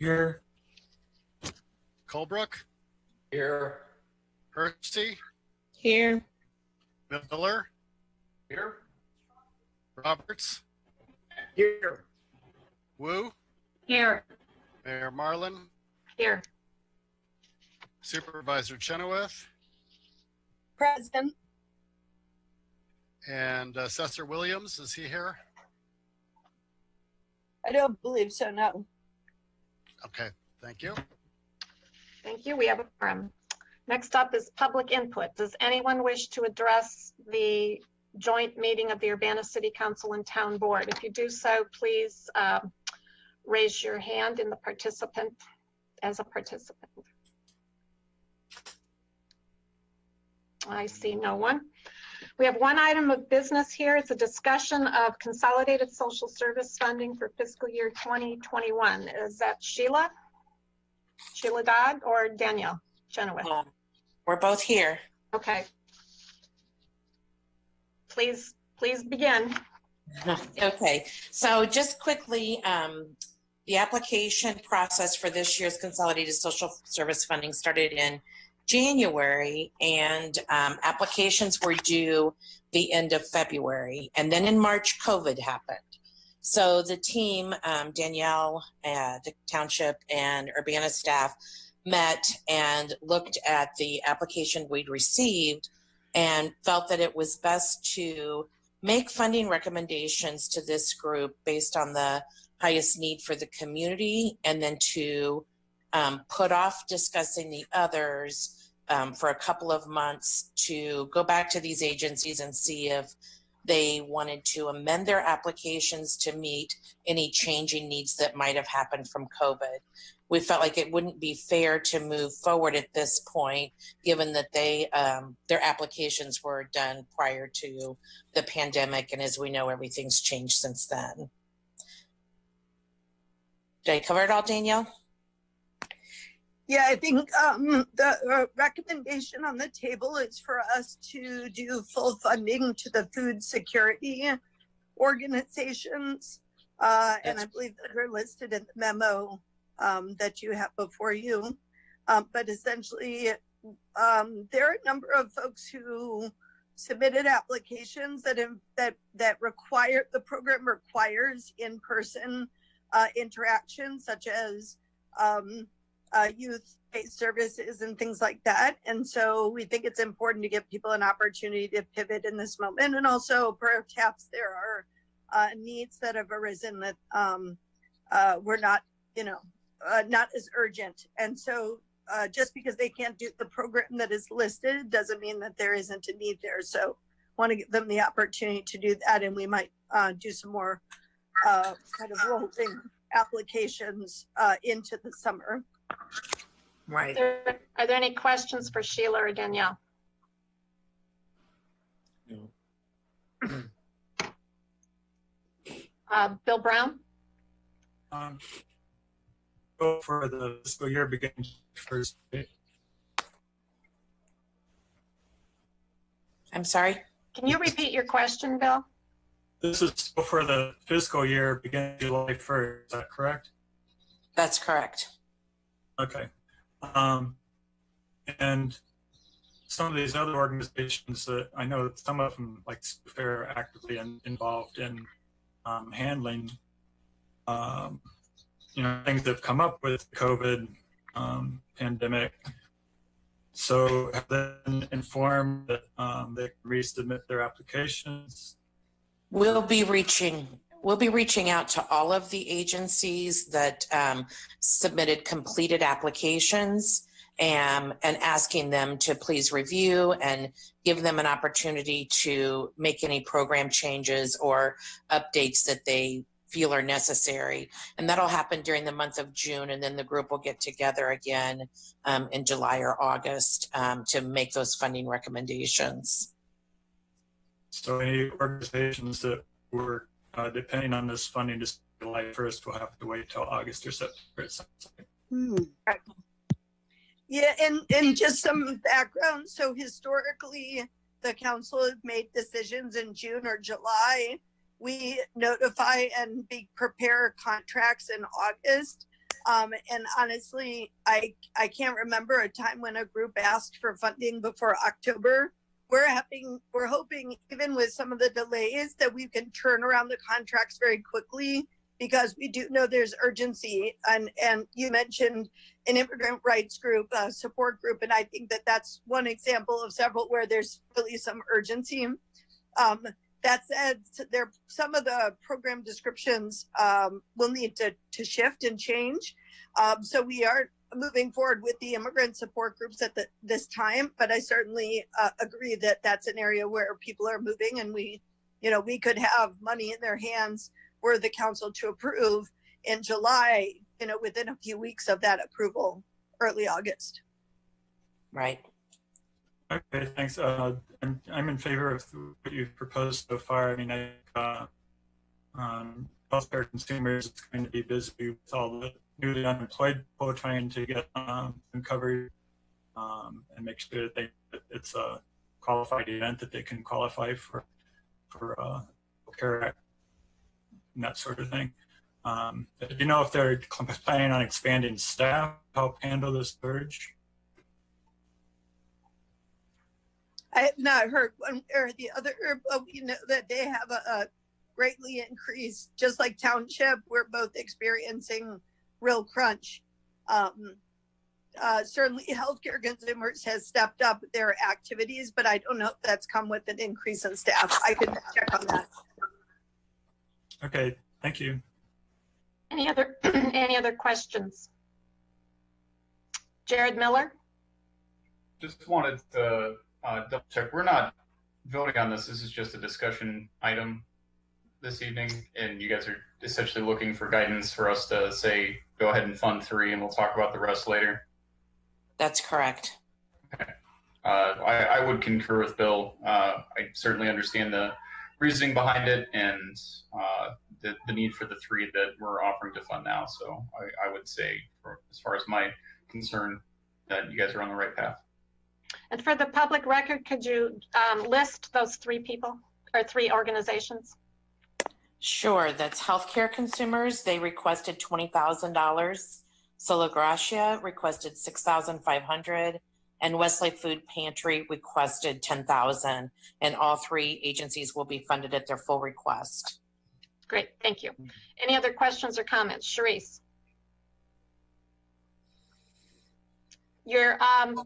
Here. Colebrook. Here. Hersey. Here. Miller. Here. Roberts. Here. Wu. Here. Mayor Marlin. Here. Supervisor Chenoweth. Present. And Assessor Williams, is he here? I don't believe so, no. Okay, thank you. Thank you. We have a forum. Next up is public input. Does anyone wish to address the joint meeting of the Urbana City Council and Town Board? If you do so, please raise your hand in the participant as a participant. I see no one. We have one item of business here. It's a discussion of consolidated social service funding for fiscal year 2021. Is that Sheila Dodd or Danielle Chenoweth? We're both here. Okay. Please begin. Okay, so just quickly, the application process for this year's consolidated social service funding started in January, and applications were due the end of February. And then in March, COVID happened. So the team, Danielle, the Township and Urbana staff met and looked at the application we'd received and felt that it was best to make funding recommendations to this group based on the highest need for the community, and then to put off discussing the others for a couple of months to go back to these agencies and see if they wanted to amend their applications to meet any changing needs that might have happened from COVID. We felt like it wouldn't be fair to move forward at this point, given that their applications were done prior to the pandemic, and as we know, everything's changed since then. Did I cover it all, Danielle? Yeah, I think the recommendation on the table is for us to do full funding to the food security organizations. And I believe that they're listed in the memo that you have before you. But essentially, there are a number of folks who submitted applications that require, the program requires in-person interaction, such as youth-based services and things like that. And so we think it's important to give people an opportunity to pivot in this moment. And also perhaps there are needs that have arisen that were not, not as urgent. And so just because they can't do the program that is listed doesn't mean that there isn't a need there. So want to give them the opportunity to do that. And we might do some more kind of rolling applications into the summer. Right. Are there any questions for Sheila or Danielle? No. Bill Brown? Go for the fiscal year beginning first. I'm sorry? Can you repeat your question, Bill? This is for the fiscal year beginning July 1st, is that correct? That's correct. Okay. And some of these other organizations that I know that some of them, like Fair, are actively involved in handling, things that have come up with COVID pandemic. So have they been informed that they can resubmit their applications? We'll be reaching out to all of the agencies that submitted completed applications and asking them to please review and give them an opportunity to make any program changes or updates that they feel are necessary. And that'll happen during the month of June, and then the group will get together again in July or August to make those funding recommendations. So any organizations that were depending on this funding to July 1st will have to wait till August or September. Yeah, and just some background. So historically, the council has made decisions in June or July. We notify and prepare contracts in August. And honestly, I can't remember a time when a group asked for funding before October. We're hoping, even with some of the delays, that we can turn around the contracts very quickly, because we do know there's urgency. And you mentioned an immigrant rights group, a support group, and I think that that's one example of several where there's really some urgency. That said, some of the program descriptions will need to shift and change. So we are moving forward with the immigrant support groups at this time, but I certainly agree that that's an area where people are moving, and we could have money in their hands for the council to approve in July, within a few weeks of that approval, early August. Right. Okay, thanks. And I'm in favor of what you've proposed so far. I mean, healthcare consumers is going to be busy with all the newly unemployed people trying to get them covered, and make sure that it's a qualified event that they can qualify for care act and that sort of thing. Do you know if they're planning on expanding staff to help handle this surge? I have not heard one or the other, but we know that they have a greatly increased, just like Township, we're both experiencing real crunch. Certainly healthcare consumers has stepped up their activities, but I don't know if that's come with an increase in staff. I could check on that. Okay, thank you. Any other questions? Jared Miller? Just wanted to double check. We're not voting on this. This is just a discussion item this evening, and you guys are essentially looking for guidance for us to say, go ahead and fund 3, and we'll talk about the rest later. That's correct. Okay. I would concur with Bill. I certainly understand the reasoning behind it and the need for the 3 that we're offering to fund now. So I would say, as far as my concern, that you guys are on the right path. And for the public record, could you list those 3 people or 3 organizations? Sure. That's healthcare consumers. They requested $20,000. Sola Gracia requested $6,500, and Westlake Food Pantry requested $10,000. And all 3 agencies will be funded at their full request. Great, thank you. Any other questions or comments? Sharice?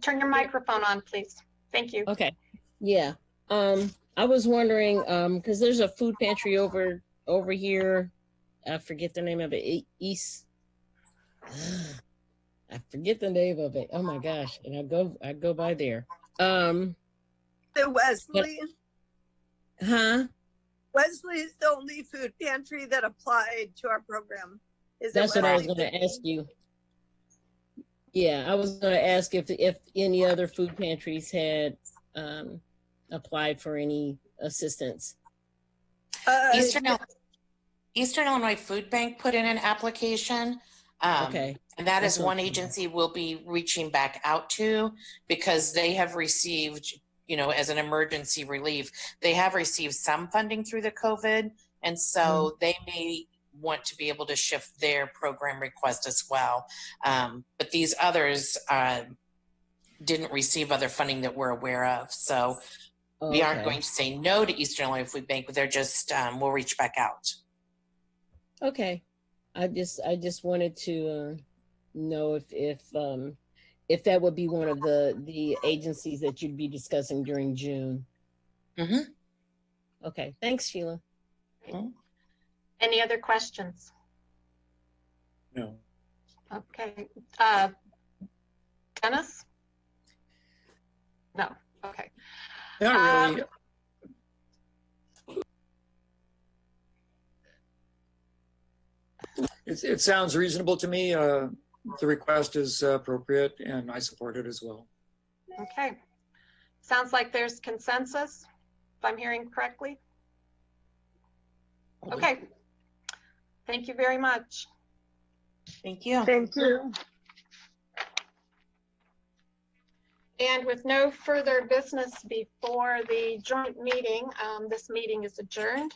Turn your microphone on, please. Thank you. Okay. Yeah. I was wondering, because there's a food pantry over here. I forget the name of it. East. I forget the name of it. Oh my gosh. And I go by there. The Wesley. Huh? Wesley's the only food pantry that applied to our program. That's what I was going to ask you. Yeah, I was going to ask if any other food pantries had applied for any assistance. Eastern Illinois Food Bank put in an application. Okay. And that is one agency we'll be reaching back out to, because they have received, as an emergency relief, they have received some funding through the COVID. And so they may want to be able to shift their program request as well. But these others didn't receive other funding that we're aware of. So we aren't going to say no to Eastern Illinois Food Bank, but they're just, we'll reach back out. Okay. I just wanted to know if that would be one of the agencies that you'd be discussing during June. Mm-hmm. Okay. Thanks, Sheila. Mm-hmm. Any other questions? No. Okay. Dennis? No. Okay. Not really. It sounds reasonable to me. The request is appropriate, and I support it as well. Okay. Sounds like there's consensus, if I'm hearing correctly. Okay. Thank you very much. Thank you. Thank you. And with no further business before the joint meeting, this meeting is adjourned,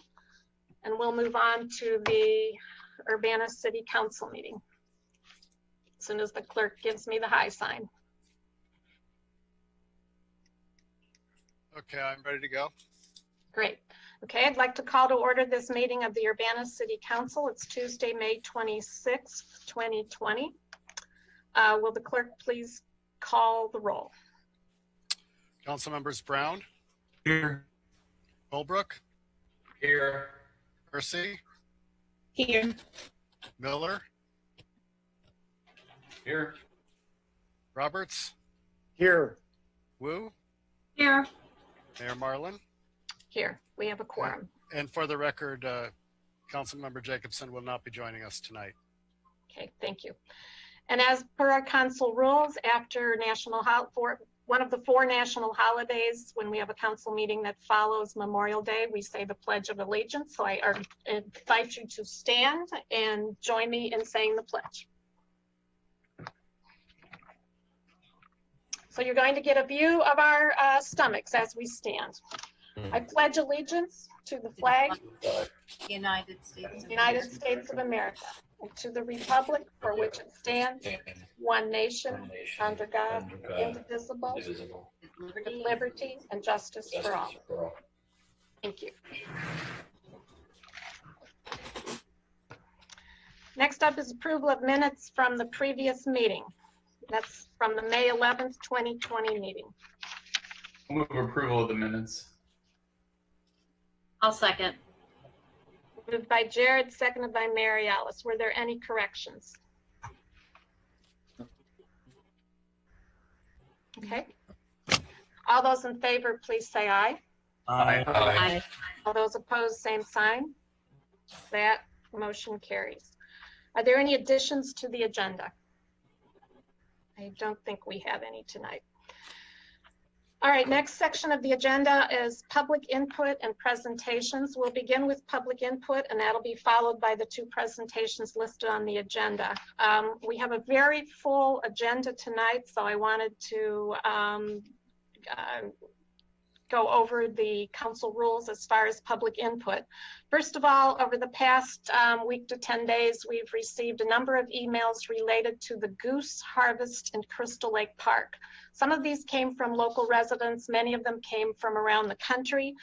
and we'll move on to the Urbana City Council meeting. as soon as the clerk gives me the high sign. Okay, I'm ready to go. Great. Okay, I'd like to call to order this meeting of the Urbana City Council. It's Tuesday, May 26th, 2020. Will the clerk please call the roll? Council members Brown, Here. Holbrook, Here. Percy, Here. Miller, Here. Roberts, Here. Wu, Here. Mayor Marlin. Here, we have a quorum. And for the record, Councilmember Jacobson will not be joining us tonight. Okay, thank you. And as per our council rules, after one of the 4 national holidays, when we have a council meeting that follows Memorial Day, we say the Pledge of Allegiance. So I invite you to stand and join me in saying the pledge. So you're going to get a view of our stomachs as we stand. I pledge allegiance to the flag United States of America, and to the republic for which it stands, one nation, under God, indivisible, with liberty and justice for all. Thank you. Next up is approval of minutes from the previous meeting. That's from the May 11th, 2020 meeting. I'll move approval of the minutes. I'll second. Moved by Jared, seconded by Mary Alice. Were there any corrections? Okay. All those in favor, please say aye. Aye. All those opposed, same sign. That motion carries. Are there any additions to the agenda? I don't think we have any tonight. All right, next section of the agenda is public input and presentations. We'll begin with public input, and that'll be followed by the 2 presentations listed on the agenda. We have a very full agenda tonight, so I wanted to go over the council rules as far as public input. First of all, over the past week to 10 days, we've received a number of emails related to the goose harvest in Crystal Lake Park. Some of these came from local residents. Many of them came from around the country.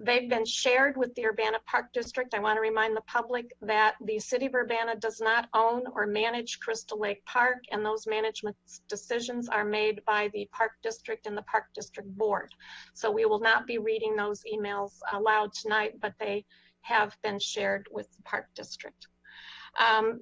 They've been shared with the Urbana Park District. I want to remind the public that the City of Urbana does not own or manage Crystal Lake Park, and those management decisions are made by the Park District and the Park District Board. So we will not be reading those emails aloud tonight, but they have been shared with the Park District.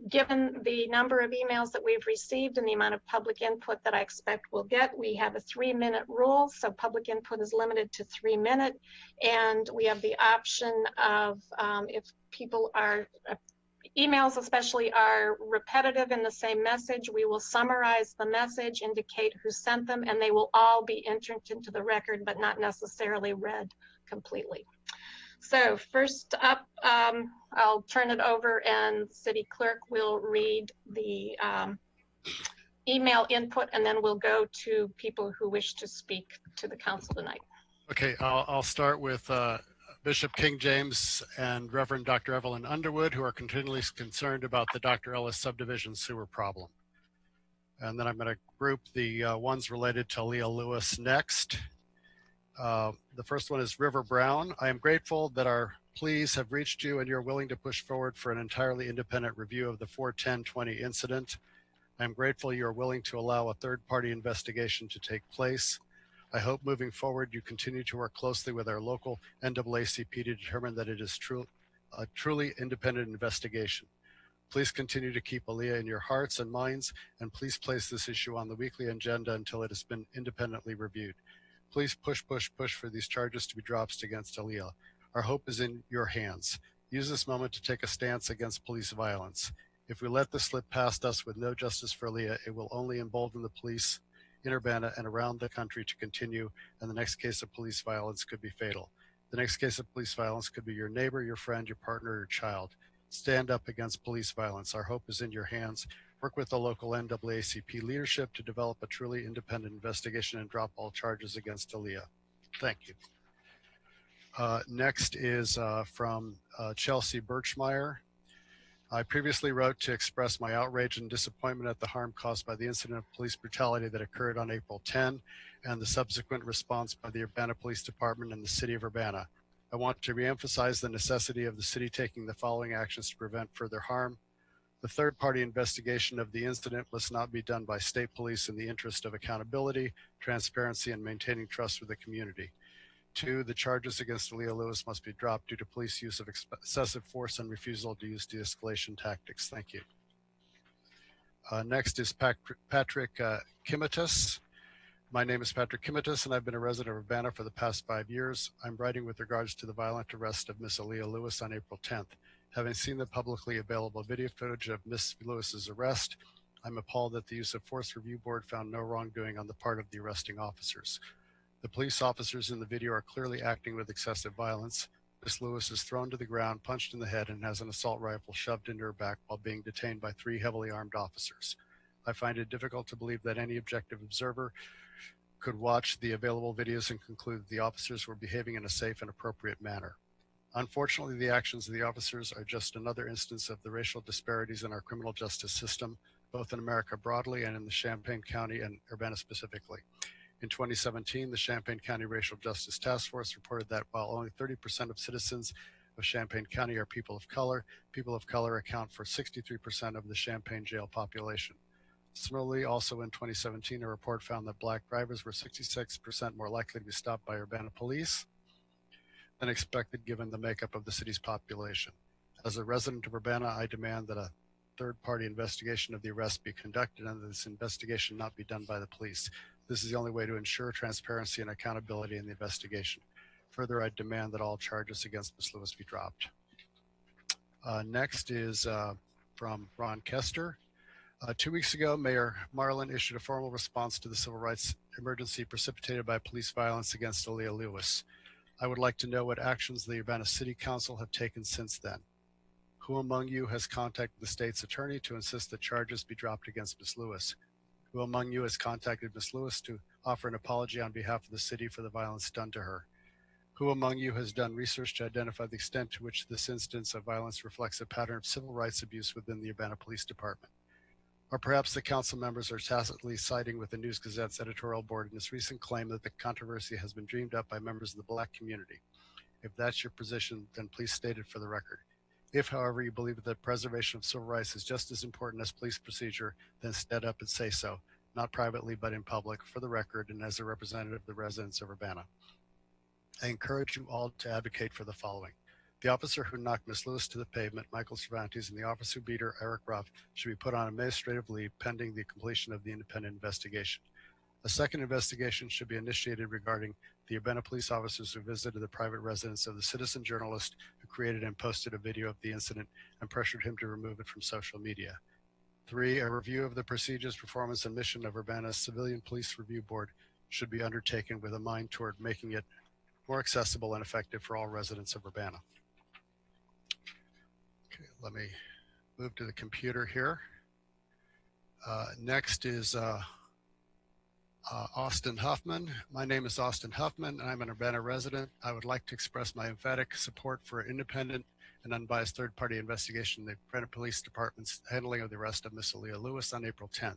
Given the number of emails that we've received and the amount of public input that I expect we'll get, we have a 3-minute rule. So public input is limited to 3 minutes. And we have the option of if people are, emails especially are repetitive in the same message, we will summarize the message, indicate who sent them, and they will all be entered into the record, but not necessarily read completely. So first up, I'll turn it over and the city clerk will read the email input, and then we'll go to people who wish to speak to the council tonight. Okay, I'll start with Bishop King James and Reverend Dr. Evelyn Underwood, who are continually concerned about the Dr. Ellis subdivision sewer problem. And then I'm going to group the ones related to Aaliyah Lewis next. The first one is River Brown. I am grateful that our pleas have reached you and you're willing to push forward for an entirely independent review of the 4/10/20 incident. I am grateful you are willing to allow a third-party investigation to take place. I hope moving forward you continue to work closely with our local NAACP to determine that it is a truly independent investigation. Please continue to keep Aaliyah in your hearts and minds, and please place this issue on the weekly agenda until it has been independently reviewed. Please push, push, push for these charges to be dropped against Aaliyah. Our hope is in your hands. Use this moment to take a stance against police violence. If we let this slip past us with no justice for Aaliyah, it will only embolden the police in Urbana and around the country to continue, and the next case of police violence could be fatal. The next case of police violence could be your neighbor, your friend, your partner, or your child. Stand up against police violence. Our hope is in your hands. Work with the local NAACP leadership to develop a truly independent investigation and drop all charges against Aaliyah. Thank you. Next is from Chelsea Birchmeyer. I previously wrote to express my outrage and disappointment at the harm caused by the incident of police brutality that occurred on April 10 and the subsequent response by the Urbana Police Department and the City of Urbana. I want to reemphasize the necessity of the city taking the following actions to prevent further harm. The third-party investigation of the incident must not be done by state police in the interest of accountability, transparency, and maintaining trust with the community. 2, the charges against Aaliyah Lewis must be dropped due to police use of excessive force and refusal to use de-escalation tactics. Thank you. Next is Patrick Kimitis. My name is Patrick Kimitis, and I've been a resident of Urbana for the past 5 years. I'm writing with regards to the violent arrest of Miss Aaliyah Lewis on April 10th. Having seen the publicly available video footage of Miss Lewis's arrest, I'm appalled that the use of force review board found no wrongdoing on the part of the arresting officers. The police officers in the video are clearly acting with excessive violence. Miss Lewis is thrown to the ground, punched in the head, and has an assault rifle shoved into her back while being detained by 3 heavily armed officers. I find it difficult to believe that any objective observer could watch the available videos and conclude that the officers were behaving in a safe and appropriate manner. Unfortunately, the actions of the officers are just another instance of the racial disparities in our criminal justice system, both in America broadly and in the Champaign County and Urbana specifically. In 2017, the Champaign County Racial Justice Task Force reported that while only 30% of citizens of Champaign County are people of color account for 63% of the Champaign jail population. Similarly, also in 2017, a report found that Black drivers were 66% more likely to be stopped by Urbana police than expected given the makeup of the city's population. As a resident of Urbana, I demand that a third-party investigation of the arrest be conducted and that this investigation not be done by the police. This is the only way to ensure transparency and accountability in the investigation. Further, I demand that all charges against Ms. Lewis be dropped. Next is from Ron Kester. 2 weeks ago, Mayor Marlin issued a formal response to the civil rights emergency precipitated by police violence against Aaliyah Lewis. I would like to know what actions the Urbana City Council have taken since then. Who among you has contacted the state's attorney to insist that charges be dropped against Ms. Lewis? Who among you has contacted Ms. Lewis to offer an apology on behalf of the city for the violence done to her? Who among you has done research to identify the extent to which this instance of violence reflects a pattern of civil rights abuse within the Urbana Police Department? Or perhaps the council members are tacitly siding with the News Gazette's editorial board in its recent claim that the controversy has been dreamed up by members of the Black community. If that's your position, then please state it for the record. If, however, you believe that the preservation of civil rights is just as important as police procedure, then stand up and say so, not privately but in public, for the record and as a representative of the residents of Urbana. I encourage you all to advocate for the following. The officer who knocked Ms. Lewis to the pavement, Michael Cervantes, and the officer who beat her, Eric Ruff, should be put on administrative leave pending the completion of the independent investigation. A second investigation should be initiated regarding the Urbana police officers who visited the private residence of the citizen journalist who created and posted a video of the incident and pressured him to remove it from social media. 3, a review of the procedures, performance, and mission of Urbana's Civilian Police Review Board should be undertaken with a mind toward making it more accessible and effective for all residents of Urbana. Okay, let me move to the computer here. Next is Austin Huffman. My name is Austin Huffman, and I'm an Urbana resident. I would like to express my emphatic support for independent and unbiased third-party investigation of the Urbana Police Department's handling of the arrest of Miss Aaliyah Lewis on April 10th.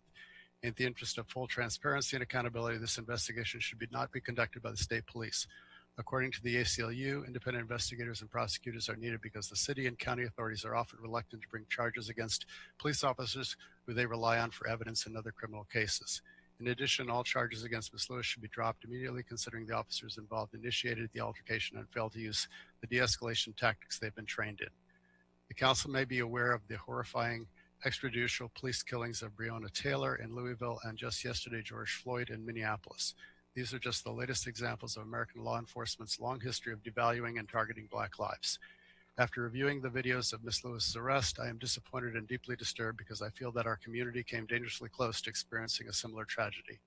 In the interest of full transparency and accountability, this investigation should not be conducted by the state police. According to the ACLU, independent investigators and prosecutors are needed because the city and county authorities are often reluctant to bring charges against police officers who they rely on for evidence in other criminal cases. In addition, all charges against Ms. Lewis should be dropped immediately, considering the officers involved initiated the altercation and failed to use the de-escalation tactics they've been trained in. The council may be aware of the horrifying extrajudicial police killings of Breonna Taylor in Louisville and just yesterday George Floyd in Minneapolis. These are just the latest examples of American law enforcement's long history of devaluing and targeting Black lives. After reviewing the videos of Ms. Lewis's arrest, I am disappointed and deeply disturbed because I feel that our community came dangerously close to experiencing a similar tragedy.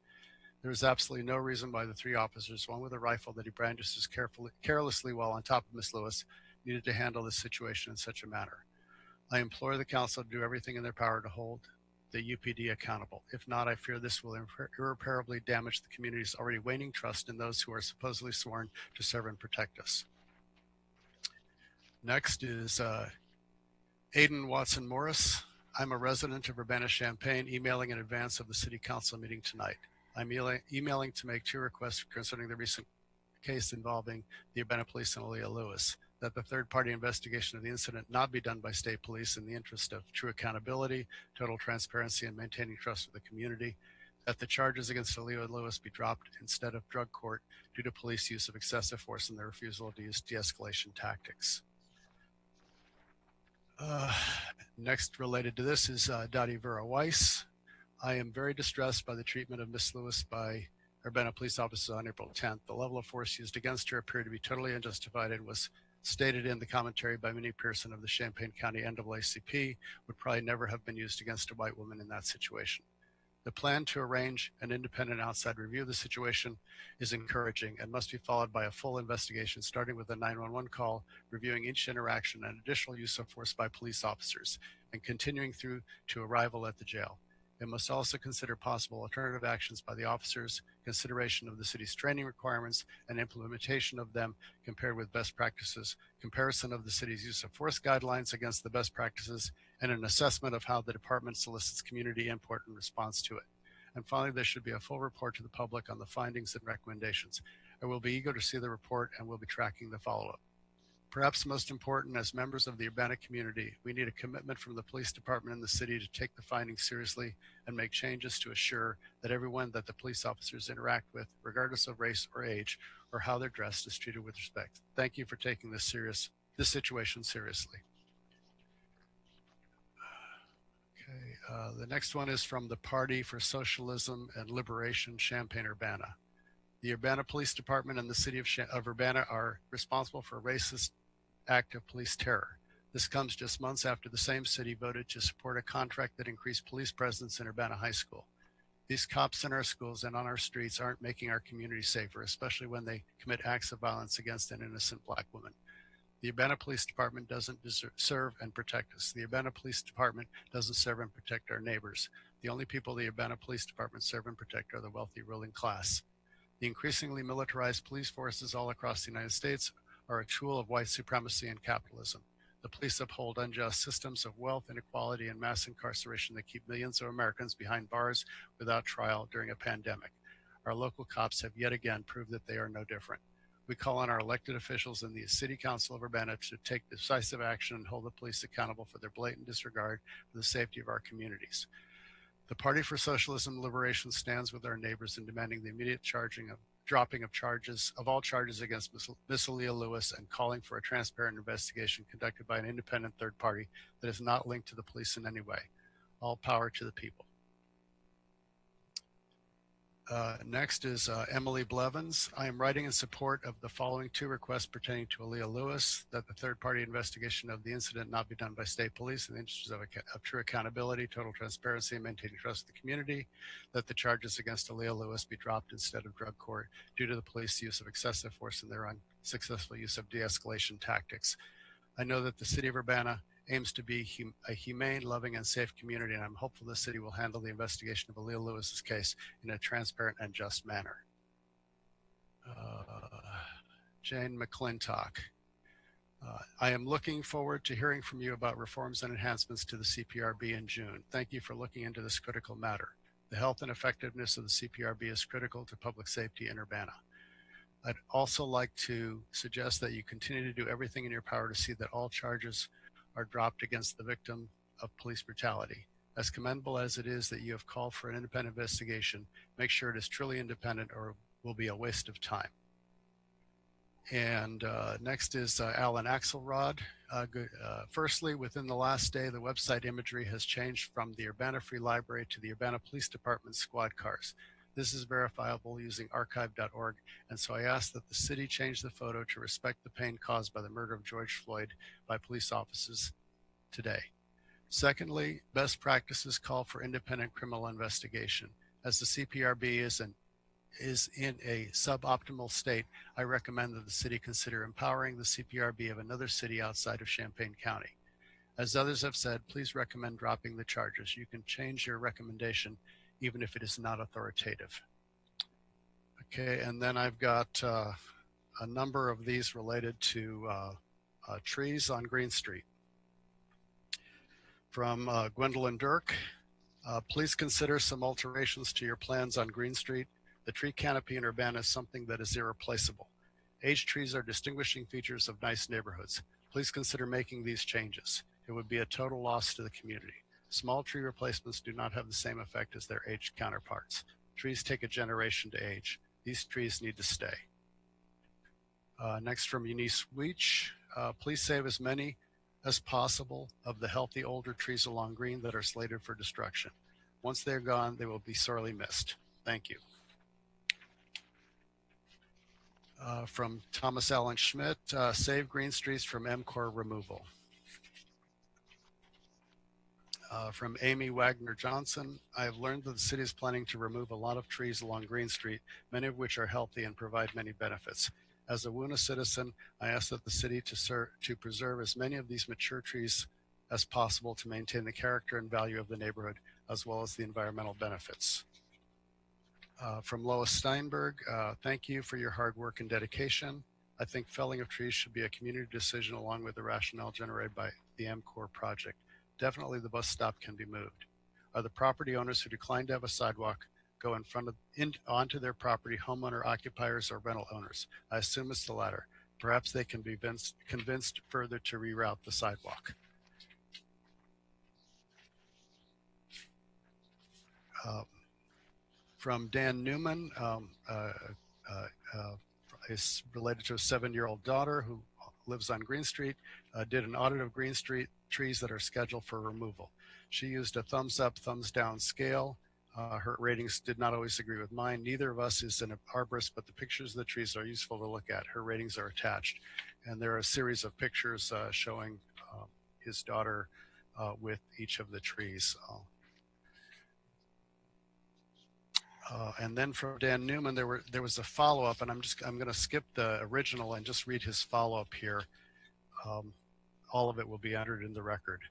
There is absolutely no reason why the 3 officers, one with a rifle that he brandishes carelessly while on top of Ms. Lewis, needed to handle this situation in such a manner. I implore the council to do everything in their power to hold the UPD accountable. If not, I fear this will irreparably damage the community's already waning trust in those who are supposedly sworn to serve and protect us. Next is Aidan Watson Morris. I'm a resident of Urbana-Champaign, emailing in advance of the City Council meeting tonight. I'm emailing to make 2 requests concerning the recent case involving the Urbana Police and Aaliyah Lewis, that the third-party investigation of the incident not be done by state police in the interest of true accountability, total transparency, and maintaining trust with the community, that the charges against Aaliyah Lewis be dropped instead of drug court due to police use of excessive force and their refusal to use de-escalation tactics. Next related to this is Dottie Vera Weiss. I am very distressed by the treatment of Miss Lewis by Urbana police officers on April 10th. The level of force used against her appeared to be totally unjustified and was stated in the commentary by Minnie Pearson of the Champaign County NAACP would probably never have been used against a white woman in that situation. The plan to arrange an independent outside review of the situation is encouraging and must be followed by a full investigation, starting with a 911 call, reviewing each interaction and additional use of force by police officers, and continuing through to arrival at the jail. It must also consider possible alternative actions by the officers, consideration of the city's training requirements and implementation of them compared with best practices, comparison of the city's use of force guidelines against the best practices, and an assessment of how the department solicits community input in response to it. And finally, there should be a full report to the public on the findings and recommendations. I will be eager to see the report and will be tracking the follow-up. Perhaps most important, as members of the Urbana community, we need a commitment from the police department and the city to take the findings seriously and make changes to assure that everyone that the police officers interact with, regardless of race or age or how they're dressed, is treated with respect. Thank you for taking this situation seriously. Okay, the next one is from the Party for Socialism and Liberation, Champaign-Urbana. The Urbana Police Department and the City of Urbana are responsible for a racist act of police terror. This comes just months after the same city voted to support a contract that increased police presence in Urbana High School. These cops in our schools and on our streets aren't making our community safer, especially when they commit acts of violence against an innocent Black woman. The Urbana Police Department doesn't serve and protect us. The Urbana Police Department doesn't serve and protect our neighbors. The only people the Urbana Police Department serve and protect are the wealthy ruling class. The increasingly militarized police forces all across the United States are a tool of white supremacy and capitalism. The police uphold unjust systems of wealth, inequality, and mass incarceration that keep millions of Americans behind bars without trial during a pandemic. Our local cops have yet again proved that they are no different. We call on our elected officials in the City Council of Urbana to take decisive action and hold the police accountable for their blatant disregard for the safety of our communities. The Party for Socialism and Liberation stands with our neighbors in demanding the immediate dropping of all charges against Miss Aaliyah Lewis and calling for a transparent investigation conducted by an independent third party that is not linked to the police in any way. All power to the people. Next is Emily Blevins. I am writing in support of the following 2 requests pertaining to Aaliyah Lewis: that the third-party investigation of the incident not be done by state police in the interest of true accountability, total transparency, and maintaining trust in the community; that the charges against Aaliyah Lewis be dropped instead of drug court due to the police use of excessive force and their unsuccessful use of de-escalation tactics. I know that the City of Urbana aims to be a humane, loving, and safe community, and I'm hopeful the city will handle the investigation of Aaliyah Lewis's case in a transparent and just manner. Jane McClintock. I am looking forward to hearing from you about reforms and enhancements to the CPRB in June. Thank you for looking into this critical matter. The health and effectiveness of the CPRB is critical to public safety in Urbana. I'd also like to suggest that you continue to do everything in your power to see that all charges are dropped against the victim of police brutality. As commendable as it is that you have called for an independent investigation, make sure it is truly independent or it will be a waste of time. And next is Alan Axelrod. Firstly, within the last day, the website imagery has changed from the Urbana Free Library to the Urbana Police Department squad cars. This is verifiable using archive.org, and so I ask that the city change the photo to respect the pain caused by the murder of George Floyd by police officers today. Secondly, best practices call for independent criminal investigation. As the CPRB is in a suboptimal state, I recommend that the city consider empowering the CPRB of another city outside of Champaign County. As others have said, please recommend dropping the charges. You can change your recommendation even if it is not authoritative. Okay, and then I've got a number of these related to trees on Green Street. From Gwendolyn Dirk, please consider some alterations to your plans on Green Street. The tree canopy in Urbana is something that is irreplaceable. Aged trees are distinguishing features of nice neighborhoods. Please consider making these changes. It would be a total loss to the community. Small tree replacements do not have the same effect as their aged counterparts. Trees take a generation to age. These trees need to stay. Next from Eunice Weech, please save as many as possible of the healthy older trees along Green that are slated for destruction. Once they're gone, they will be sorely missed. Thank you. From Thomas Allen Schmidt, save green streets from MCOR removal. From Amy Wagner Johnson, I have learned that the city is planning to remove a lot of trees along Green Street, many of which are healthy and provide many benefits. As a Woona citizen, I ask that the city to preserve as many of these mature trees as possible to maintain the character and value of the neighborhood, as well as the environmental benefits. From Lois Steinberg, thank you for your hard work and dedication. I think felling of trees should be a community decision along with the rationale generated by the MCOR project. Definitely the bus stop can be moved. Are the property owners who decline to have a sidewalk go onto their property homeowner occupiers or rental owners? I assume it's the latter. Perhaps they can be convinced further to reroute the sidewalk. From Dan Newman, is related to a 7-year-old daughter who lives on Green Street, did an audit of Green Street trees that are scheduled for removal. She used a thumbs up, thumbs down scale. Her ratings did not always agree with mine. Neither of us is an arborist, but the pictures of the trees are useful to look at. Her ratings are attached. And there are a series of pictures showing his daughter with each of the trees. And then from Dan Newman, there was a follow-up, and I'm going to skip the original and just read his follow-up here. All of it will be entered in the record.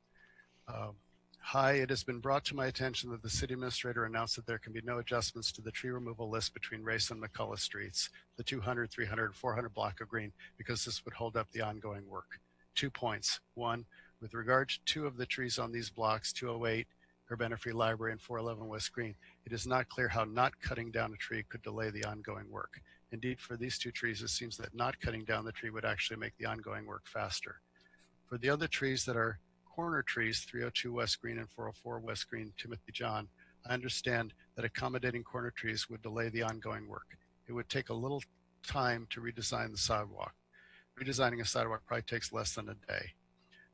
Hi, it has been brought to my attention that the city administrator announced that there can be no adjustments to the tree removal list between Race and McCullough Streets, the 200, 300, 400 block of Green, because this would hold up the ongoing work. 2 points. One, with regard to 2 of the trees on these blocks, 208, Urbana Free Library and 411 West Green, it is not clear how not cutting down a tree could delay the ongoing work. Indeed, for these 2 trees, it seems that not cutting down the tree would actually make the ongoing work faster. For the other trees that are corner trees, 302 West Green and 404 West Green, Timothy John, I understand that accommodating corner trees would delay the ongoing work. It would take a little time to redesign the sidewalk. Redesigning a sidewalk probably takes less than a day.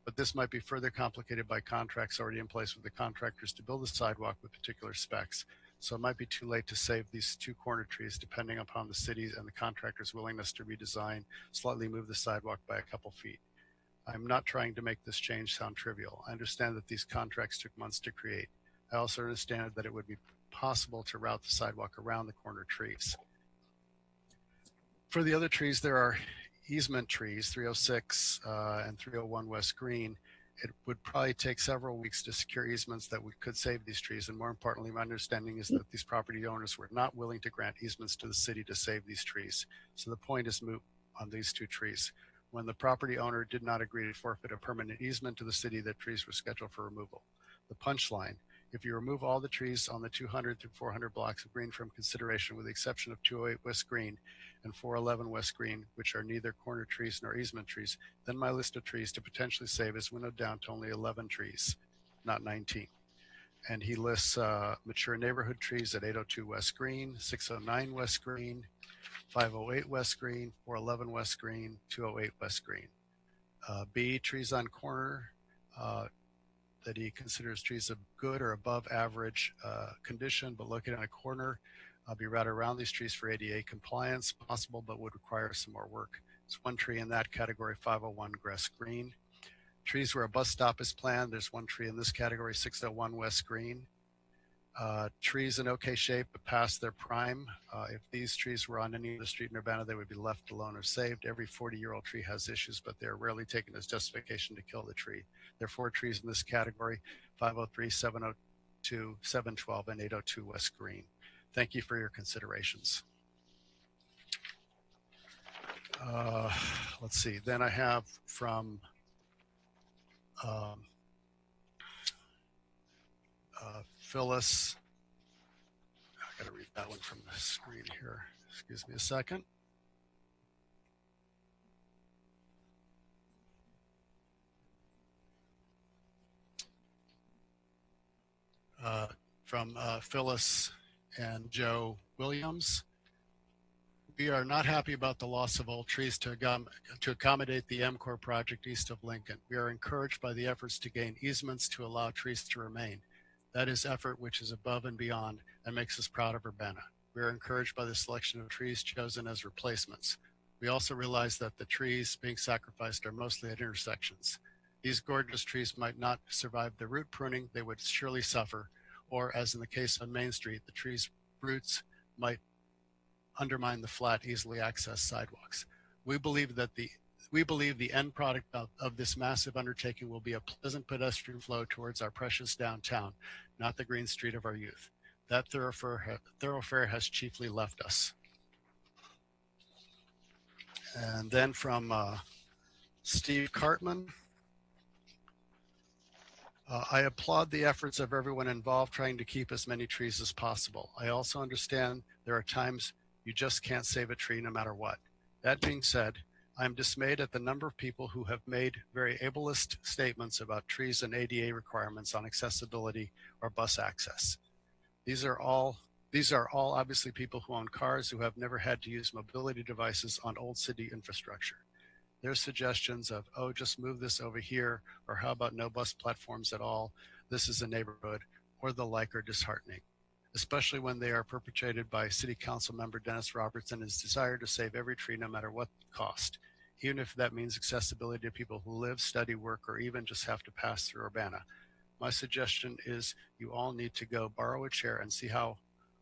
But this might be further complicated by contracts already in place with the contractors to build a sidewalk with particular specs. So it might be too late to save these 2 corner trees depending upon the city's and the contractor's willingness to redesign, slightly move the sidewalk by a couple feet. I'm not trying to make this change sound trivial. I understand that these contracts took months to create. I also understand that it would be possible to route the sidewalk around the corner trees. For the other trees, there are easement trees, 306 and 301 West Green. It would probably take several weeks to secure easements that could save these trees. And more importantly, my understanding is that these property owners were not willing to grant easements to the city to save these trees. So the point is moot on these 2 trees. When the property owner did not agree to forfeit a permanent easement to the city, the trees were scheduled for removal. The punchline, if you remove all the trees on the 200 through 400 blocks of Green from consideration, with the exception of 208 West Green and 411 West Green, which are neither corner trees nor easement trees, then my list of trees to potentially save is winnowed down to only 11 trees, not 19. And he lists mature neighborhood trees at 802 West Green, 609 West Green, 508 West Green, 411 West Green, 208 West Green. B, trees on corner that he considers trees of good or above average condition, but located on a corner, be routed around these trees for ADA compliance, possible, but would require some more work. There's 1 tree in that category, 501 Grass Green. Trees where a bus stop is planned, there's 1 tree in this category, 601 West Green. Trees in okay shape but past their prime. If these trees were on any other street in Urbana, they would be left alone or saved. Every 40-year-old tree has issues, but they're rarely taken as justification to kill the tree. There are 4 trees in this category, 503, 702, 712, and 802 West Green. Thank you for your considerations. Let's see, then I have from Phyllis. I gotta read that one from the screen here. Excuse me a second. From Phyllis and Joe Williams. We are not happy about the loss of old trees to accommodate the MCOR project east of Lincoln. We are encouraged by the efforts to gain easements to allow trees to remain. That is effort which is above and beyond and makes us proud of Urbana. We are encouraged by the selection of trees chosen as replacements. We also realize that the trees being sacrificed are mostly at intersections. These gorgeous trees might not survive the root pruning, they would surely suffer, or as in the case on Main Street, the tree's roots might undermine the flat, easily accessed sidewalks. We believe the end product of this massive undertaking will be a pleasant pedestrian flow towards our precious downtown, not the green street of our youth. That thoroughfare has chiefly left us. And then from Steve Cartman. I applaud the efforts of everyone involved trying to keep as many trees as possible. I also understand there are times you just can't save a tree no matter what. That being said, I'm dismayed at the number of people who have made very ableist statements about trees and ADA requirements on accessibility or bus access. These are all obviously people who own cars who have never had to use mobility devices on old city infrastructure. Their suggestions of, oh, just move this over here, or how about no bus platforms at all, this is a neighborhood, or the like are disheartening, especially when they are perpetrated by City Council member Dennis Roberts and his desire to save every tree no matter what cost, even if that means accessibility to people who live, study, work, or even just have to pass through Urbana. My suggestion is you all need to go borrow a chair and see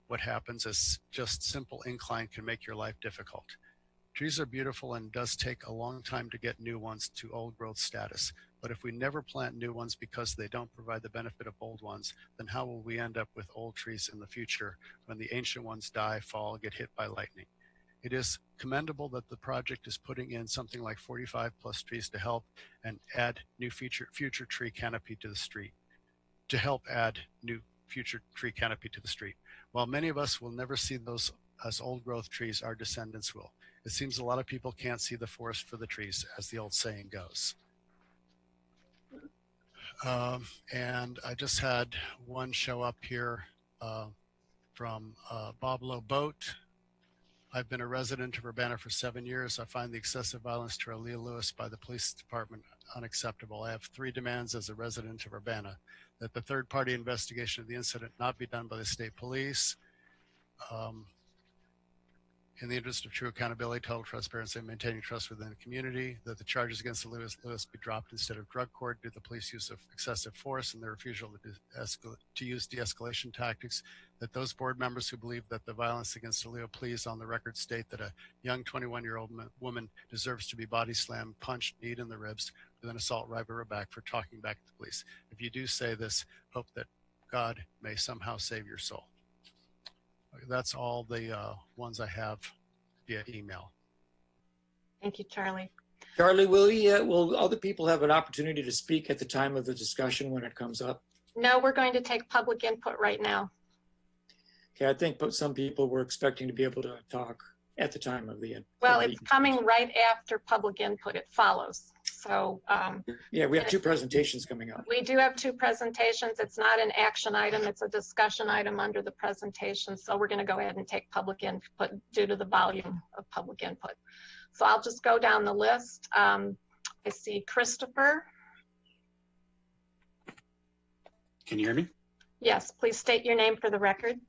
what happens as just simple incline can make your life difficult. Trees are beautiful and it does take a long time to get new ones to old growth status. But if we never plant new ones because they don't provide the benefit of old ones, then how will we end up with old trees in the future when the ancient ones die, fall, get hit by lightning? It is commendable that the project is putting in something like 45 plus trees to help and add new future tree canopy to the street. While many of us will never see those as old growth trees, our descendants will. It seems a lot of people can't see the forest for the trees, as the old saying goes. And I just had one show up here from Bob Lowe Boat. I've been a resident of Urbana for 7 years. I find the excessive violence to Aaliyah Lewis by the police department unacceptable. I have 3 demands as a resident of Urbana: that the third-party investigation of the incident not be done by the state police, in the interest of true accountability, total transparency, and maintaining trust within the community, that the charges against Lewis be dropped instead of drug court due to the police use of excessive force and their refusal to use de-escalation tactics, that those board members who believe that the violence against Alejo please on the record state that a young 21-year-old woman deserves to be body slammed, punched, kneed in the ribs with an assault rifle back for talking back to the police. If you do say this, hope that God may somehow save your soul. That's all the ones I have via email. Thank you, Charlie. Charlie, will other people have an opportunity to speak at the time of the discussion when it comes up? No, we're going to take public input right now. Okay, I think some people were expecting to be able to talk at the time of the end. Well, it's coming right after public input. It follows. So yeah, we have 2 presentations coming up. We do have 2 presentations. It's not an action item. It's a discussion item under the presentation. So we're going to go ahead and take public input due to the volume of public input. So I'll just go down the list. I see Christopher. Can you hear me? Yes, please state your name for the record.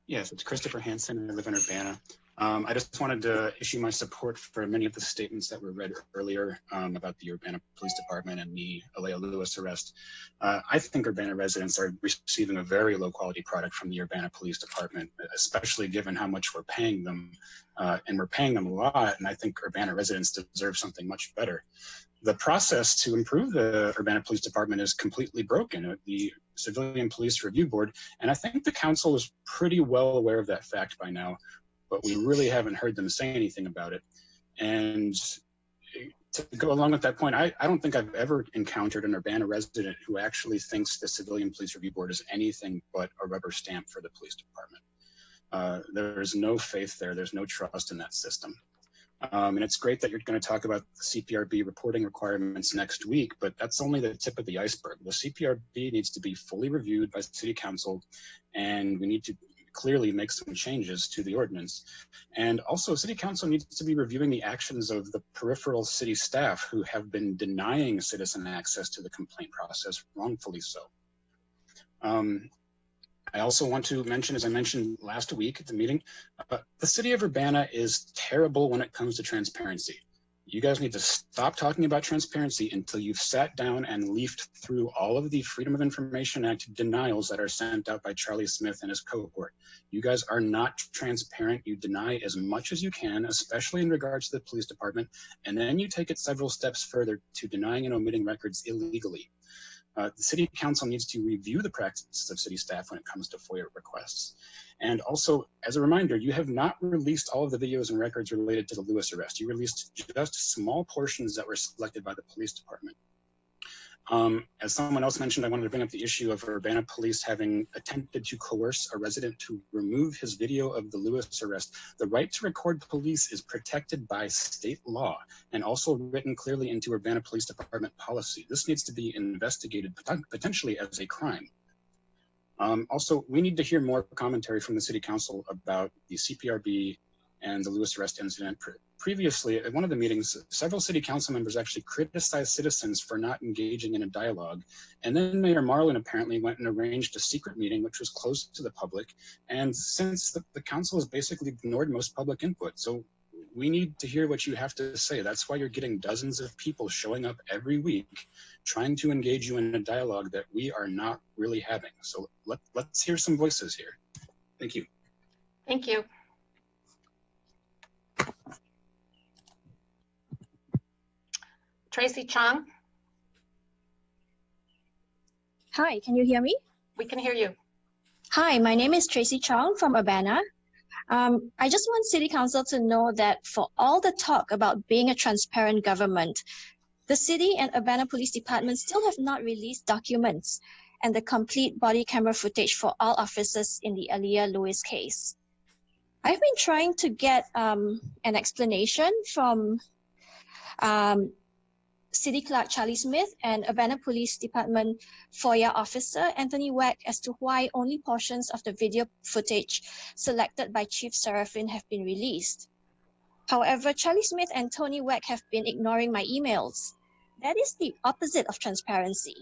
Yes, it's Christopher Hansen and I live in Urbana. I just wanted to issue my support for many of the statements that were read earlier about the Urbana Police Department and the Aaliyah Lewis arrest. I think Urbana residents are receiving a very low quality product from the Urbana Police Department, especially given how much we're paying them. And we're paying them a lot, and I think Urbana residents deserve something much better. The process to improve the Urbana Police Department is completely broken. The Civilian Police Review Board, and I think the council is pretty well aware of that fact by now, but we really haven't heard them say anything about it. And to go along with that point, I don't think I've ever encountered an Urbana resident who actually thinks the Civilian Police Review Board is anything but a rubber stamp for the police department. There's no faith there. There's no trust in that system. And it's great that you're going to talk about the CPRB reporting requirements next week, but that's only the tip of the iceberg. The CPRB needs to be fully reviewed by City Council, and we need to clearly make some changes to the ordinance. And also, City Council needs to be reviewing the actions of the peripheral city staff who have been denying citizen access to the complaint process, wrongfully so. I also want to mention, as I mentioned last week at the meeting, the city of Urbana is terrible when it comes to transparency. You guys need to stop talking about transparency until you've sat down and leafed through all of the Freedom of Information Act denials that are sent out by Charlie Smith and his cohort. You guys are not transparent. You deny as much as you can, especially in regards to the police department, and then you take it several steps further to denying and omitting records illegally. The City Council needs to review the practices of city staff when it comes to FOIA requests. And also, as a reminder, you have not released all of the videos and records related to the Lewis arrest. You released just small portions that were selected by the police department. As someone else mentioned, I wanted to bring up the issue of Urbana police having attempted to coerce a resident to remove his video of the Lewis arrest. The right to record police is protected by state law and also written clearly into Urbana Police Department policy. This needs to be investigated potentially as a crime. Also, we need to hear more commentary from the City Council about the CPRB and the Lewis arrest incident. Previously, at one of the meetings, several City Council members actually criticized citizens for not engaging in a dialogue. And then Mayor Marlin apparently went and arranged a secret meeting, which was closed to the public. And since the council has basically ignored most public input. So we need to hear what you have to say. That's why you're getting dozens of people showing up every week trying to engage you in a dialogue that we are not really having. So let's hear some voices here. Thank you. Thank you. Tracy Chong. Hi, can you hear me? We can hear you. Hi, my name is Tracy Chong from Urbana. I just want City Council to know that for all the talk about being a transparent government, the City and Urbana Police Department still have not released documents and the complete body camera footage for all officers in the Aaliyah Lewis case. I've been trying to get an explanation from City Clerk Charlie Smith and Urbana Police Department FOIA Officer Anthony Weck as to why only portions of the video footage selected by Chief Seraphin have been released. However, Charlie Smith and Tony Weck have been ignoring my emails. That is the opposite of transparency.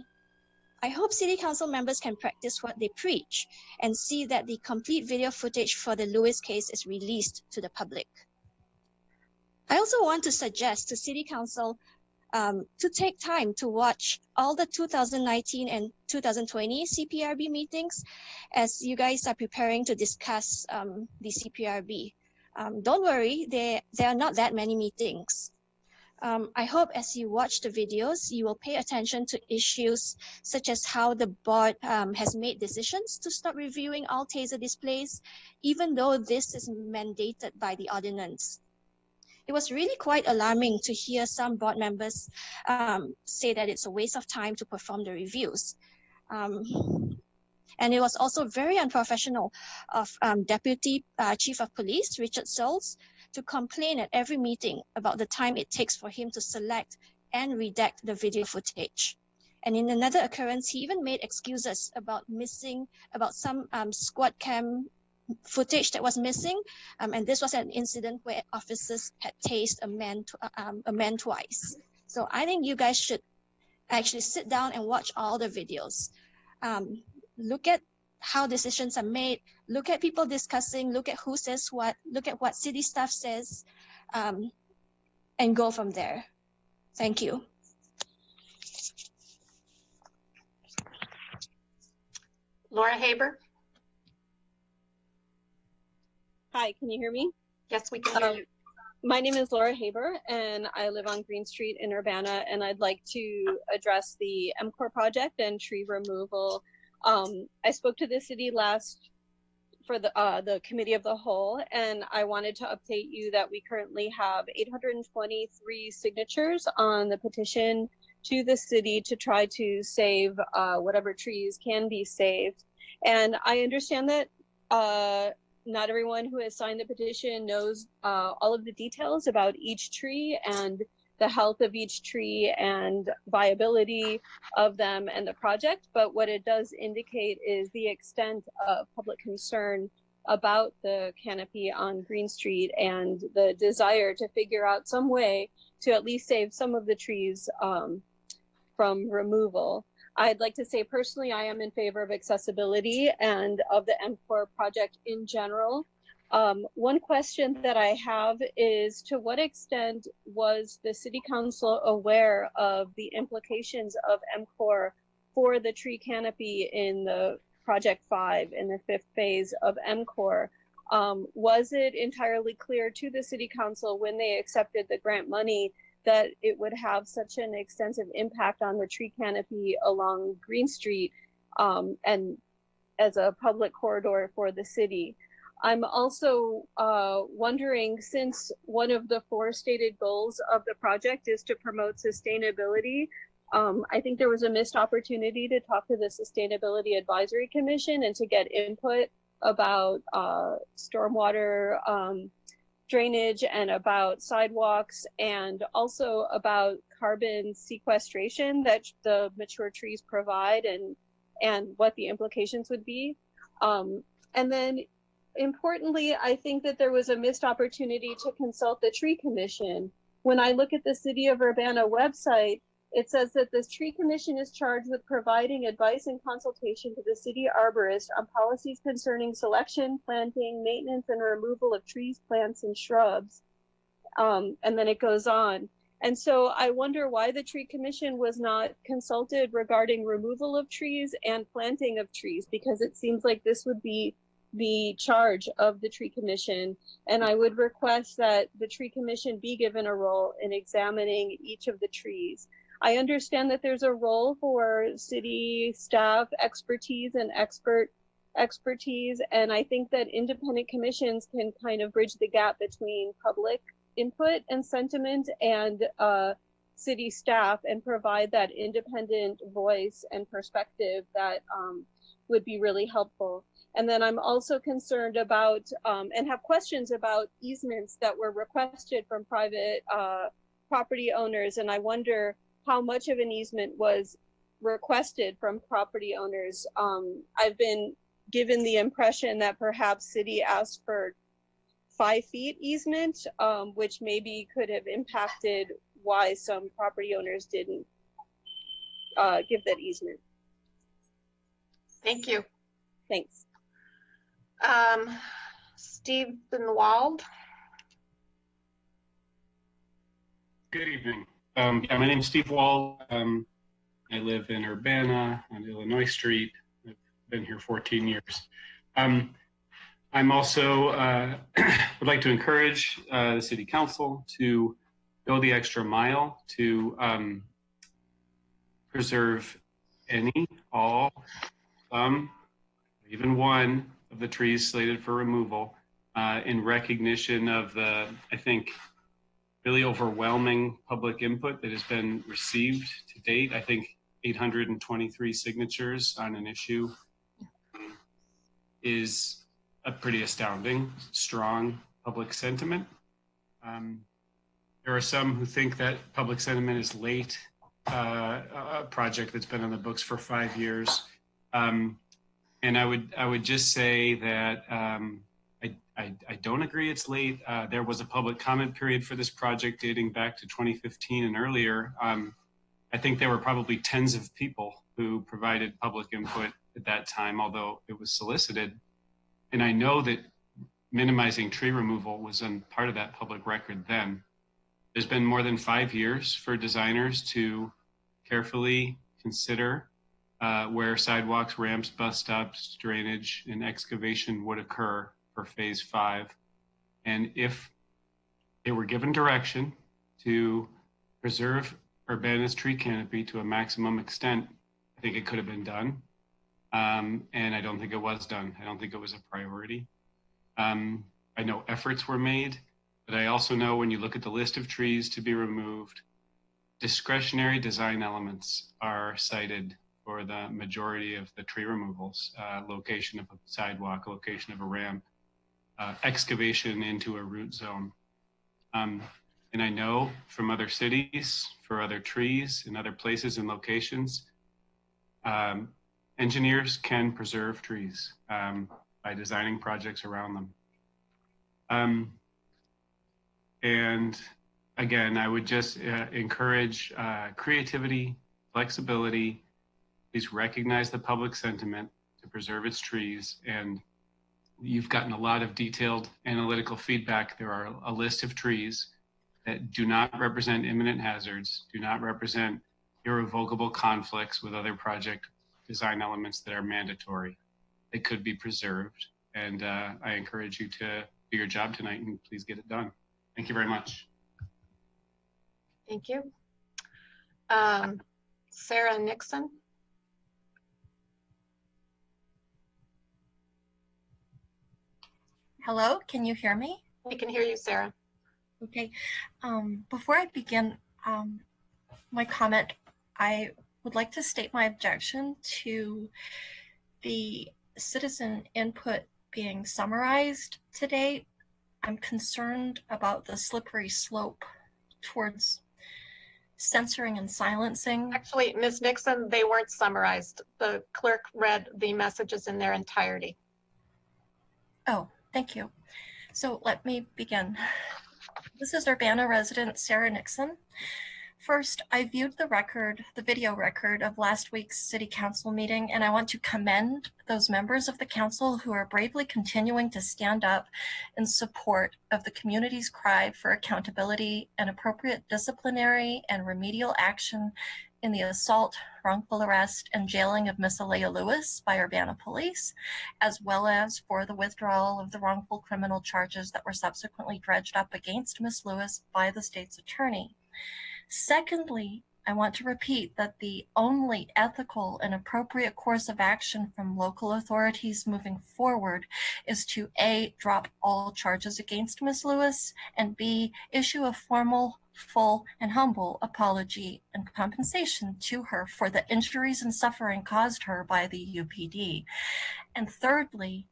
I hope City Council members can practice what they preach and see that the complete video footage for the Lewis case is released to the public. I also want to suggest to City Council to take time to watch all the 2019 and 2020 CPRB meetings as you guys are preparing to discuss the CPRB. Don't worry, there are not that many meetings. I hope as you watch the videos, you will pay attention to issues such as how the board has made decisions to stop reviewing all taser displays, even though this is mandated by the ordinance. It was really quite alarming to hear some board members say that it's a waste of time to perform the reviews. And it was also very unprofessional of Deputy Chief of Police, Richard Souls, to complain at every meeting about the time it takes for him to select and redact the video footage. And in another occurrence, he even made excuses about some squad cam footage that was missing, and this was an incident where officers had tased a man twice. So I think you guys should actually sit down and watch all the videos. Look at how decisions are made, look at people discussing, look at who says what, look at what city staff says, and go from there. Thank you. Laura Hebert. Hi, can you hear me? Yes, we can hear you. My name is Laura Hebert, and I live on Green Street in Urbana, and I'd like to address the MCOR project and tree removal. I spoke to the city last for the committee of the whole, and I wanted to update you that we currently have 823 signatures on the petition to the city to try to save whatever trees can be saved. And I understand that not everyone who has signed the petition knows all of the details about each tree and the health of each tree and viability of them and the project. But what it does indicate is the extent of public concern about the canopy on Green Street and the desire to figure out some way to at least save some of the trees from removal. I'd like to say personally, I am in favor of accessibility and of the MCOR project in general. One question that I have is, to what extent was the City Council aware of the implications of MCOR for the tree canopy in the Project 5 in the 5th phase of MCOR? Was it entirely clear to the City Council when they accepted the grant money that it would have such an extensive impact on the tree canopy along Green Street and as a public corridor for the city? I'm also wondering, since one of the 4 stated goals of the project is to promote sustainability, I think there was a missed opportunity to talk to the Sustainability Advisory Commission and to get input about stormwater drainage and about sidewalks and also about carbon sequestration that the mature trees provide and what the implications would be. And then importantly, I think that there was a missed opportunity to consult the Tree Commission. When I look at the City of Urbana website, it says that the Tree Commission is charged with providing advice and consultation to the city arborist on policies concerning selection, planting, maintenance, and removal of trees, plants, and shrubs. And then it goes on. And so I wonder why the Tree Commission was not consulted regarding removal of trees and planting of trees, because it seems like this would be the charge of the Tree Commission. And I would request that the Tree Commission be given a role in examining each of the trees. I understand that there's a role for city staff expertise and expertise, and I think that independent commissions can kind of bridge the gap between public input and sentiment and city staff and provide that independent voice and perspective that would be really helpful. And then I'm also concerned about and have questions about easements that were requested from private property owners, and I wonder how much of an easement was requested from property owners. I've been given the impression that perhaps city asked for 5 feet easement, which maybe could have impacted why some property owners didn't give that easement. Thank you. Thanks. Stephen Wald. Good evening. Yeah, my name is Steve Wall. I live in Urbana on Illinois Street. I've been here 14 years. I'm also would like to encourage the City Council to go the extra mile to preserve any, all, some, even one of the trees slated for removal in recognition of the, I think, really overwhelming public input that has been received to date. I think 823 signatures on an issue is a pretty astounding, strong public sentiment. There are some who think that public sentiment is late, a project that's been on the books for 5 years. And I would just say that I don't agree it's late. There was a public comment period for this project dating back to 2015 and earlier. I think there were probably tens of people who provided public input at that time, although it was solicited. And I know that minimizing tree removal was part of that public record then. There's been more than 5 years for designers to carefully consider where sidewalks, ramps, bus stops, drainage, and excavation would occur for phase 5. And if they were given direction to preserve Urbana's tree canopy to a maximum extent, I think it could have been done. And I don't think it was done. I don't think it was a priority. I know efforts were made, but I also know when you look at the list of trees to be removed, discretionary design elements are cited for the majority of the tree removals. Location of a sidewalk, location of a ramp, excavation into a root zone. And I know from other cities, for other trees in other places and locations, engineers can preserve trees by designing projects around them. And again, I would just encourage creativity, flexibility. Please recognize the public sentiment to preserve its trees. And you've gotten a lot of detailed analytical feedback. There are a list of trees that do not represent imminent hazards, do not represent irrevocable conflicts with other project design elements that are mandatory. They could be preserved. And I encourage you to do your job tonight and please get it done. Thank you very much. Thank you. Sarah Nixon. Hello, can you hear me? We can hear you, Sarah. Okay. Before I begin my comment, I would like to state my objection to the citizen input being summarized today. I'm concerned about the slippery slope towards censoring and silencing. Actually, Ms. Nixon, they weren't summarized. The clerk read the messages in their entirety. Oh, thank you. So let me begin. This is Urbana resident Sarah Nixon. First, I viewed the video record of last week's city council meeting, and I want to commend those members of the council who are bravely continuing to stand up in support of the community's cry for accountability and appropriate disciplinary and remedial action in the assault, wrongful arrest, and jailing of Miss Aaliyah Lewis by Urbana police, as well as for the withdrawal of the wrongful criminal charges that were subsequently dredged up against Miss Lewis by the state's attorney. Secondly, I want to repeat that the only ethical and appropriate course of action from local authorities moving forward is to A, drop all charges against Ms. Lewis, and B, issue a formal, full, and humble apology and compensation to her for the injuries and suffering caused her by the UPD. And thirdly,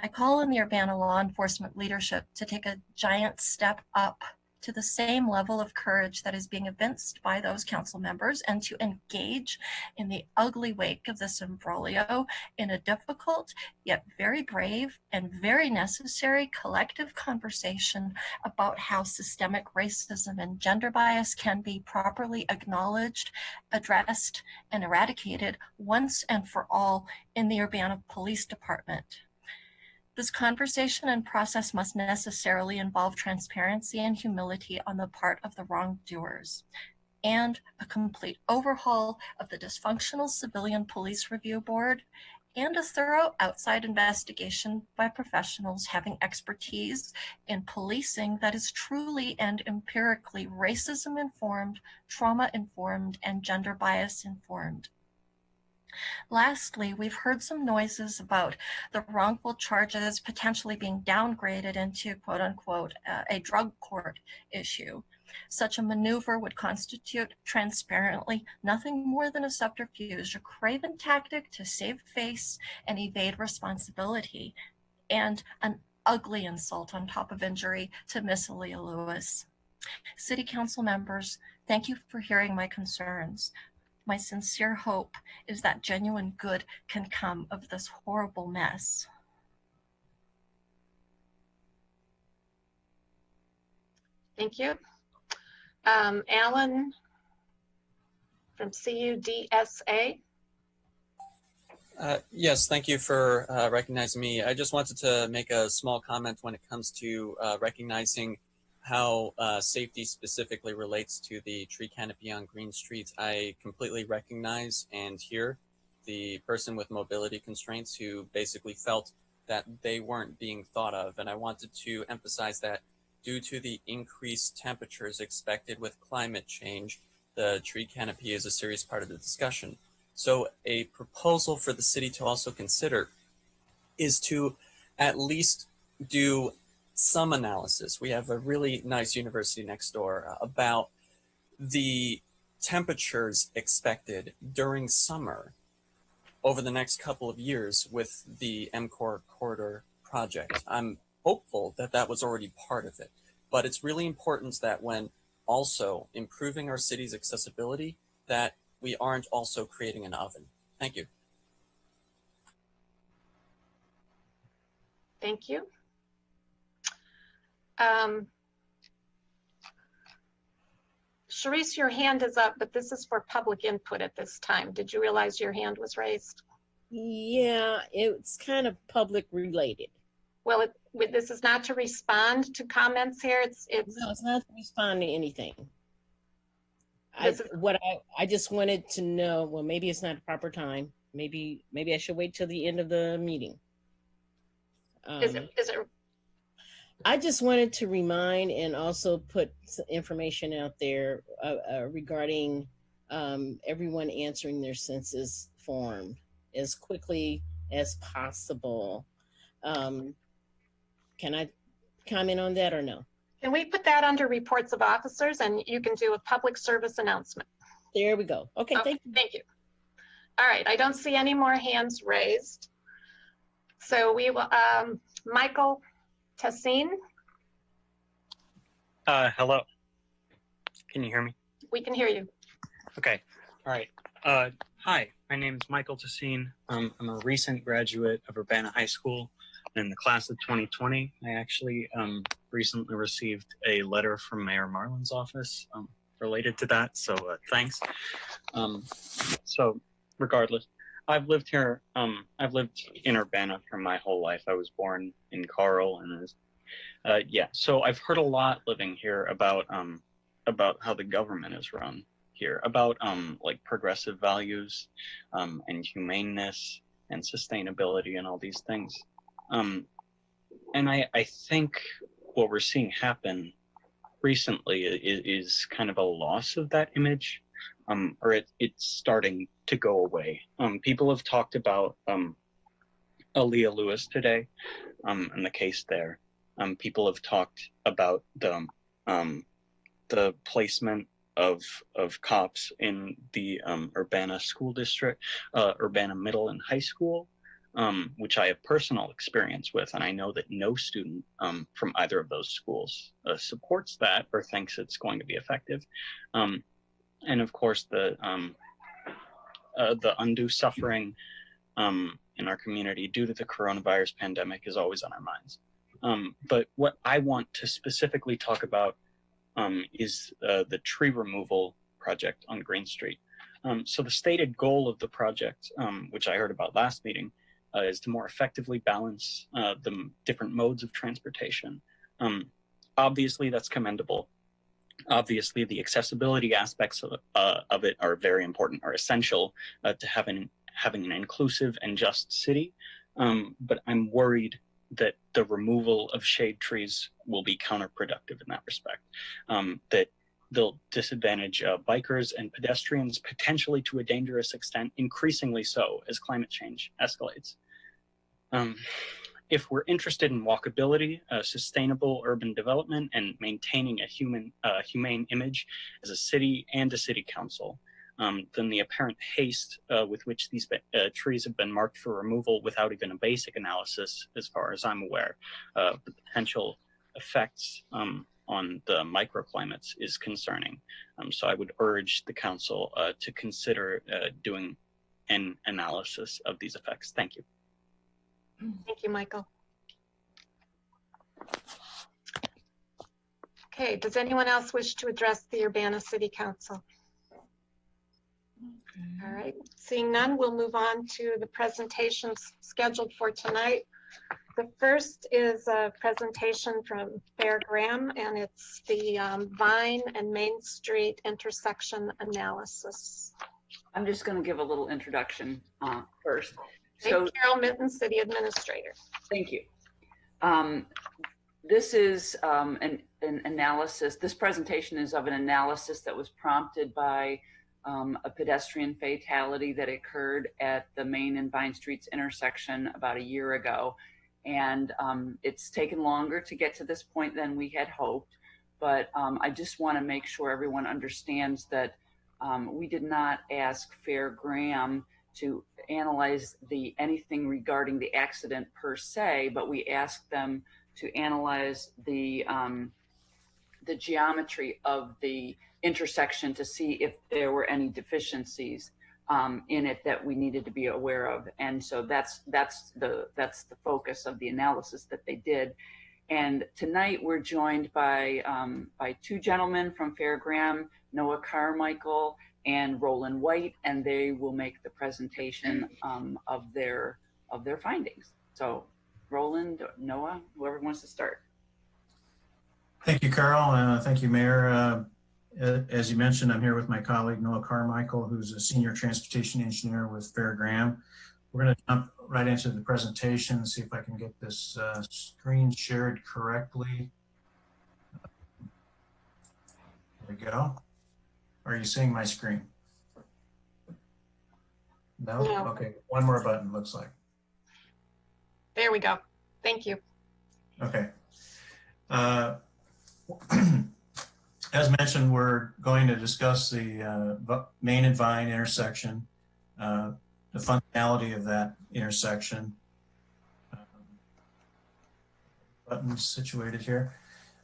I call on the Urbana law enforcement leadership to take a giant step up to the same level of courage that is being evinced by those council members and to engage in the ugly wake of this imbroglio in a difficult yet very brave and very necessary collective conversation about how systemic racism and gender bias can be properly acknowledged, addressed, and eradicated once and for all in the Urbana Police Department. This conversation and process must necessarily involve transparency and humility on the part of the wrongdoers, and a complete overhaul of the dysfunctional Civilian Police Review Board, and a thorough outside investigation by professionals having expertise in policing that is truly and empirically racism-informed, trauma-informed, and gender bias-informed. Lastly, we've heard some noises about the wrongful charges potentially being downgraded into quote unquote a drug court issue. Such a maneuver would constitute transparently nothing more than a subterfuge, a craven tactic to save face and evade responsibility, and an ugly insult on top of injury to Miss Aaliyah Lewis. City Council members, thank you for hearing my concerns. My sincere hope is that genuine good can come of this horrible mess. Thank you. Alan from CUDSA. Yes, thank you for recognizing me. I just wanted to make a small comment when it comes to recognizing how safety specifically relates to the tree canopy on Green Street. I completely recognize and hear the person with mobility constraints who basically felt that they weren't being thought of. And I wanted to emphasize that due to the increased temperatures expected with climate change, the tree canopy is a serious part of the discussion. So a proposal for the city to also consider is to at least do some analysis. We have a really nice university next door about the temperatures expected during summer over the next couple of years with the MCOR corridor project. I'm hopeful that that was already part of it, but it's really important that when also improving our city's accessibility, that we aren't also creating an oven. Thank you. Thank you. Sharice, your hand is up, but this is for public input at this time. Did you realize your hand was raised? Yeah, it's kind of public related. Well, this is not to respond to comments here. No, it's not to respond to anything. I just wanted to know, well, maybe it's not the proper time. Maybe I should wait till the end of the meeting. Is it I just wanted to remind and also put some information out there regarding everyone answering their census form as quickly as possible. Can I comment on that or no? Can we put that under reports of officers and you can do a public service announcement? There we go. Okay, thank you. Thank you. All right, I don't see any more hands raised. So we will, Michael Tassin. Hello. Can you hear me? We can hear you. Okay. All right. Hi, my name is Michael Tassin. I'm a recent graduate of Urbana High School. In the class of 2020, I actually recently received a letter from Mayor Marlin's office related to that, so thanks. So regardless, I've lived here, I've lived in Urbana for my whole life. I was born in Carl, and yeah, so I've heard a lot living here about how the government is run here, about like progressive values and humaneness and sustainability and all these things. And I think what we're seeing happen recently is kind of a loss of that image, or it's starting to go away. People have talked about Aaliyah Lewis today, and the case there. People have talked about the placement of cops in the Urbana school district, Urbana Middle and High School. Which I have personal experience with, and I know that no student from either of those schools supports that or thinks it's going to be effective. And of course, the undue suffering in our community due to the coronavirus pandemic is always on our minds. But what I want to specifically talk about is the tree removal project on Green Street. So the stated goal of the project, which I heard about last meeting, is to more effectively balance the different modes of transportation. Obviously, that's commendable. Obviously, the accessibility aspects of it are very important, are essential to having an inclusive and just city. But I'm worried that the removal of shade trees will be counterproductive in that respect, that they'll disadvantage bikers and pedestrians potentially to a dangerous extent, increasingly so as climate change escalates. If we're interested in walkability, sustainable urban development, and maintaining a humane image as a city and a city council, then the apparent haste with which these trees have been marked for removal without even a basic analysis, as far as I'm aware, the potential effects on the microclimates is concerning. So I would urge the council to consider doing an analysis of these effects. Thank you. Thank you, Michael. Okay, does anyone else wish to address the Urbana City Council? All right, seeing none, we'll move on to the presentations scheduled for tonight. The first is a presentation from Bear Graham, and it's the Vine and Main Street intersection analysis. I'm just going to give a little introduction first. So, Carol Mitten, City Administrator. Thank you. This is an analysis. This presentation is of an analysis that was prompted by a pedestrian fatality that occurred at the Main and Vine Streets intersection about a year ago. And it's taken longer to get to this point than we had hoped. But I just want to make sure everyone understands that we did not ask Fair Graham to analyze anything regarding the accident per se, but we asked them to analyze the geometry of the intersection to see if there were any deficiencies in it that we needed to be aware of. And so that's the focus of the analysis that they did. And tonight we're joined by two gentlemen from Fair Graham, Noah Carmichael and Roland White, and they will make the presentation of their findings. So Roland, Noah, whoever wants to start. Thank you, Carol. Thank you, Mayor. As you mentioned, I'm here with my colleague, Noah Carmichael, who's a senior transportation engineer with Fair Graham. We're going to jump right into the presentation and see if I can get this screen shared correctly. There we go. Are you seeing my screen? No? No. Okay, one more button, looks like. There we go. Thank you. Okay. As mentioned, we're going to discuss the Main and Vine intersection, the functionality of that intersection. Buttons situated here.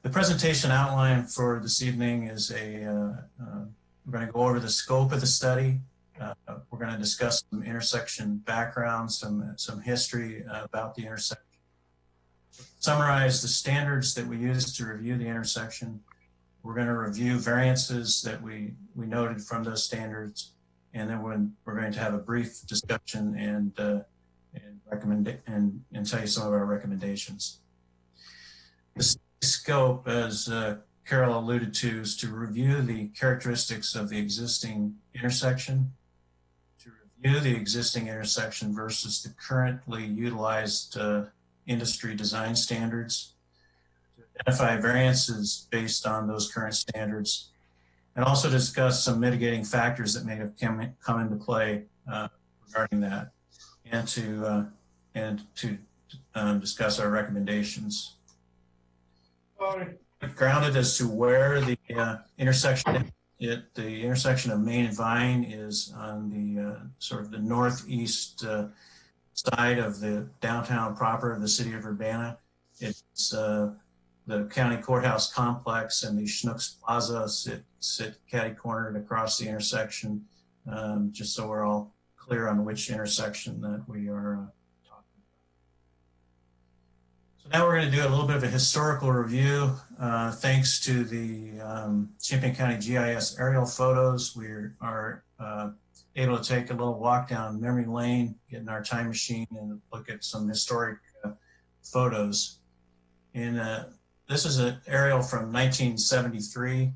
The presentation outline for this evening is we're going to go over the scope of the study. We're going to discuss some intersection background, some history about the intersection. Summarize the standards that we use to review the intersection. We're going to review variances that we noted from those standards, and then we're going to have a brief discussion and tell you some of our recommendations. The scope, as Carol alluded to, is to review the characteristics of the existing intersection, to review the existing intersection versus the currently utilized industry design standards, to identify variances based on those current standards, and also discuss some mitigating factors that may have come into play regarding that, and to discuss our recommendations. Grounded as to where the intersection of Main and Vine is on the sort of the northeast side of the downtown proper of the city of Urbana. It's the county courthouse complex and the Schnucks Plaza sit catty-cornered across the intersection, just so we're all clear on which intersection that we are talking about. So now we're going to do a little bit of a historical review. Thanks to the Champaign County GIS aerial photos, we are able to take a little walk down memory lane, get in our time machine, and look at some historic photos. This is an aerial from 1973.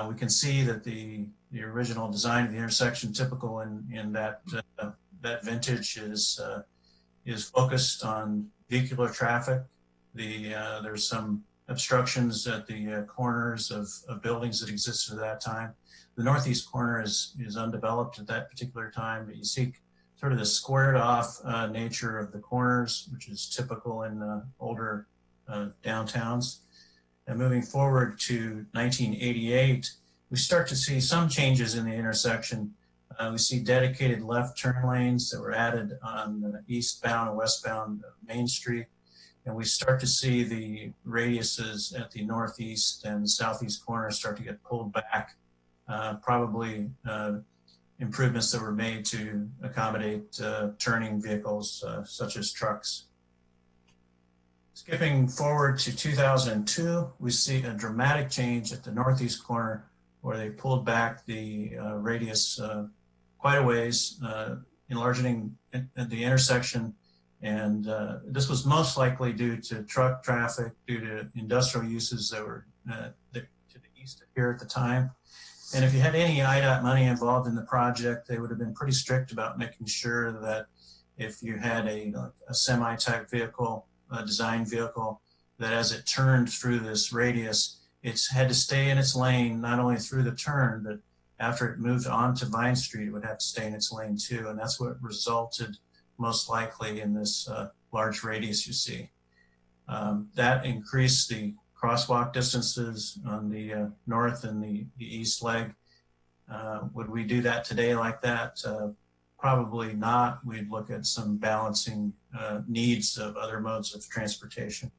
We can see that the original design of the intersection, typical in that vintage, is focused on vehicular traffic. There's some obstructions at the corners of buildings that existed at that time. The northeast corner is undeveloped at that particular time, but you see sort of the squared off nature of the corners, which is typical in older downtowns. And moving forward to 1988, we start to see some changes in the intersection. We see dedicated left turn lanes that were added on the eastbound and westbound Main Street. And we start to see the radiuses at the northeast and southeast corners start to get pulled back. Probably improvements that were made to accommodate turning vehicles such as trucks. Skipping forward to 2002, we see a dramatic change at the northeast corner where they pulled back the radius quite a ways, enlarging the intersection. And this was most likely due to truck traffic, due to industrial uses that were to the east of here at the time. And if you had any IDOT money involved in the project, they would have been pretty strict about making sure that if you had a semi-type vehicle, a design vehicle, that as it turned through this radius, it's had to stay in its lane, not only through the turn, but after it moved on to Vine Street, it would have to stay in its lane too. And that's what resulted most likely in this large radius you see. That increased the crosswalk distances on the north and the east leg. Would we do that today like that? Probably not. We'd look at some balancing needs of other modes of transportation.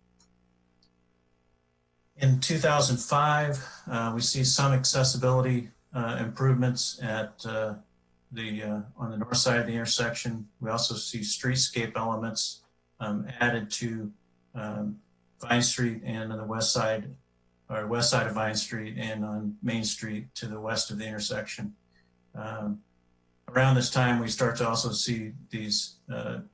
In 2005, we see some accessibility improvements at on the north side of the intersection. We also see streetscape elements added to Vine Street and on the west side of Vine Street and on Main Street to the west of the intersection. Around this time, we start to also see these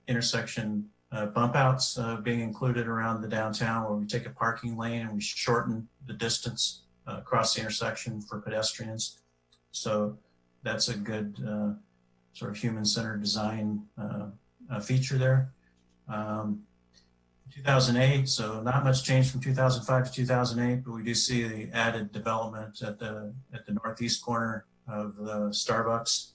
intersection bump outs being included around the downtown, where we take a parking lane and we shorten the distance across the intersection for pedestrians. So that's a good sort of human-centered design feature there. 2008, so not much change from 2005 to 2008, but we do see the added development at the northeast corner of the Starbucks.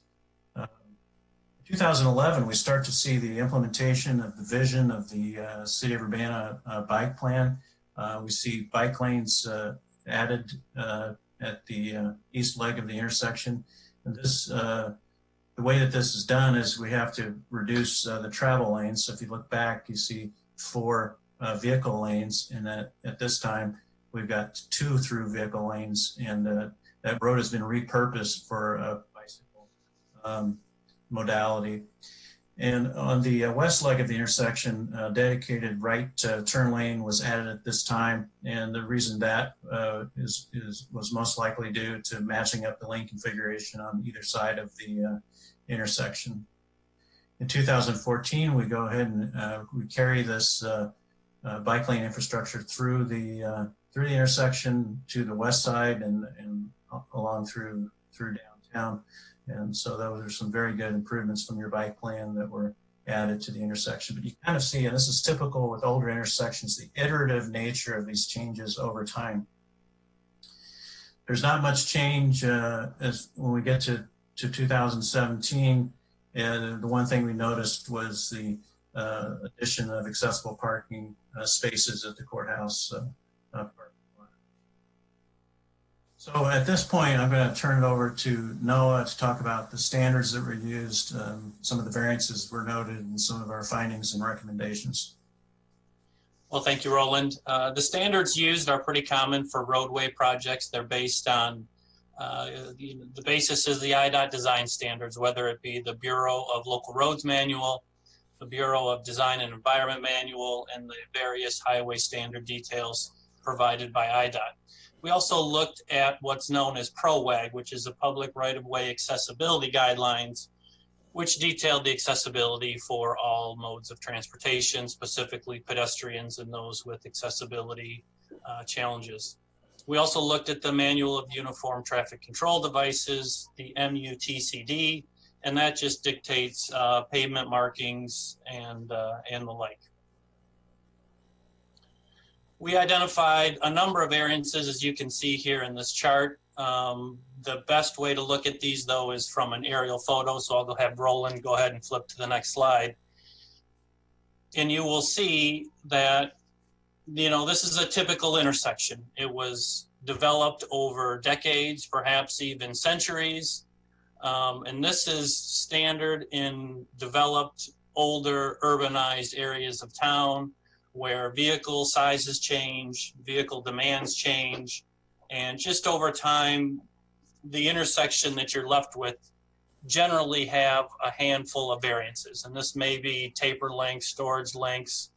2011, we start to see the implementation of the vision of the City of Urbana bike plan. We see bike lanes added at the east leg of the intersection. And this, the way that this is done is we have to reduce the travel lanes. So if you look back, you see 4 vehicle lanes, and that at this time we've got 2 through vehicle lanes, and that road has been repurposed for a bicycle modality. And on the west leg of the intersection, a dedicated right turn lane was added at this time, and the reason that was most likely due to matching up the lane configuration on either side of the intersection. In 2014, we go ahead and we carry this bike lane infrastructure through the intersection to the west side and along through downtown. And so those are some very good improvements from your bike plan that were added to the intersection. But you kind of see, and this is typical with older intersections, the iterative nature of these changes over time. There's not much change as when we get to 2017. And the one thing we noticed was the addition of accessible parking spaces at the courthouse parking lot. So at this point, I'm going to turn it over to Noah to talk about the standards that were used, some of the variances were noted, and some of our findings and recommendations. Well, thank you, Roland. The standards used are pretty common for roadway projects. They're based on the basis is the IDOT design standards, whether it be the Bureau of Local Roads Manual, the Bureau of Design and Environment Manual, and the various highway standard details provided by IDOT. We also looked at what's known as PROWAG, which is a public right-of-way accessibility guidelines, which detailed the accessibility for all modes of transportation, specifically pedestrians and those with accessibility challenges. We also looked at the Manual of Uniform Traffic Control Devices, the MUTCD, and that just dictates pavement markings and the like. We identified a number of variances, as you can see here in this chart. The best way to look at these, though, is from an aerial photo, so I'll have Roland go ahead and flip to the next slide. And you will see that, you know, this is a typical intersection. It was developed over decades, perhaps even centuries. And this is standard in developed, older, urbanized areas of town where vehicle sizes change, vehicle demands change, and just over time, the intersection that you're left with generally have a handful of variances. And this may be taper lengths, storage lengths,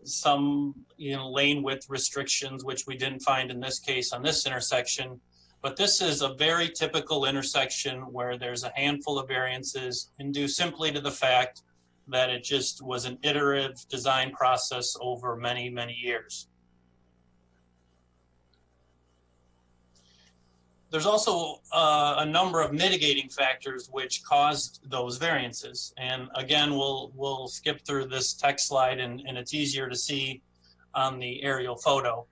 some lane width restrictions, which we didn't find in this case on this intersection. But this is a very typical intersection where there's a handful of variances and due simply to the fact that it just was an iterative design process over many, many years. There's also a number of mitigating factors which caused those variances. And again, we'll skip through this text slide and it's easier to see on the aerial photo.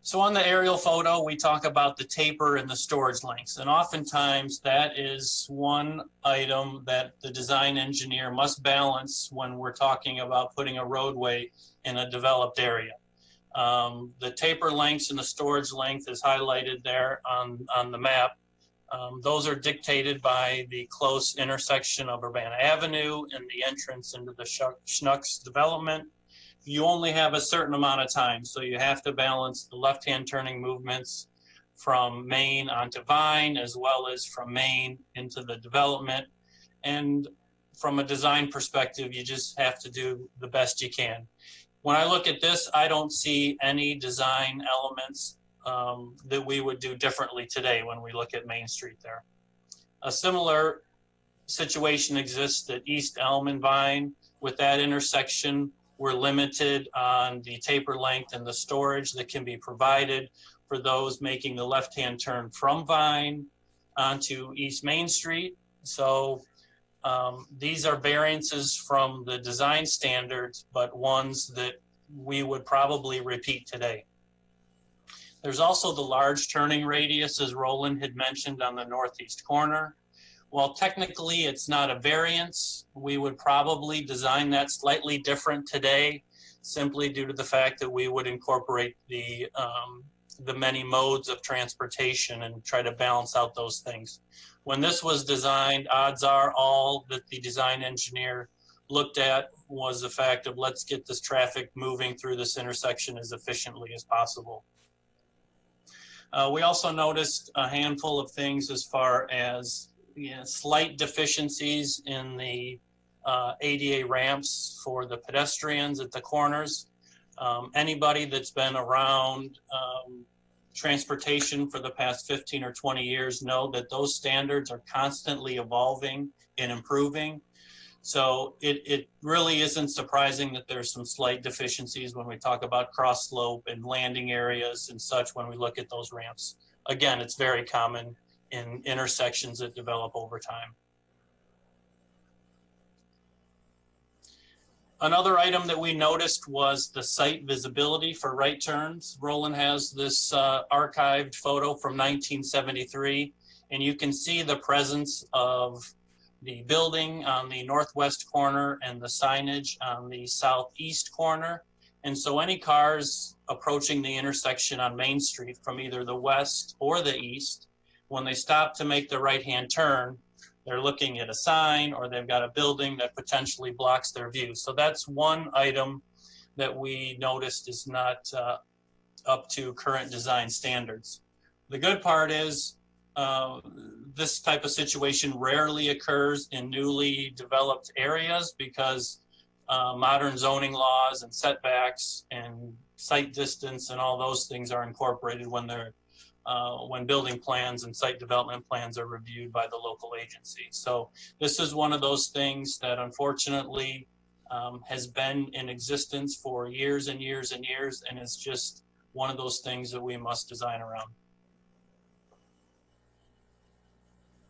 So on the aerial photo, we talk about the taper and the storage lengths. And oftentimes that is one item that the design engineer must balance when we're talking about putting a roadway in a developed area. The taper lengths and the storage length is highlighted there on the map. Those are dictated by the close intersection of Urbana Avenue and the entrance into the Schnucks development. You only have a certain amount of time, so you have to balance the left-hand turning movements from Main onto Vine, as well as from Main into the development. And from a design perspective, you just have to do the best you can. When I look at this, I don't see any design elements that we would do differently today when we look at Main Street there. A similar situation exists at East Elm and Vine. With that intersection, we're limited on the taper length and the storage that can be provided for those making the left-hand turn from Vine onto East Main Street. So these are variances from the design standards, but ones that we would probably repeat today. There's also the large turning radius, as Roland had mentioned, on the northeast corner. While technically it's not a variance, we would probably design that slightly different today, simply due to the fact that we would incorporate the many modes of transportation and try to balance out those things. When this was designed, odds are all that the design engineer looked at was the fact of let's get this traffic moving through this intersection as efficiently as possible. We also noticed a handful of things as far as slight deficiencies in the ADA ramps for the pedestrians at the corners. Anybody that's been around transportation for the past 15 or 20 years know that those standards are constantly evolving and improving. So it really isn't surprising that there's some slight deficiencies when we talk about cross slope and landing areas and such when we look at those ramps. Again, it's very common in intersections that develop over time. Another item that we noticed was the site visibility for right turns. Roland has this archived photo from 1973, and you can see the presence of the building on the northwest corner and the signage on the southeast corner. And so any cars approaching the intersection on Main Street from either the west or the east, when they stop to make the right-hand turn, they're looking at a sign or they've got a building that potentially blocks their view. So that's one item that we noticed is not up to current design standards. The good part is this type of situation rarely occurs in newly developed areas because modern zoning laws and setbacks and site distance and all those things are incorporated when they're when building plans and site development plans are reviewed by the local agency. So this is one of those things that unfortunately has been in existence for years and years and years, and it's just one of those things that we must design around.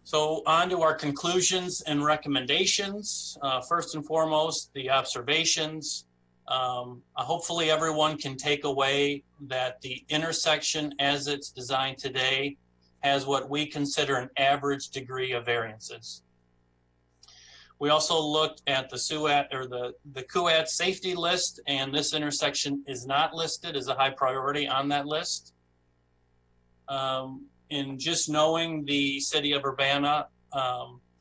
So on to our conclusions and recommendations. First and foremost, the observations. Hopefully everyone can take away that the intersection as it's designed today has what we consider an average degree of variances. We also looked at the SUAT or the CUAT safety list, and this intersection is not listed as a high priority on that list. In just knowing the city of Urbana,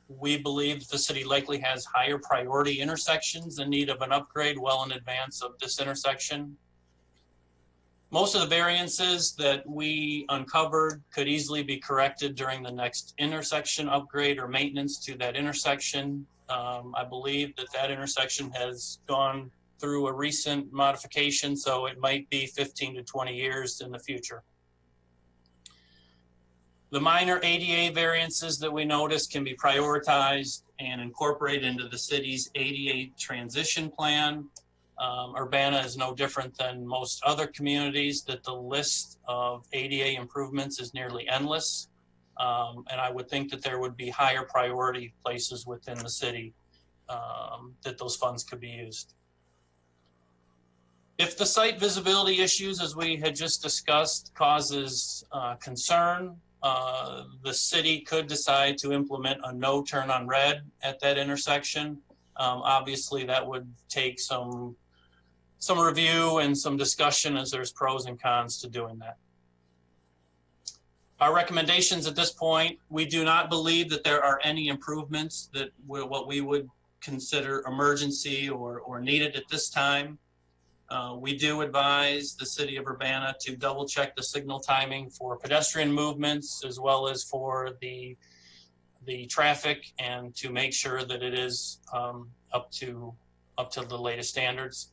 we believe the city likely has higher priority intersections in need of an upgrade well in advance of this intersection. Most of the variances that we uncovered could easily be corrected during the next intersection upgrade or maintenance to that intersection. I believe that that intersection has gone through a recent modification, so it might be 15 to 20 years in the future. The minor ADA variances that we noticed can be prioritized and incorporated into the city's ADA transition plan. Urbana is no different than most other communities that the list of ADA improvements is nearly endless. And I would think that there would be higher priority places within the city that those funds could be used. If the site visibility issues, as we had just discussed, causes concern, the city could decide to implement a no turn on red at that intersection. Obviously, that would take some review and some discussion, as there's pros and cons to doing that. Our recommendations at this point, we do not believe that there are any improvements that what we would consider emergency or needed at this time. We do advise the city of Urbana to double check the signal timing for pedestrian movements as well as for the traffic, and to make sure that it is up to the latest standards.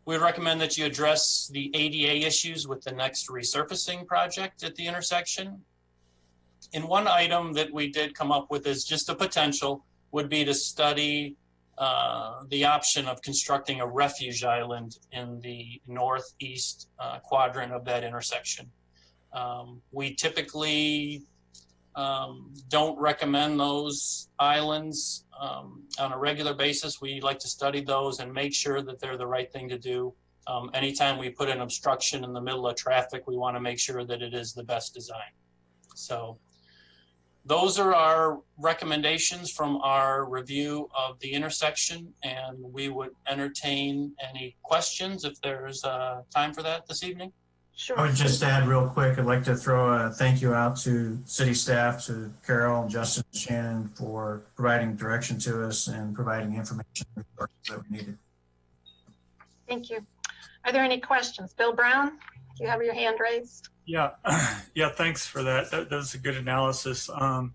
We recommend that you address the ADA issues with the next resurfacing project at the intersection. And one item that we did come up with is just a potential would be to study the option of constructing a refuge island in the northeast quadrant of that intersection. We typically don't recommend those islands on a regular basis. We like to study those and make sure that they're the right thing to do. Anytime we put an obstruction in the middle of traffic, we want to make sure that it is the best design. So those are our recommendations from our review of the intersection, and we would entertain any questions if there's time for that this evening. Sure. I would just add real quick, I'd like to throw a thank you out to city staff, to Carol, Justin, and Shannon for providing direction to us and providing information that we needed. Thank you. Are there any questions? Bill Brown, do you have your hand raised? Yeah, yeah, thanks for that. That was a good analysis. On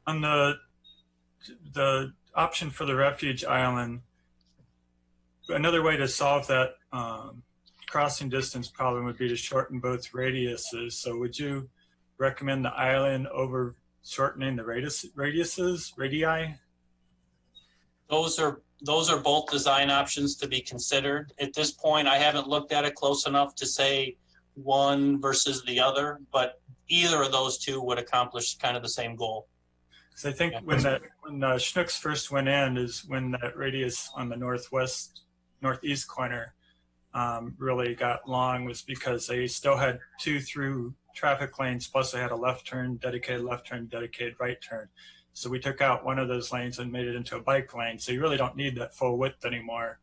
the option for the refuge island, another way to solve that crossing distance problem would be to shorten both radiuses. So would you recommend the island over shortening the radii? Those are both design options to be considered. At this point, I haven't looked at it close enough to say one versus the other, but either of those two would accomplish kind of the same goal. Because I think when Schnucks first went in is when that radius on the northeast corner really got long, was because they still had 2 through traffic lanes, plus they had a left turn, dedicated right turn. So we took out one of those lanes and made it into a bike lane. So you really don't need that full width anymore.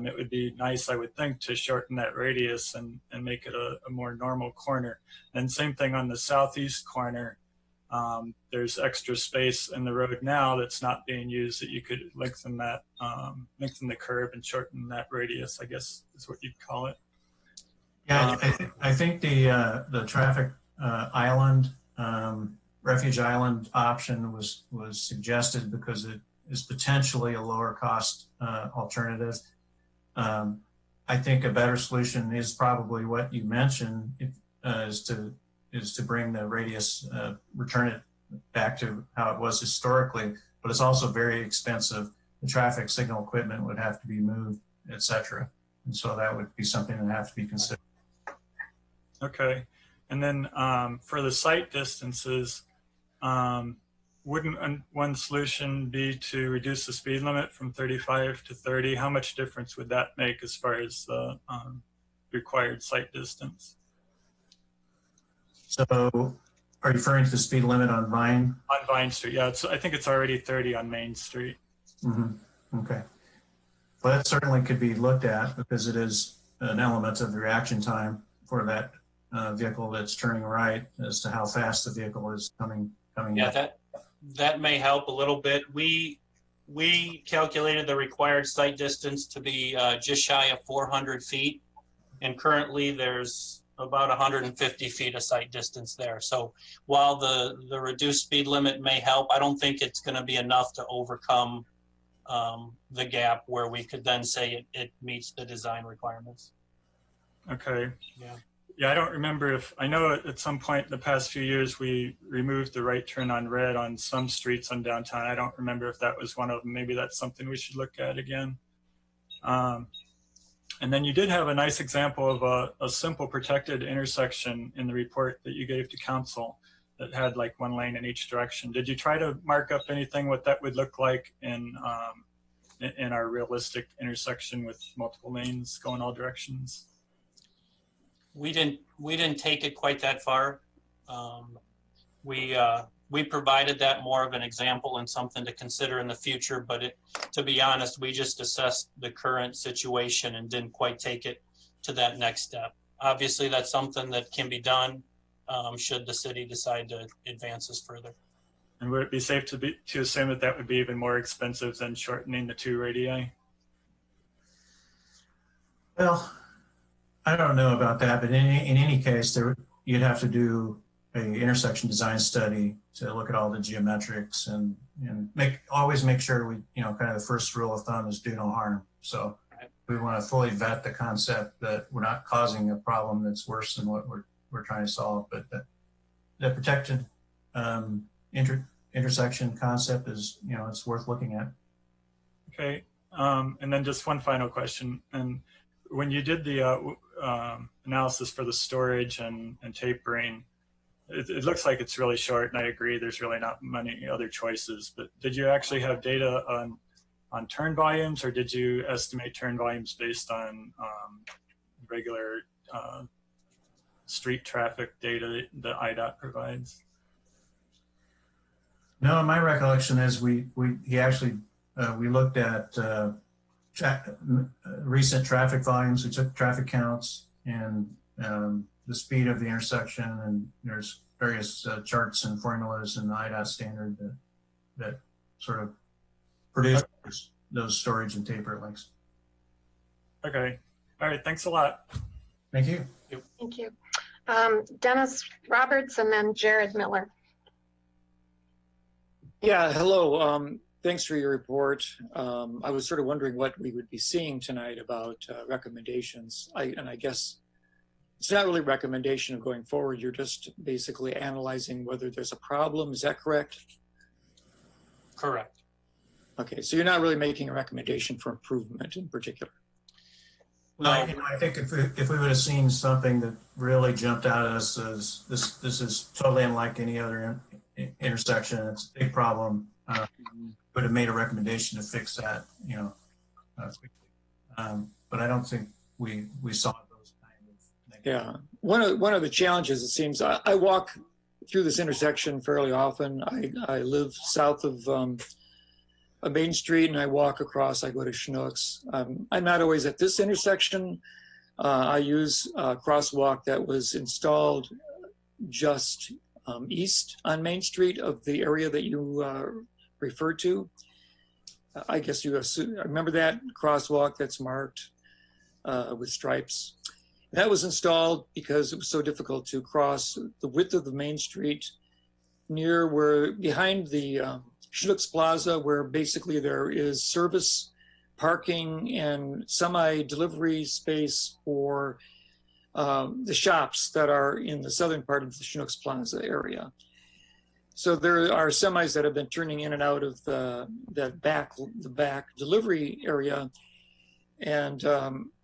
It would be nice, I would think, to shorten that radius and make it a more normal corner. And same thing on the southeast corner. There's extra space in the road now that's not being used, that you could lengthen that, lengthen the curve and shorten that radius, I guess is what you'd call it. Yeah, I think the traffic island, refuge island option was suggested because it is potentially a lower cost alternative. I think a better solution is probably what you mentioned, is to bring the radius, return it back to how it was historically, but it's also very expensive. The traffic signal equipment would have to be moved, etc. And so that would be something that would have to be considered. Okay. And then for the site distances, wouldn't one solution be to reduce the speed limit from 35 to 30? How much difference would that make as far as the required site distance? So are you referring to the speed limit on Vine? On Vine Street, yeah. I think it's already 30 on Main Street. Mm-hmm. Okay. Well, that certainly could be looked at because it is an element of the reaction time for that vehicle that's turning right as to how fast the vehicle is coming Yeah, up. that may help a little bit. We calculated the required site distance to be just shy of 400 feet, and currently there's about 150 feet of site distance there. So while the reduced speed limit may help, I don't think it's going to be enough to overcome the gap where we could then say it meets the design requirements. Okay. Yeah. Yeah, I don't remember if, I know at some point in the past few years we removed the right turn on red on some streets on downtown. I don't remember if that was one of them. Maybe that's something we should look at again. And then you did have a nice example of a simple protected intersection in the report that you gave to council that had like 1 lane in each direction. Did you try to mark up anything what that would look like in in our realistic intersection with multiple lanes going all directions? We didn't take it quite that far. We provided that more of an example and something to consider in the future, but to be honest, we just assessed the current situation and didn't quite take it to that next step. Obviously, that's something that can be done should the city decide to advance this further. And would it be safe to assume that that would be even more expensive than shortening the 2 radii? Well, I don't know about that, but in any case, you'd have to do an intersection design study to look at all the geometrics and always make sure we, kind of the first rule of thumb is do no harm. So we want to fully vet the concept that we're not causing a problem that's worse than what we're trying to solve. But the protected intersection concept is, it's worth looking at. Okay, and then just one final question. And when you did the analysis for the storage and tapering, it looks like it's really short, and I agree there's really not many other choices, but did you actually have data on turn volumes, or did you estimate turn volumes based on regular street traffic data that IDOT provides? No, my recollection is we looked at recent traffic volumes. We took traffic counts and the speed of the intersection, and there's various charts and formulas in the IDOT standard that sort of produce those storage and taper links. Okay. All right. Thanks a lot. Thank you. Thank you. Dennis Roberts and then Jared Miller. Yeah, hello. Thanks for your report. I was sort of wondering what we would be seeing tonight about recommendations. And I guess it's not really a recommendation of going forward. You're just basically analyzing whether there's a problem. Is that correct? Correct. Okay, so you're not really making a recommendation for improvement in particular. No, I think if we would have seen something that really jumped out at us as this is totally unlike any other intersection, it's a big problem, would have made a recommendation to fix that, but I don't think we saw those kind of things. Yeah, one of the challenges, it seems, I walk through this intersection fairly often. I live south of a Main Street, and I walk across. I go to Schnucks. I'm not always at this intersection. I use a crosswalk that was installed just east on Main Street of the area that you referred to. I guess you assume, remember that crosswalk that's marked with stripes. That was installed because it was so difficult to cross the width of the Main Street near where, behind the Schnucks Plaza, where basically there is service parking and semi-delivery space for the shops that are in the southern part of the Schnucks Plaza area. So there are semis that have been turning in and out of the back delivery area. And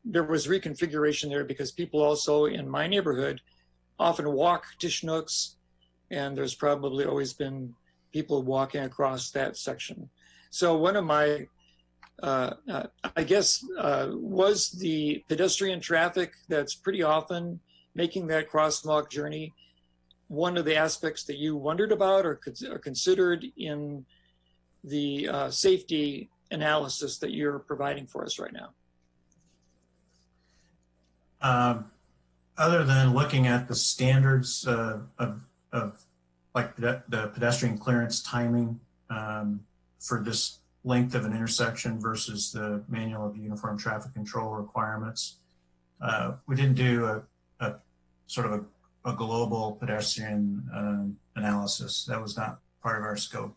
there was reconfiguration there because people also in my neighborhood often walk to Schnucks, and there's probably always been people walking across that section. So one of my, I guess, was the pedestrian traffic that's pretty often making that crosswalk journey one of the aspects that you wondered about or considered in the safety analysis that you're providing for us right now? Other than looking at the standards of like the pedestrian clearance timing for this length of an intersection versus the Manual of Uniform Traffic Control requirements, we didn't do a sort of a global pedestrian analysis. That was not part of our scope.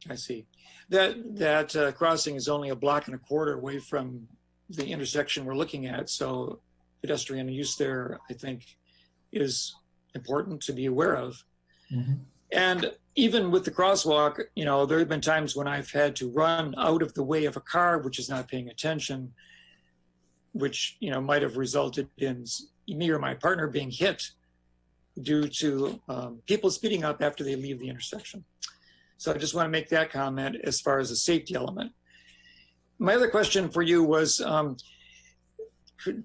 I see. That crossing is only a block and a quarter away from the intersection we're looking at, so pedestrian use there, I think, is important to be aware of. Mm-hmm. And even with the crosswalk, there have been times when I've had to run out of the way of a car which is not paying attention, which might have resulted in me or my partner being hit due to people speeding up after they leave the intersection. So I just want to make that comment as far as the safety element. My other question for you was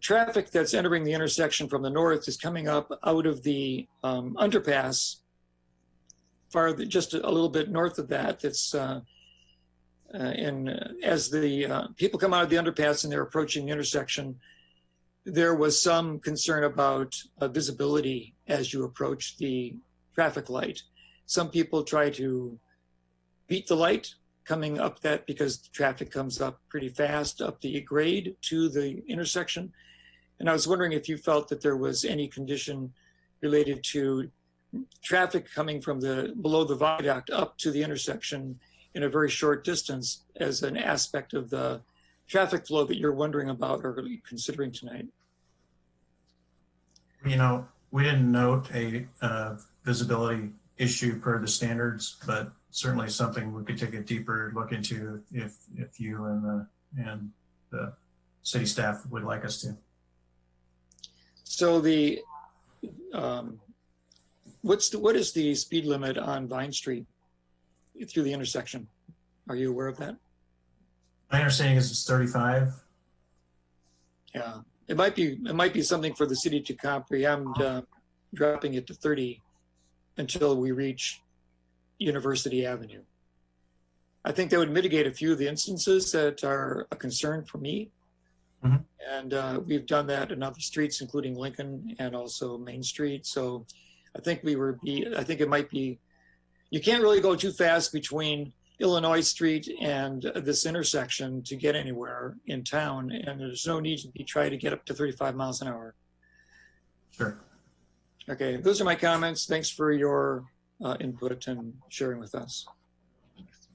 traffic that's entering the intersection from the north is coming up out of the underpass, just a little bit north of that. That's as the people come out of the underpass and they're approaching the intersection, there was some concern about visibility as you approach the traffic light. Some people try to beat the light coming up that because the traffic comes up pretty fast up the grade to the intersection. And I was wondering if you felt that there was any condition related to traffic coming from below the viaduct up to the intersection in a very short distance as an aspect of the traffic flow that you're wondering about or considering tonight. You know, we didn't note a visibility issue per the standards, but certainly something we could take a deeper look into if you and the city staff would like us to. So the what is the speed limit on Vine Street through the intersection? Are you aware of that? My understanding is it's 35. Yeah, it might be something for the city to comprehend, dropping it to 30 until we reach University Avenue. I think that would mitigate a few of the instances that are a concern for me. Mm-hmm. And we've done that in other streets, including Lincoln and also Main Street. So I think I think it might be, you can't really go too fast between Illinois Street and this intersection to get anywhere in town. And there's no need to try to get up to 35 miles an hour. Sure. Okay, those are my comments. Thanks for your input and sharing with us.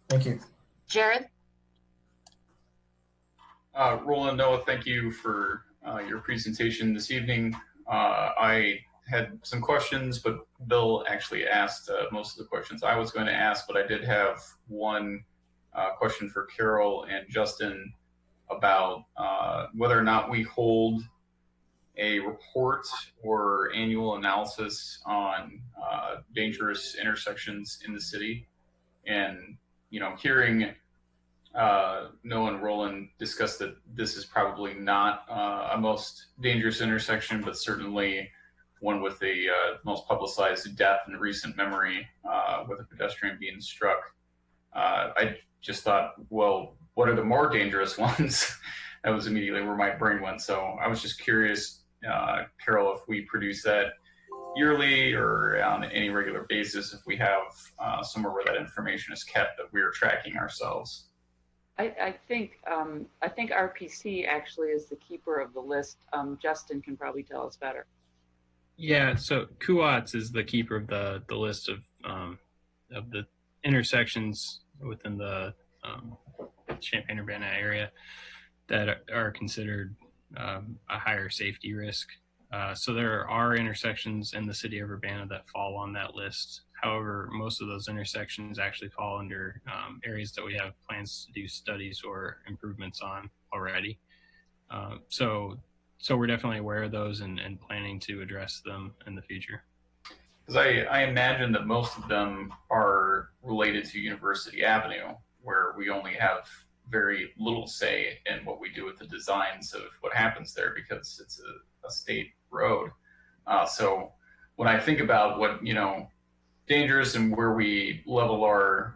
Thank you. Jared? Roland, Noah, thank you for your presentation this evening. I had some questions, but Bill actually asked most of the questions I was going to ask, but I did have one question for Carol and Justin about whether or not we hold a report or annual analysis on dangerous intersections in the city. And, you know, hearing Noah and Roland discuss that this is probably not a most dangerous intersection, but certainly one with the most publicized death in recent memory with a pedestrian being struck. I just thought, well, what are the more dangerous ones? That was immediately where my brain went. So I was just curious, Carol, if we produce that yearly or on any regular basis, if we have somewhere where that information is kept that we are tracking ourselves. I think RPC actually is the keeper of the list. Justin can probably tell us better. Yeah, so CUATS is the keeper of the list of the intersections within the Champaign-Urbana area that are considered a higher safety risk. So there are intersections in the city of Urbana that fall on that list. However, most of those intersections actually fall under areas that we have plans to do studies or improvements on already. So we're definitely aware of those and planning to address them in the future. Because I imagine that most of them are related to University Avenue, where we only have very little say in what we do with the designs of what happens there because it's a state road. So when I think about what, you know, dangerous and where we level our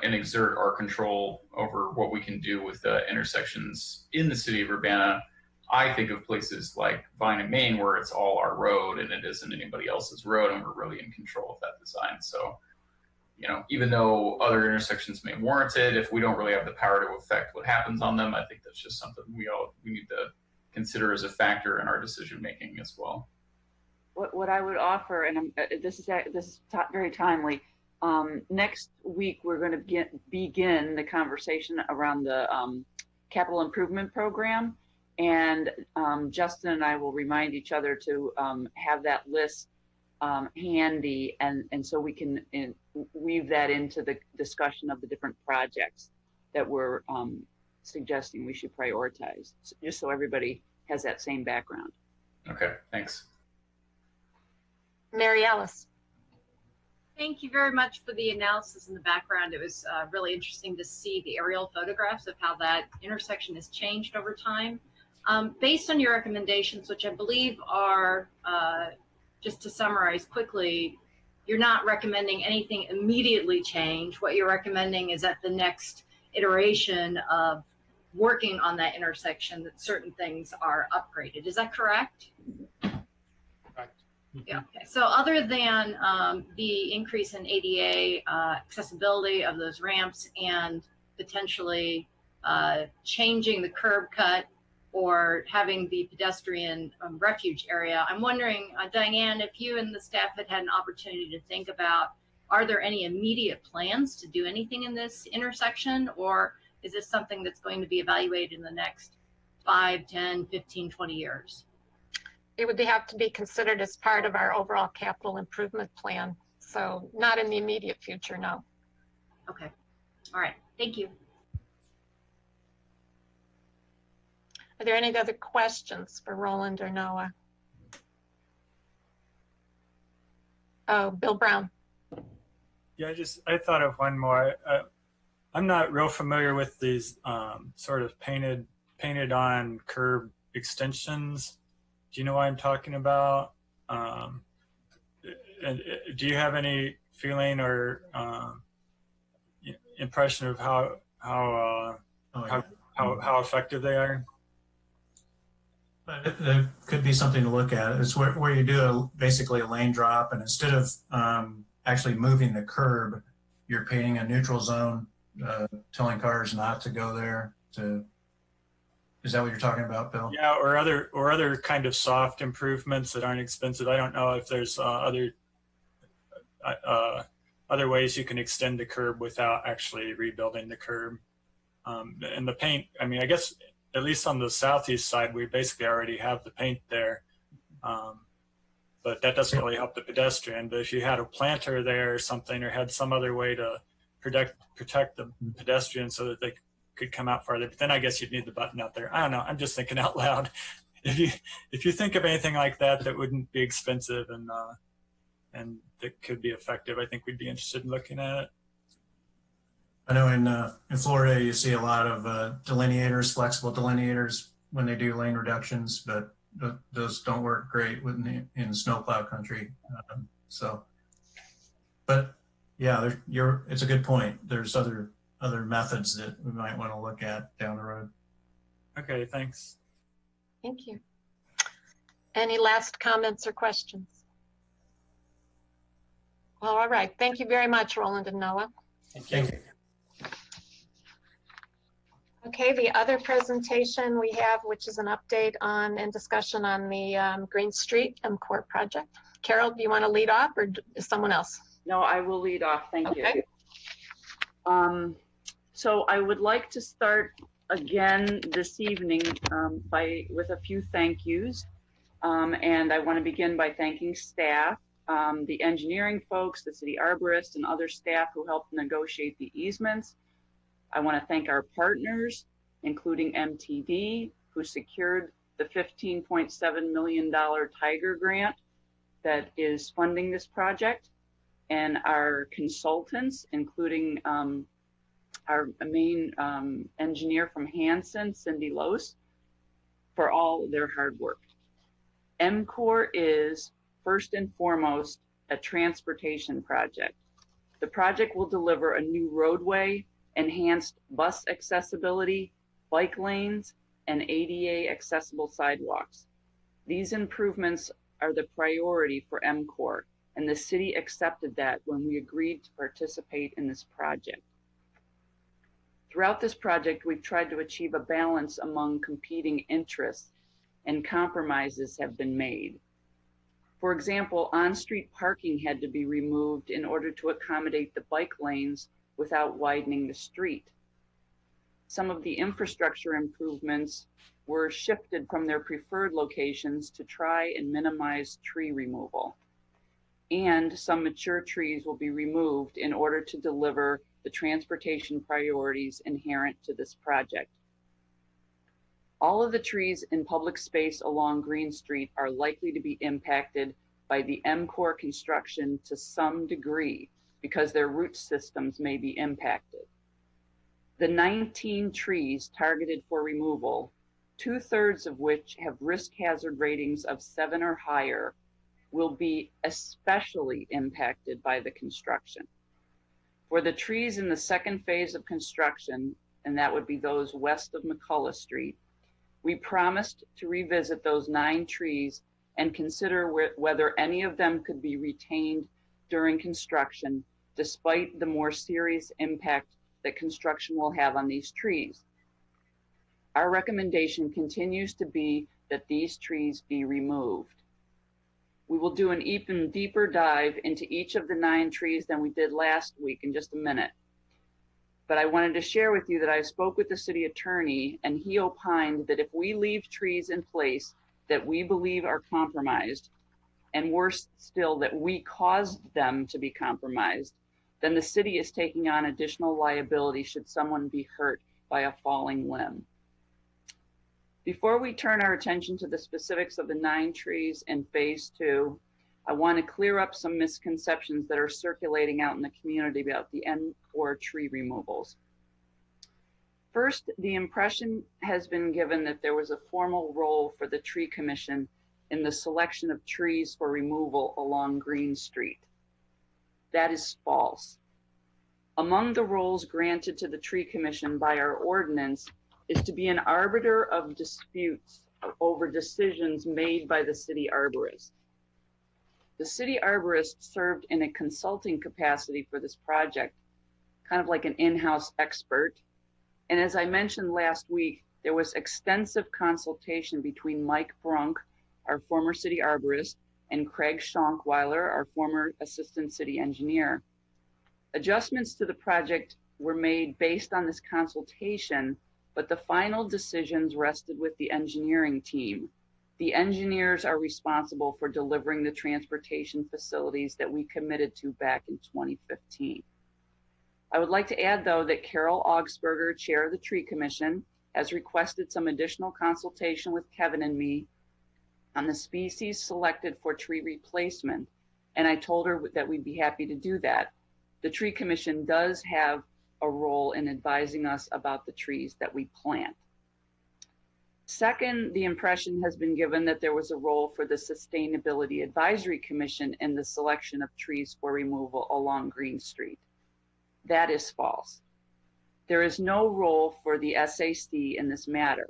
and exert our control over what we can do with the intersections in the city of Urbana, I think of places like Vine and Main where it's all our road and it isn't anybody else's road and we're really in control of that design. So, you know, even though other intersections may warrant it, if we don't really have the power to affect what happens on them, I think that's just something we need to consider as a factor in our decision making as well. What I would offer, and this is very timely. Next week we're going to begin the conversation around the capital improvement program, and Justin and I will remind each other to have that list handy, and so we can weave that into the discussion of the different projects that we're suggesting we should prioritize, just so everybody has that same background. Okay, thanks. Mary Alice. Thank you very much for the analysis in the background. It was really interesting to see the aerial photographs of how that intersection has changed over time. Based on your recommendations, which I believe are, just to summarize quickly, you're not recommending anything immediately change. What you're recommending is at the next iteration of working on that intersection that certain things are upgraded. Is that correct? Yeah. Okay. So other than the increase in ADA accessibility of those ramps and potentially changing the curb cut or having the pedestrian refuge area, I'm wondering, Diane, if you and the staff had an opportunity to think about, are there any immediate plans to do anything in this intersection, or is this something that's going to be evaluated in the next 5, 10, 15, 20 years? It would have to be considered as part of our overall capital improvement plan. So not in the immediate future, no. Okay. All right. Thank you. Are there any other questions for Roland or Noah? Oh, Bill Brown. Yeah, I thought of one more. I'm not real familiar with these sort of painted on curb extensions. Do you know what I'm talking about? And do you have any feeling or impression of how effective they are? It could be something to look at. It's where you do basically a lane drop, and instead of actually moving the curb, you're painting a neutral zone, telling cars not to go there. Is that what you're talking about, Bill? Yeah, or other kind of soft improvements that aren't expensive. I don't know if there's other ways you can extend the curb without actually rebuilding the curb. And the paint, I mean, I guess at least on the southeast side, we basically already have the paint there. But that doesn't really help the pedestrian. But if you had a planter there or something, or had some other way to protect the pedestrian so that they could come out farther, but then I guess you'd need the button out there. I don't know. I'm just thinking out loud. If you think of anything like that wouldn't be expensive and that could be effective, I think we'd be interested in looking at it. I know in Florida you see a lot of delineators, flexible delineators when they do lane reductions, but those don't work great in snowplow country. But yeah, it's a good point. There's other methods that we might want to look at down the road. Okay, thanks. Thank you. Any last comments or questions? Well, all right. Thank you very much, Roland and Noah. Thank you. Okay, the other presentation we have, which is an update on and discussion on the Green Street MCOR project. Carol, do you want to lead off, or is someone else? No, I will lead off. Thank you. So I would like to start again this evening with a few thank yous. And I want to begin by thanking staff, the engineering folks, the city arborist, and other staff who helped negotiate the easements. I want to thank our partners, including MTD, who secured the $15.7 million Tiger grant that is funding this project, and our consultants, including our main engineer from Hanson, Cindy Lose, for all their hard work. MCOR is first and foremost a transportation project. The project will deliver a new roadway, enhanced bus accessibility, bike lanes, and ADA accessible sidewalks. These improvements are the priority for MCOR, and the city accepted that when we agreed to participate in this project. Throughout this project, we've tried to achieve a balance among competing interests, and compromises have been made. For example, on-street parking had to be removed in order to accommodate the bike lanes without widening the street. Some of the infrastructure improvements were shifted from their preferred locations to try and minimize tree removal. And some mature trees will be removed in order to deliver the transportation priorities inherent to this project. All of the trees in public space along Green Street are likely to be impacted by the MCOR construction to some degree because their root systems may be impacted. The 19 trees targeted for removal, 2/3 of which have risk hazard ratings of 7 or higher, will be especially impacted by the construction. For the trees in the second phase of construction, and that would be those west of McCullough Street, we promised to revisit those 9 trees and consider whether any of them could be retained during construction, despite the more serious impact that construction will have on these trees. Our recommendation continues to be that these trees be removed. We will do an even deeper dive into each of the 9 trees than we did last week in just a minute. But I wanted to share with you that I spoke with the city attorney, and he opined that if we leave trees in place that we believe are compromised, and worse still, that we caused them to be compromised, then the city is taking on additional liability should someone be hurt by a falling limb. Before we turn our attention to the specifics of the 9 trees in phase 2, I want to clear up some misconceptions that are circulating out in the community about the MCOR tree removals. First, the impression has been given that there was a formal role for the tree commission in the selection of trees for removal along Green Street. That is false. Among the roles granted to the tree commission by our ordinance is to be an arbiter of disputes over decisions made by the city arborist. The city arborist served in a consulting capacity for this project, kind of like an in-house expert. And as I mentioned last week, there was extensive consultation between Mike Brunk, our former city arborist, and Craig Schonkweiler, our former assistant city engineer. Adjustments to the project were made based on this consultation, but the final decisions rested with the engineering team. The engineers are responsible for delivering the transportation facilities that we committed to back in 2015. I would like to add, though, that Carol Augsburger, chair of the Tree Commission, has requested some additional consultation with Kevin and me on the species selected for tree replacement, and I told her that we'd be happy to do that. The Tree Commission does have a role in advising us about the trees that we plant. Second, the impression has been given that there was a role for the Sustainability Advisory Commission in the selection of trees for removal along Green Street. That is false. There is no role for the SAC in this matter.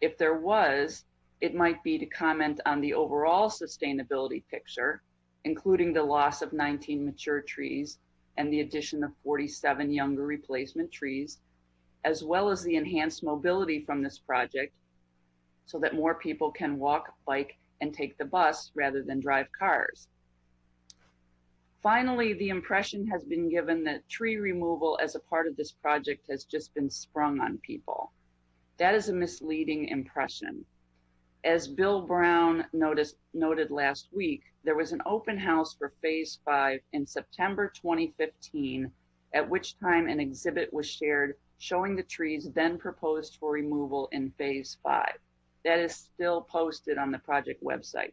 If there was, it might be to comment on the overall sustainability picture, including the loss of 19 mature trees and the addition of 47 younger replacement trees, as well as the enhanced mobility from this project so that more people can walk, bike, and take the bus rather than drive cars. Finally, the impression has been given that tree removal as a part of this project has just been sprung on people. That is a misleading impression. As Bill Brown noted last week, there was an open house for Phase 5 in September 2015, at which time an exhibit was shared showing the trees then proposed for removal in Phase 5. That is still posted on the project website.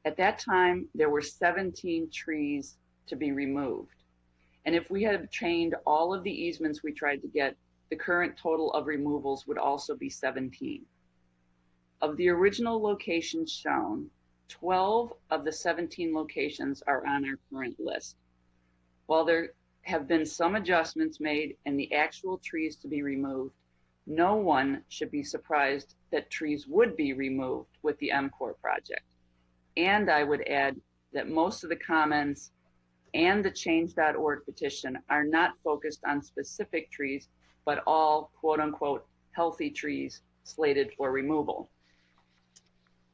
At that time, there were 17 trees to be removed. And if we had obtained all of the easements we tried to get, the current total of removals would also be 17. Of the original locations shown, 12 of the 17 locations are on our current list. While there have been some adjustments made in the actual trees to be removed, no one should be surprised that trees would be removed with the MCOR project. And I would add that most of the comments and the change.org petition are not focused on specific trees, but all quote unquote healthy trees slated for removal.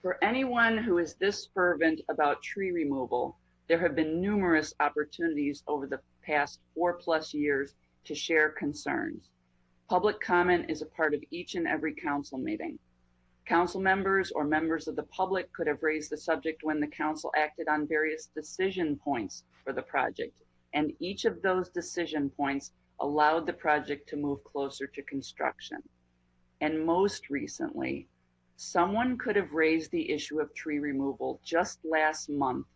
For anyone who is this fervent about tree removal, there have been numerous opportunities over the past 4+ years to share concerns. Public comment is a part of each and every council meeting. Council members or members of the public could have raised the subject when the council acted on various decision points for the project, and each of those decision points allowed the project to move closer to construction. And most recently, Someone could have raised the issue of tree removal just last month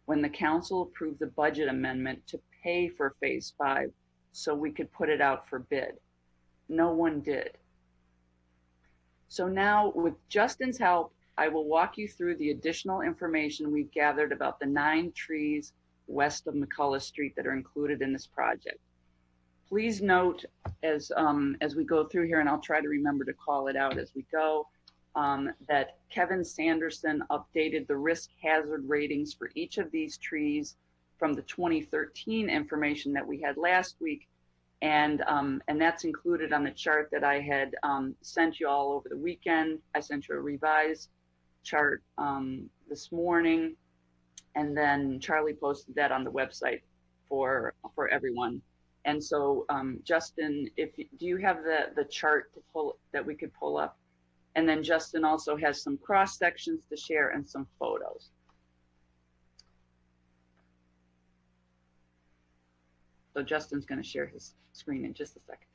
when the council approved the budget amendment to pay for phase 5 so we could put it out for bid. No one did. So now with Justin's help, I will walk you through the additional information we've gathered about the 9 trees west of McCullough Street that are included in this project. Please note as we go through here, and I'll try to remember to call it out as we go, that Kevin Sanderson updated the risk hazard ratings for each of these trees from the 2013 information that we had last week. And that's included on the chart that I had sent you all over the weekend. I sent you a revised chart this morning, and then Charlie posted that on the website for everyone. And so, Justin, do you have the chart that we could pull up? And then Justin also has some cross sections to share and some photos. So Justin's going to share his screen in just a second.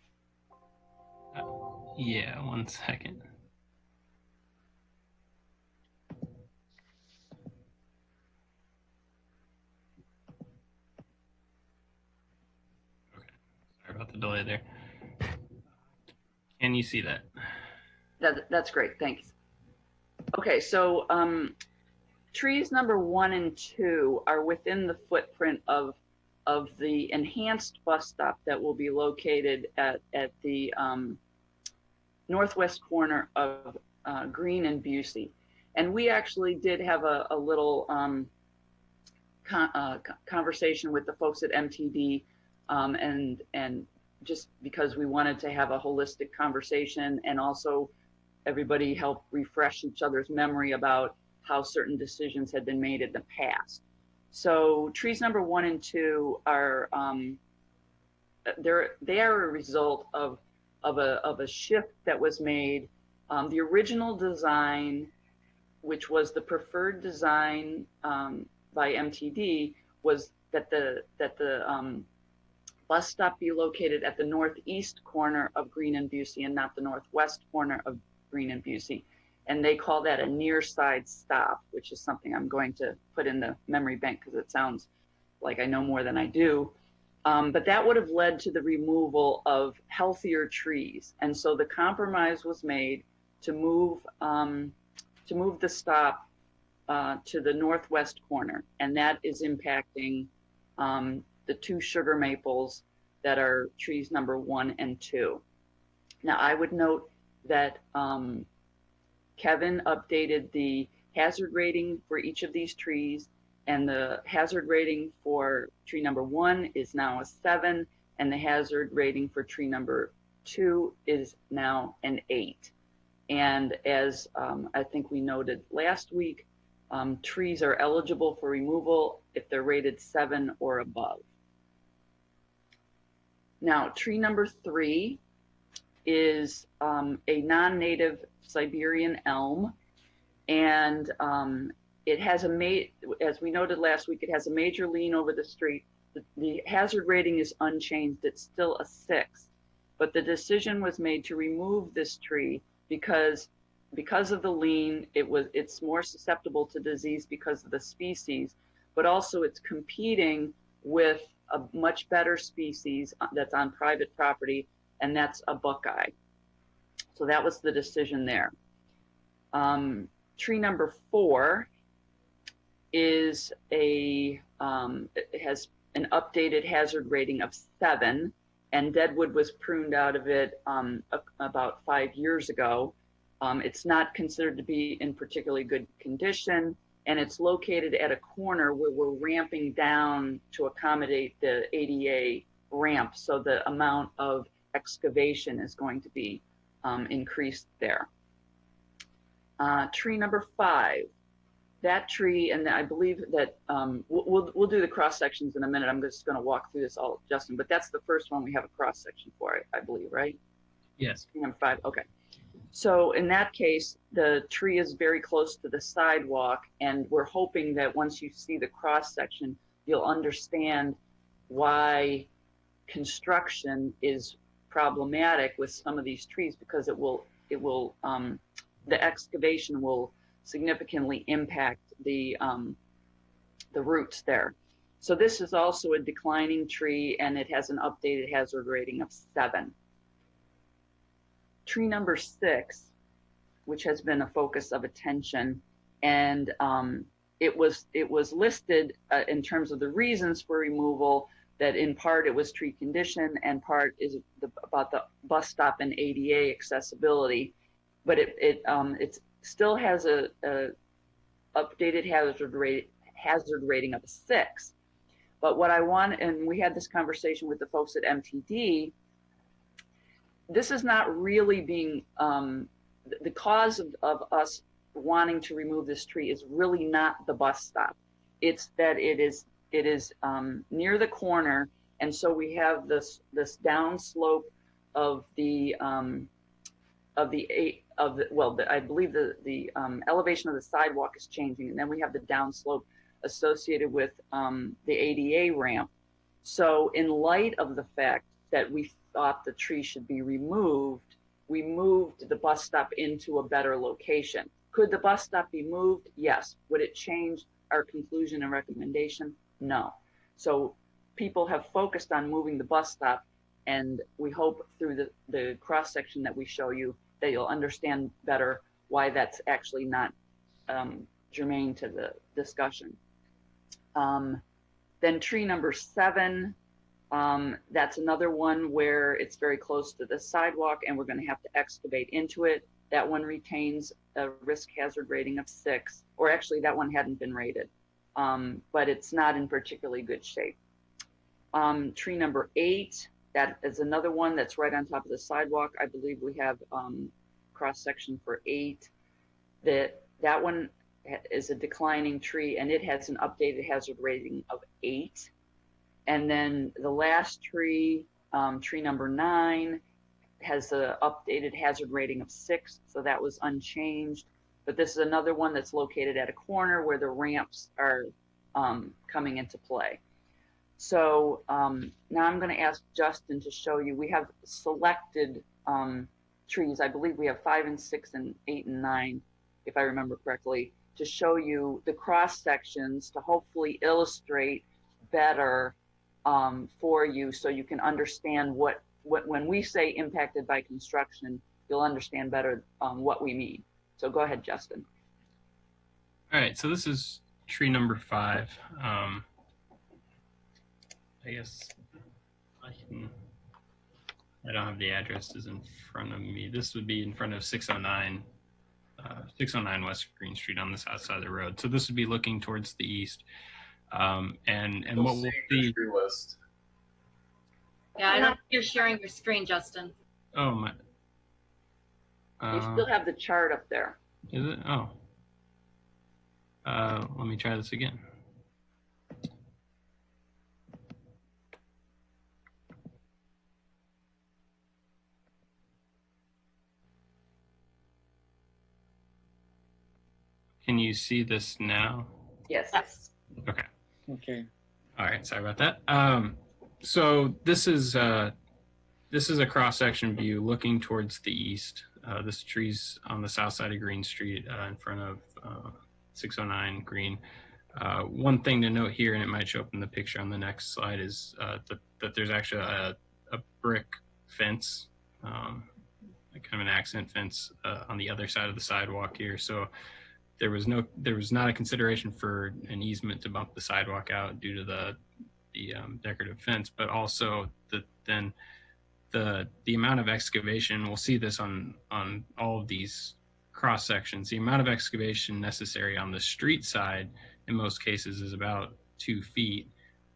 Yeah, 1 second. Okay, sorry about the delay there. Can you see that? That's great, thanks. Okay, so trees number 1 and 2 are within the footprint of the enhanced bus stop that will be located at the northwest corner of Green and Busey. And we actually did have a little conversation with the folks at MTD, and just because we wanted to have a holistic conversation, and also everybody help refresh each other's memory about how certain decisions had been made in the past. So trees number 1 and 2 are they are a result of a shift that was made. The original design, which was the preferred design by MTD, was that the bus stop be located at the northeast corner of Green and Busey and not the northwest corner of Green and Busey. And they call that a near side stop, which is something I'm going to put in the memory bank because it sounds like I know more than I do. But that would have led to the removal of healthier trees. And so the compromise was made to move the stop to the northwest corner. And that is impacting the 2 sugar maples that are trees number 1 and 2. Now I would note that Kevin updated the hazard rating for each of these trees, and the hazard rating for tree number 1 is now a 7, and the hazard rating for tree number 2 is now an 8. And as I think we noted last week, trees are eligible for removal if they're rated 7 or above. Now, tree number 3 is a non-native Siberian elm, and it has as we noted last week, it has a major lean over the street. The hazard rating is unchanged, it's still a 6, but the decision was made to remove this tree because of the lean. It's more susceptible to disease because of the species, but also it's competing with a much better species that's on private property, and that's a buckeye. So that was the decision there. Tree number 4 is it has an updated hazard rating of 7, and deadwood was pruned out of it about 5 years ago. It's not considered to be in particularly good condition, and it's located at a corner where we're ramping down to accommodate the ADA ramp, so the amount of excavation is going to be increased there. Tree number 5, that tree, and I believe that we'll do the cross sections in a minute. I'm just going to walk through this all, Justin, but that's the first one we have a cross section for, I believe, right? Yes. Tree number 5, okay. So in that case, the tree is very close to the sidewalk, and we're hoping that once you see the cross section, you'll understand why construction is problematic with some of these trees, because it will the excavation will significantly impact the roots there. So this is also a declining tree, and it has an updated hazard rating of 7. Tree number 6, which has been a focus of attention, and it was listed in terms of the reasons for removal, that in part it was tree condition and part is about the bus stop and ADA accessibility, but it still has a updated hazard rating of a 6. But what I want, and we had this conversation with the folks at MTD, this is not really being, the cause of us wanting to remove this tree is really not the bus stop. It's that it is near the corner, and so we have this down slope of the I believe the elevation of the sidewalk is changing, and then we have the downslope associated with the ADA ramp. So in light of the fact that we thought the tree should be removed, we moved the bus stop into a better location. Could the bus stop be moved? Yes. Would it change our conclusion and recommendation? No. So people have focused on moving the bus stop, and we hope through the cross section that we show you that you'll understand better why that's actually not germane to the discussion. Then tree number 7, that's another one where it's very close to the sidewalk and we're going to have to excavate into it. That one retains a risk hazard rating of 6, or actually that one hadn't been rated, but it's not in particularly good shape. Tree number 8, that is another one that's right on top of the sidewalk. I believe we have cross section for 8. That one is a declining tree, and it has an updated hazard rating of 8. And then the last tree, tree number 9, has an updated hazard rating of 6, so that was unchanged. But this is another one that's located at a corner where the ramps are coming into play. So now I'm going to ask Justin to show you. We have selected trees. I believe we have 5 and 6 and 8 and 9, if I remember correctly, to show you the cross sections to hopefully illustrate better for you, so you can understand what when we say impacted by construction, you'll understand better what we mean. So go ahead, Justin. All right, so this is tree number 5. I guess I don't have the addresses in front of me. This would be in front of 609 West Green Street on the south side of the road. So this would be looking towards the east. And what we'll see. List. Yeah, I don't think you're sharing your screen, Justin. Oh my. You still have the chart up there. Is it? Oh. Let me try this again. Can you see this now? Yes. Okay. Okay. All right. Sorry about that. So this is a cross-section view looking towards the east. This tree's on the south side of Green Street in front of 609 Green. One thing to note here, and it might show up in the picture on the next slide, is that there's actually a brick fence, kind of an accent fence on the other side of the sidewalk here. So there was not a consideration for an easement to bump the sidewalk out due to the decorative fence, but also the amount of excavation. We'll see this on all of these cross sections. The amount of excavation necessary on the street side in most cases is about 2 feet.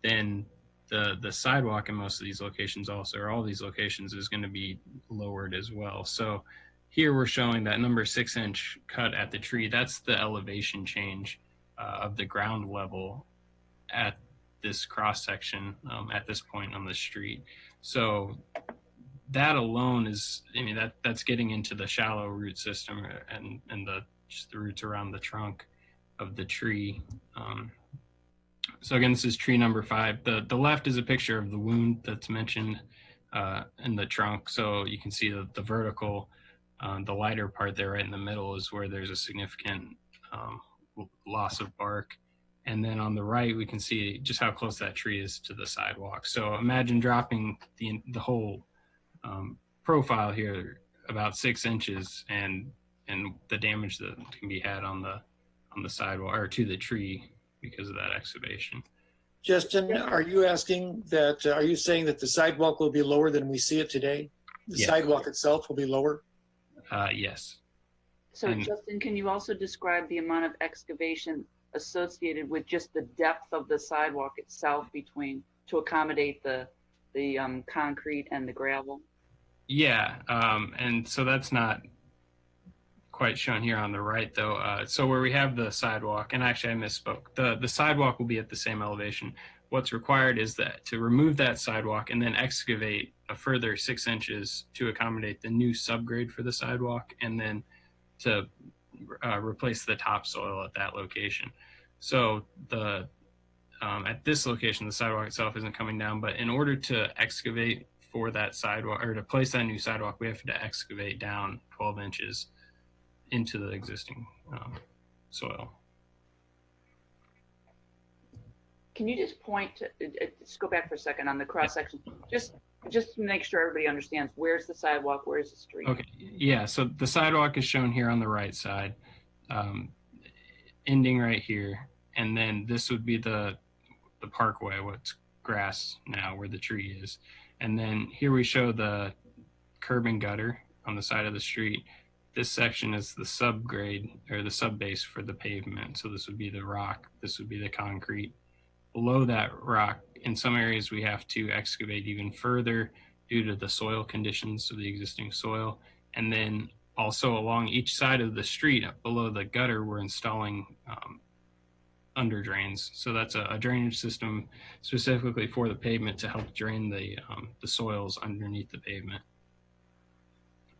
Then the sidewalk in most of these locations also, or all these locations, is going to be lowered as well. So here we're showing that number 6-inch cut at the tree. That's the elevation change of the ground level at this cross section at this point on the street. So that alone is, I mean, that's getting into the shallow root system and just the roots around the trunk of the tree. So again, this is tree number 5. The left is a picture of the wound that's mentioned in the trunk. So you can see the vertical The lighter part there right in the middle is where there's a significant loss of bark. And then on the right, we can see just how close that tree is to the sidewalk. So imagine dropping the whole profile here about 6 inches, and the damage that can be had on the sidewalk or to the tree because of that excavation. Justin, are you saying that the sidewalk will be lower than we see it today? The Yes. sidewalk itself will be lower? Yes. So And- Justin, can you also describe the amount of excavation associated with just the depth of the sidewalk itself to accommodate the concrete and the gravel? Yeah, and so that's not quite shown here on the right though. So where we have the sidewalk, and actually I misspoke, the sidewalk will be at the same elevation. What's required is that to remove that sidewalk and then excavate a further 6 inches to accommodate the new subgrade for the sidewalk, and then to replace the topsoil at that location. So at this location, the sidewalk itself isn't coming down, but in order to excavate for that sidewalk, or to place that new sidewalk, we have to excavate down 12 inches into the existing soil. Can you just point to, just go back for a second on the cross section, just to make sure everybody understands, where's the sidewalk, where's the street? Okay, yeah, so the sidewalk is shown here on the right side, ending right here, and then this would be the parkway, what's grass now, where the tree is. And then here we show the curb and gutter on the side of the street. This section is the subgrade, or the subbase for the pavement. So this would be the rock, this would be the concrete. Below that rock, in some areas we have to excavate even further due to the soil conditions of the existing soil. And then also along each side of the street, below the gutter, we're installing under drains. So that's a drainage system specifically for the pavement to help drain the soils underneath the pavement.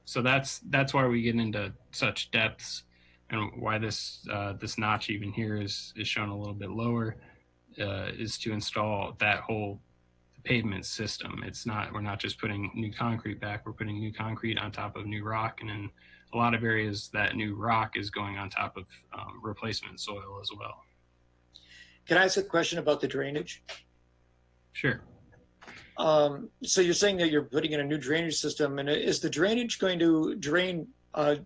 So that's why we get into such depths, and why this notch even here is shown a little bit lower, is to install that whole pavement system. We're not just putting new concrete back, we're putting new concrete on top of new rock, and in a lot of areas that new rock is going on top of replacement soil as well. Can I ask a question about the drainage? Sure. So you're saying that you're putting in a new drainage system, and is the drainage going to drain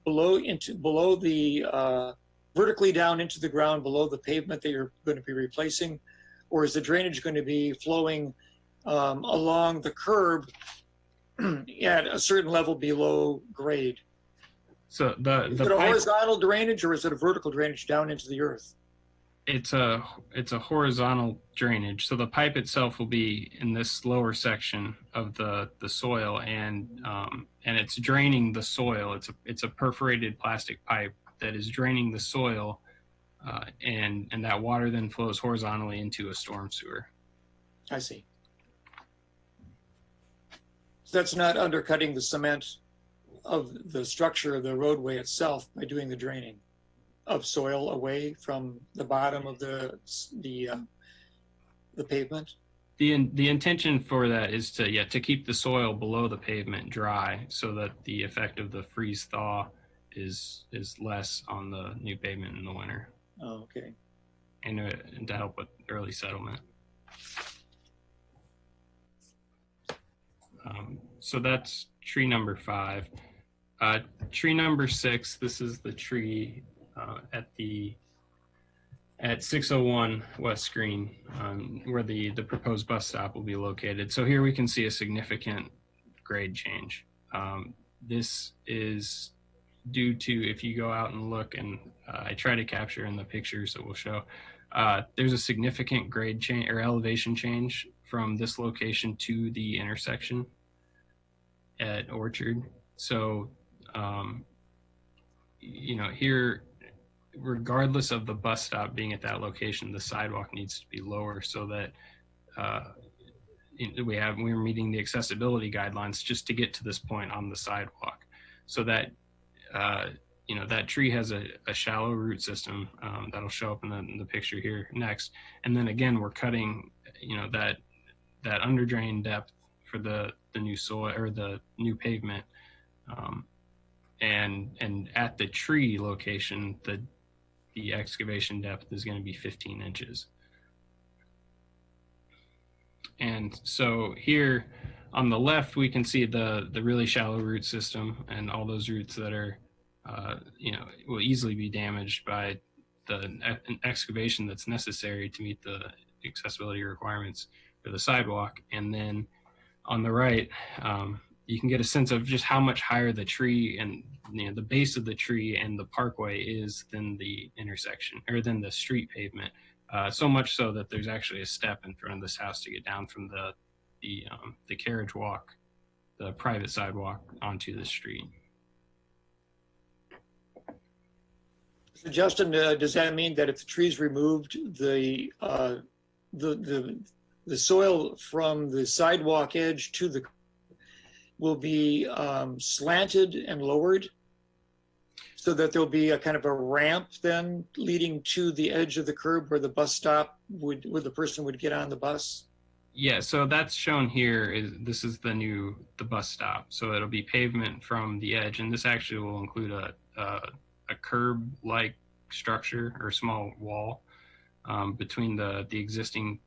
below the vertically down into the ground below the pavement that you're going to be replacing, or is the drainage going to be flowing along the curb at a certain level below grade? So is it a horizontal drainage, or is it a vertical drainage down into the earth? It's a horizontal drainage. So the pipe itself will be in this lower section of the soil, and it's draining the soil. It's a perforated plastic pipe that is draining the soil, and that water then flows horizontally into a storm sewer. I see. So that's not undercutting the cement of the structure of the roadway itself by doing the draining of soil away from the bottom of the pavement? The intention for that is to keep the soil below the pavement dry, so that the effect of the freeze thaw is less on the new pavement in the winter. Oh, okay. And to help with early settlement. So that's tree number 5. Tree number 6, this is the tree at 601 West Green, where the proposed bus stop will be located. So here we can see a significant grade change. This is due to, if you go out and look, and I try to capture in the pictures that we'll show, there's a significant grade change or elevation change from this location to the intersection at Orchard. So, here, regardless of the bus stop being at that location, the sidewalk needs to be lower, so that we're meeting the accessibility guidelines just to get to this point on the sidewalk. So that that tree has a shallow root system that'll show up in the picture here next, and then again we're cutting that under drain depth for the new soil or the new pavement and at the tree location, the excavation depth is going to be 15 inches. And so here on the left, we can see the really shallow root system and all those roots that are, will easily be damaged by the excavation that's necessary to meet the accessibility requirements for the sidewalk. And then on the right, you can get a sense of just how much higher the tree and the base of the tree and the parkway is than the intersection or than the street pavement. So much so that there's actually a step in front of this house to get down from the carriage walk, the private sidewalk, onto the street. So Justin, does that mean that if the tree's removed, the soil from the sidewalk edge to the will be slanted and lowered, so that there'll be a kind of a ramp then leading to the edge of the curb where the bus stop where the person would get on the bus? Yeah, so that's shown here. This is the bus stop. So it'll be pavement from the edge, and this actually will include a curb-like structure or small wall between the existing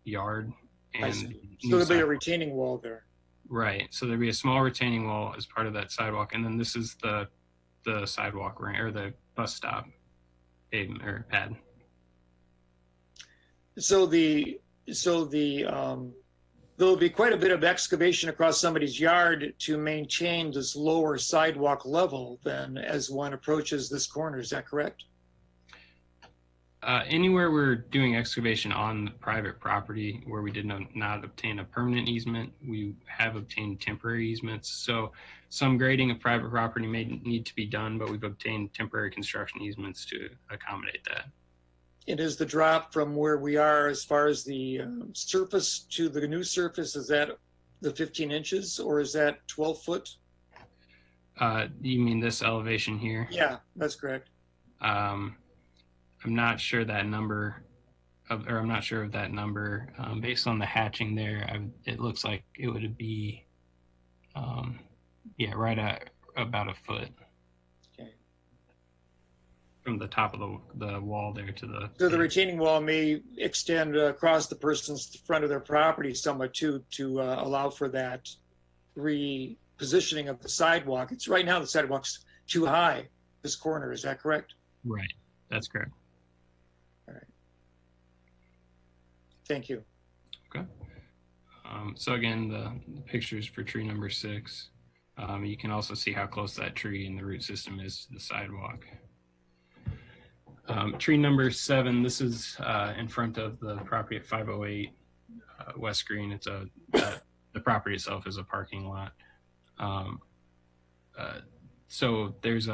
yard and so there'll be a retaining wall there. Right. So there'll be a small retaining wall as part of that sidewalk, and then this is the sidewalk or the bus stop pavement or pad. So there'll be quite a bit of excavation across somebody's yard to maintain this lower sidewalk level then as one approaches this corner. Is that correct? Anywhere we're doing excavation on private property where we did not obtain a permanent easement, we have obtained temporary easements. So some grading of private property may need to be done, but we've obtained temporary construction easements to accommodate that. It is the drop from where we are as far as the surface to the new surface, is that the 15 inches or is that 12 foot? You mean this elevation here? Yeah, that's correct. I'm not sure that number, I'm not sure of that number. Based on the hatching there, it looks like it would be, right at about a foot. Okay. From the top of the wall there to the... So the retaining wall may extend across the person's front of their property somewhat too, to allow for that repositioning of the sidewalk. It's right now the sidewalk's too high, this corner, is that correct? Right, that's correct. All right. Thank you. Okay. So again, the pictures for tree number 6. You can also see how close that tree and the root system is to the sidewalk. Tree number 7, this is in front of the property at 508 West Green. It's the property itself is a parking lot. So there's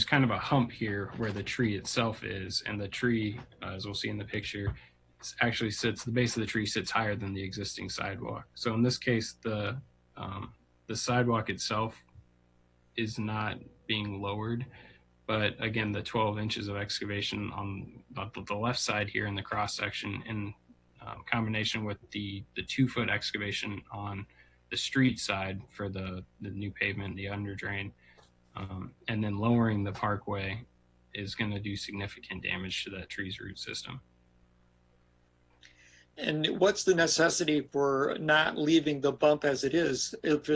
kind of a hump here where the tree itself is, and the tree, as we'll see in the picture, actually the base of the tree sits higher than the existing sidewalk. So in this case, the sidewalk itself is not being lowered, but again, the 12 inches of excavation on the left side here in the cross section, in combination with the 2-foot excavation on the street side for the new pavement, the under drain, and then lowering the parkway is going to do significant damage to that tree's root system. And what's the necessity for not leaving the bump as it is? If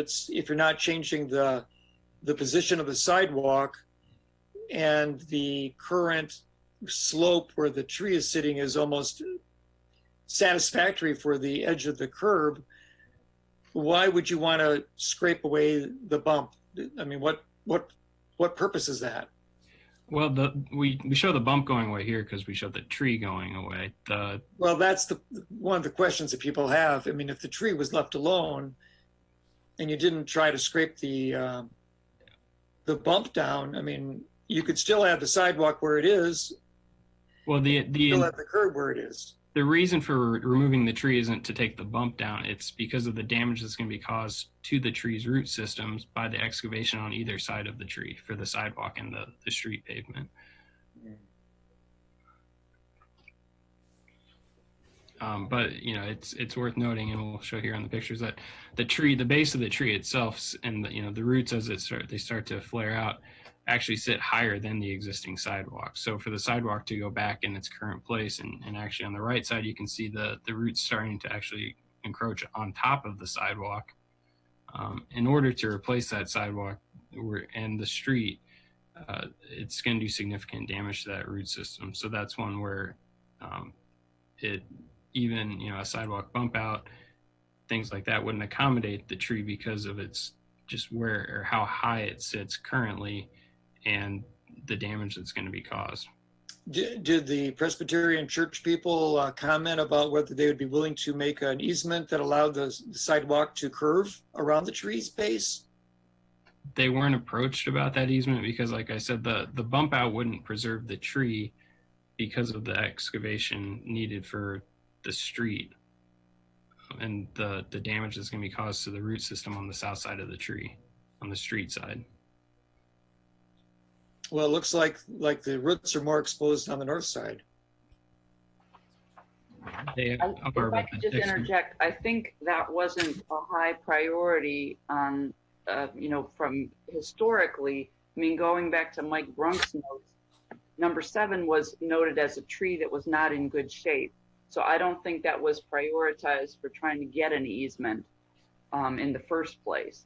you're not changing the position of the sidewalk and the current slope where the tree is sitting is almost satisfactory for the edge of the curb, why would you want to scrape away the bump? I mean, what purpose is that? Well, we show the bump going away here because we show the tree going away. Well, that's one of the questions that people have. I mean, if the tree was left alone and you didn't try to scrape the bump down, I mean, you could still have the sidewalk where it is. Well, still have the curb where it is. The reason for removing the tree isn't to take the bump down. It's because of the damage that's going to be caused to the tree's root systems by the excavation on either side of the tree for the sidewalk and the street pavement. But you know, it's worth noting, and we'll show here on the pictures, that the base of the tree itself, and the roots as they start to flare out, actually sit higher than the existing sidewalk. So for the sidewalk to go back in its current place, and actually on the right side, you can see the roots starting to actually encroach on top of the sidewalk. In order to replace that sidewalk and the street, it's going to do significant damage to that root system. So that's one where even a sidewalk bump out, things like that wouldn't accommodate the tree because of its just where or how high it sits currently and the damage that's going to be caused. Did the Presbyterian church people comment about whether they would be willing to make an easement that allowed the sidewalk to curve around the tree's base? They weren't approached about that easement because, like I said, the bump out wouldn't preserve the tree because of the excavation needed for the street and the damage that's going to be caused to the root system on the south side of the tree, on the street side. Well, it looks like the roots are more exposed on the north side. If I could just interject, I think that wasn't a high priority on, from historically. I mean, going back to Mike Brunk's notes, number 7 was noted as a tree that was not in good shape. So I don't think that was prioritized for trying to get an easement in the first place.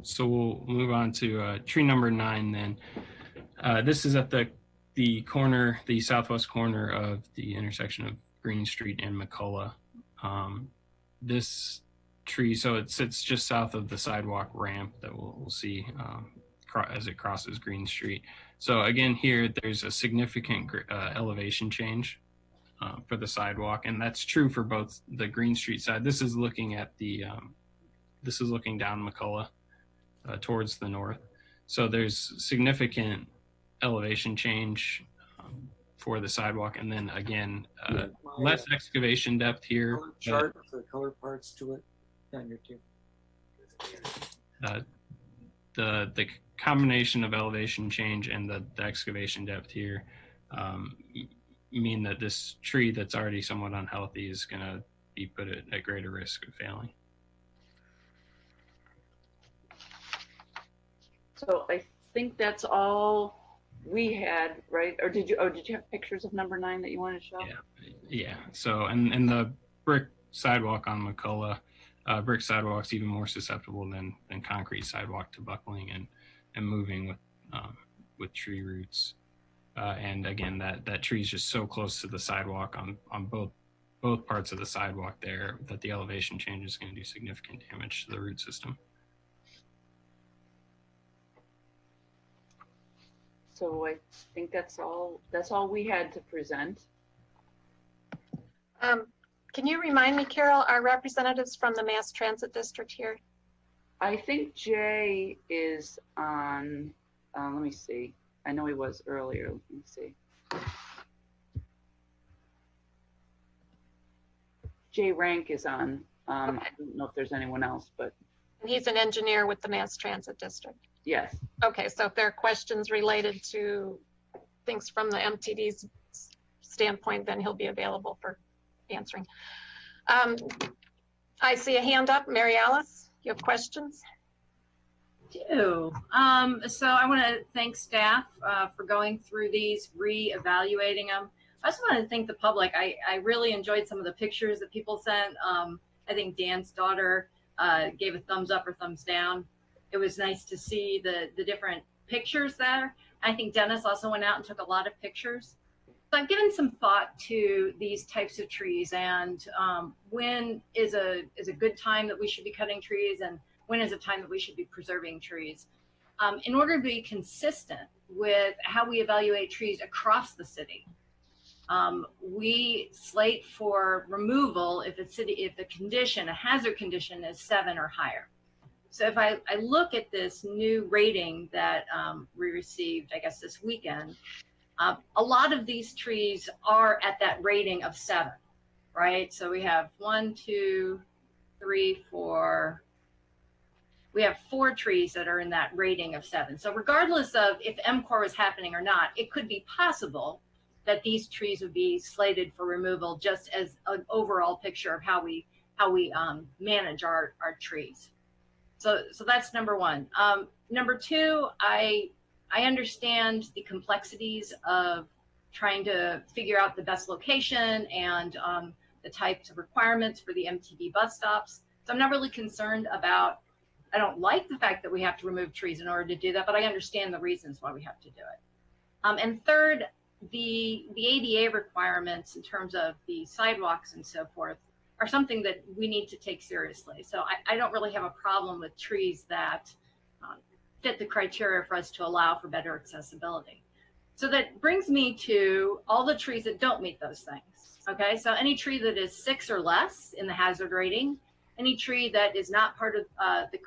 So we'll move on to tree number 9 then. This is at the corner, the southwest corner of the intersection of Green Street and McCullough. This tree, so it sits just south of the sidewalk ramp that we'll see as it crosses Green Street. So again, here there's a significant elevation change for the sidewalk, and that's true for both the Green Street side. This is looking at this is looking down McCullough towards the north. So there's significant elevation change for the sidewalk, and then again, less excavation depth here. Chart for the color parts to it on your table. The combination of elevation change and the excavation depth here mean that this tree that's already somewhat unhealthy is going to be put at greater risk of failing. So I think that's all we had, right? Or did you have pictures of number 9 that you wanted to show? Yeah. So, and the brick sidewalk on McCullough, brick sidewalk's even more susceptible than concrete sidewalk to buckling and moving with tree roots. And again, that tree is just so close to the sidewalk on both parts of the sidewalk there that the elevation change is going to do significant damage to the root system. So I think that's all we had to present. Can you remind me, Carol, our representatives from the Mass Transit District here? I think Jay is on, let me see. I know he was earlier. Let me see. Jay Rank is on. I don't know if there's anyone else, but. He's an engineer with the Mass Transit District. Yes. Okay, so if there are questions related to things from the MTD's standpoint, then he'll be available for answering. I see a hand up. Mary Alice, you have questions? So I want to thank staff for going through these, re-evaluating them. I also want to thank the public. I really enjoyed some of the pictures that people sent. I think Dan's daughter gave a thumbs up or thumbs down. It was nice to see the different pictures there. I think Dennis also went out and took a lot of pictures. So I've given some thought to these types of trees and when is a good time that we should be cutting trees and when is a time that we should be preserving trees. In order to be consistent with how we evaluate trees across the city, we slate for removal if the condition, a hazard condition, is 7 or higher. So if I look at this new rating that we received, I guess this weekend, a lot of these trees are at that rating of 7, right? So we have 1, 2, 3, 4, we have 4 trees that are in that rating of 7. So regardless of if MCOR was happening or not, it could be possible that these trees would be slated for removal, just as an overall picture of how we manage our trees. So that's number 1. Number 2, I understand the complexities of trying to figure out the best location and the types of requirements for the MTB bus stops. So I'm not really concerned about, I don't like the fact that we have to remove trees in order to do that, but I understand the reasons why we have to do it. And third, the ADA requirements in terms of the sidewalks and so forth are something that we need to take seriously. So I don't really have a problem with trees that fit the criteria for us to allow for better accessibility. So that brings me to all the trees that don't meet those things. Okay, so any tree that is 6 or less in the hazard rating, any tree that is not part of the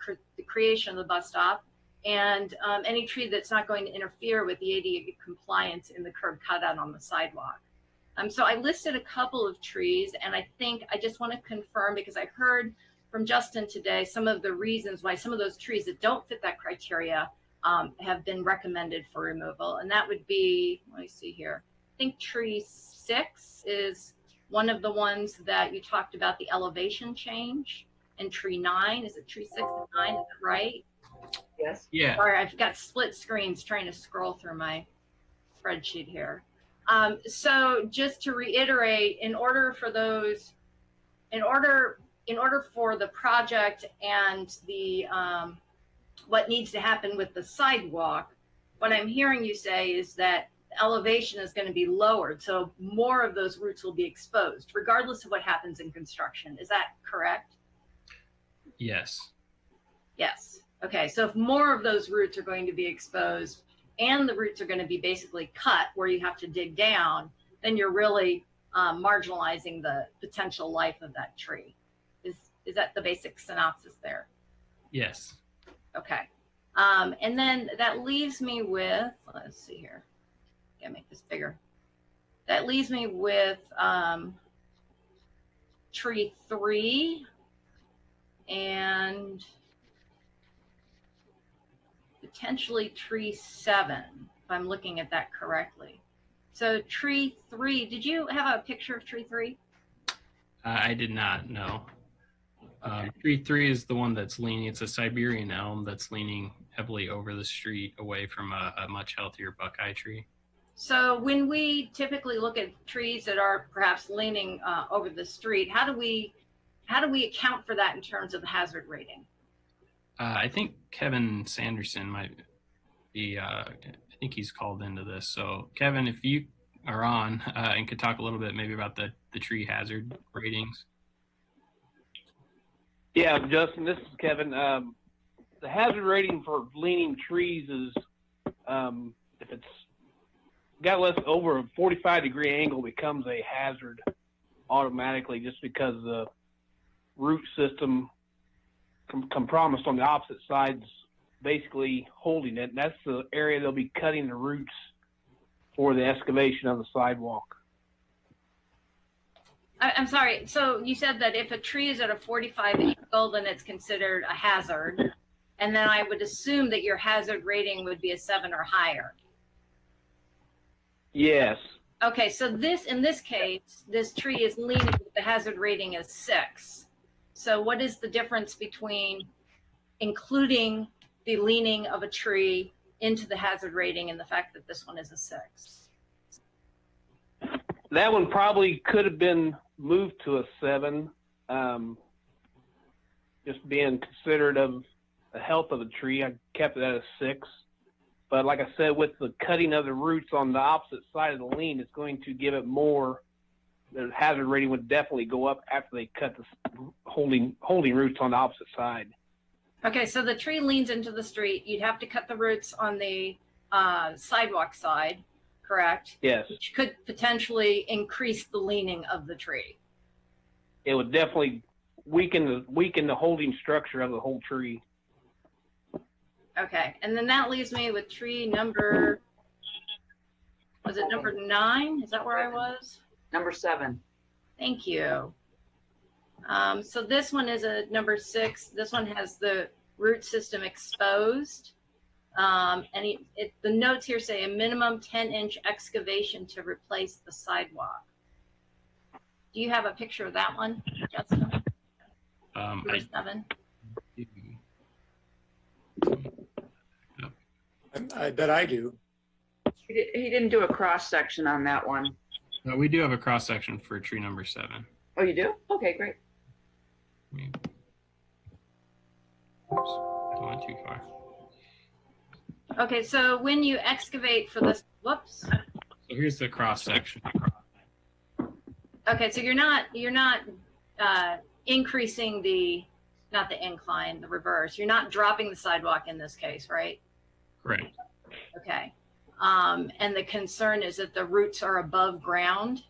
creation of the bus stop, and any tree that's not going to interfere with the ADA compliance in the curb cutout on the sidewalk. So I listed a couple of trees, and I think I just want to confirm, because I heard from Justin today some of the reasons why some of those trees that don't fit that criteria have been recommended for removal. And that would be, let me see here, I think tree 6 is one of the ones that you talked about the elevation change, and tree 9, is it tree 6 and 9, is that right? Yes. Yeah. Sorry, I've got split screens trying to scroll through my spreadsheet here. So just to reiterate, in order for the project and the what needs to happen with the sidewalk, what I'm hearing you say is that elevation is going to be lowered, so more of those routes will be exposed, regardless of what happens in construction. Is that correct? Yes. Yes. Okay, so if more of those roots are going to be exposed and the roots are going to be basically cut where you have to dig down, then you're really marginalizing the potential life of that tree. Is that the basic synopsis there? Yes. Okay. And then that leaves me with, let's see here. Gotta make this bigger. That leaves me with tree 3 and potentially tree 7, if I'm looking at that correctly. So tree 3, did you have a picture of tree 3? I did not, no. Tree 3 is the one that's leaning. It's a Siberian elm that's leaning heavily over the street away from a much healthier Buckeye tree. So when we typically look at trees that are perhaps leaning over the street, how do we account for that in terms of the hazard rating? I think Kevin Sanderson might be, I think he's called into this. So Kevin, if you are on and could talk a little bit maybe about the tree hazard ratings. Yeah, Justin, this is Kevin. The hazard rating for leaning trees is if it's got less over a 45-degree angle, becomes a hazard automatically, just because the root system compromised on the opposite side's basically holding it. And that's the area they'll be cutting the roots for the excavation of the sidewalk. I'm sorry. So you said that if a tree is at a 45 angle, then it's considered a hazard. And then I would assume that your hazard rating would be a 7 or higher. Yes. Okay. So in this case, this tree is leaning, the hazard rating is 6. So what is the difference between including the leaning of a tree into the hazard rating and the fact that this one is a 6? That one probably could have been moved to a 7, just being considerate of the health of the tree. I kept it at a 6. But like I said, with the cutting of the roots on the opposite side of the lean, it's going to give it more. The hazard rating would definitely go up after they cut the holding roots on the opposite side. Okay, so the tree leans into the street. You'd have to cut the roots on the sidewalk side, correct? Yes. Which could potentially increase the leaning of the tree. It would definitely weaken the holding structure of the whole tree. Okay, and then that leaves me with tree number, was it number 9? Is that where I was? Number 7. Thank you. So this one is a number 6. This one has the root system exposed. And the notes here say a minimum 10-inch excavation to replace the sidewalk. Do you have a picture of that one, Justin? Number 7. I bet I do. He didn't do a cross section on that one. No, we do have a cross section for tree number 7. Oh, you do? Okay, great. Oops, I went too far. Okay, so when you excavate for this, whoops. So here's the cross section. Okay, so you're not increasing not the incline, the reverse. You're not dropping the sidewalk in this case, right? Correct. Okay. And the concern is that the roots are above ground.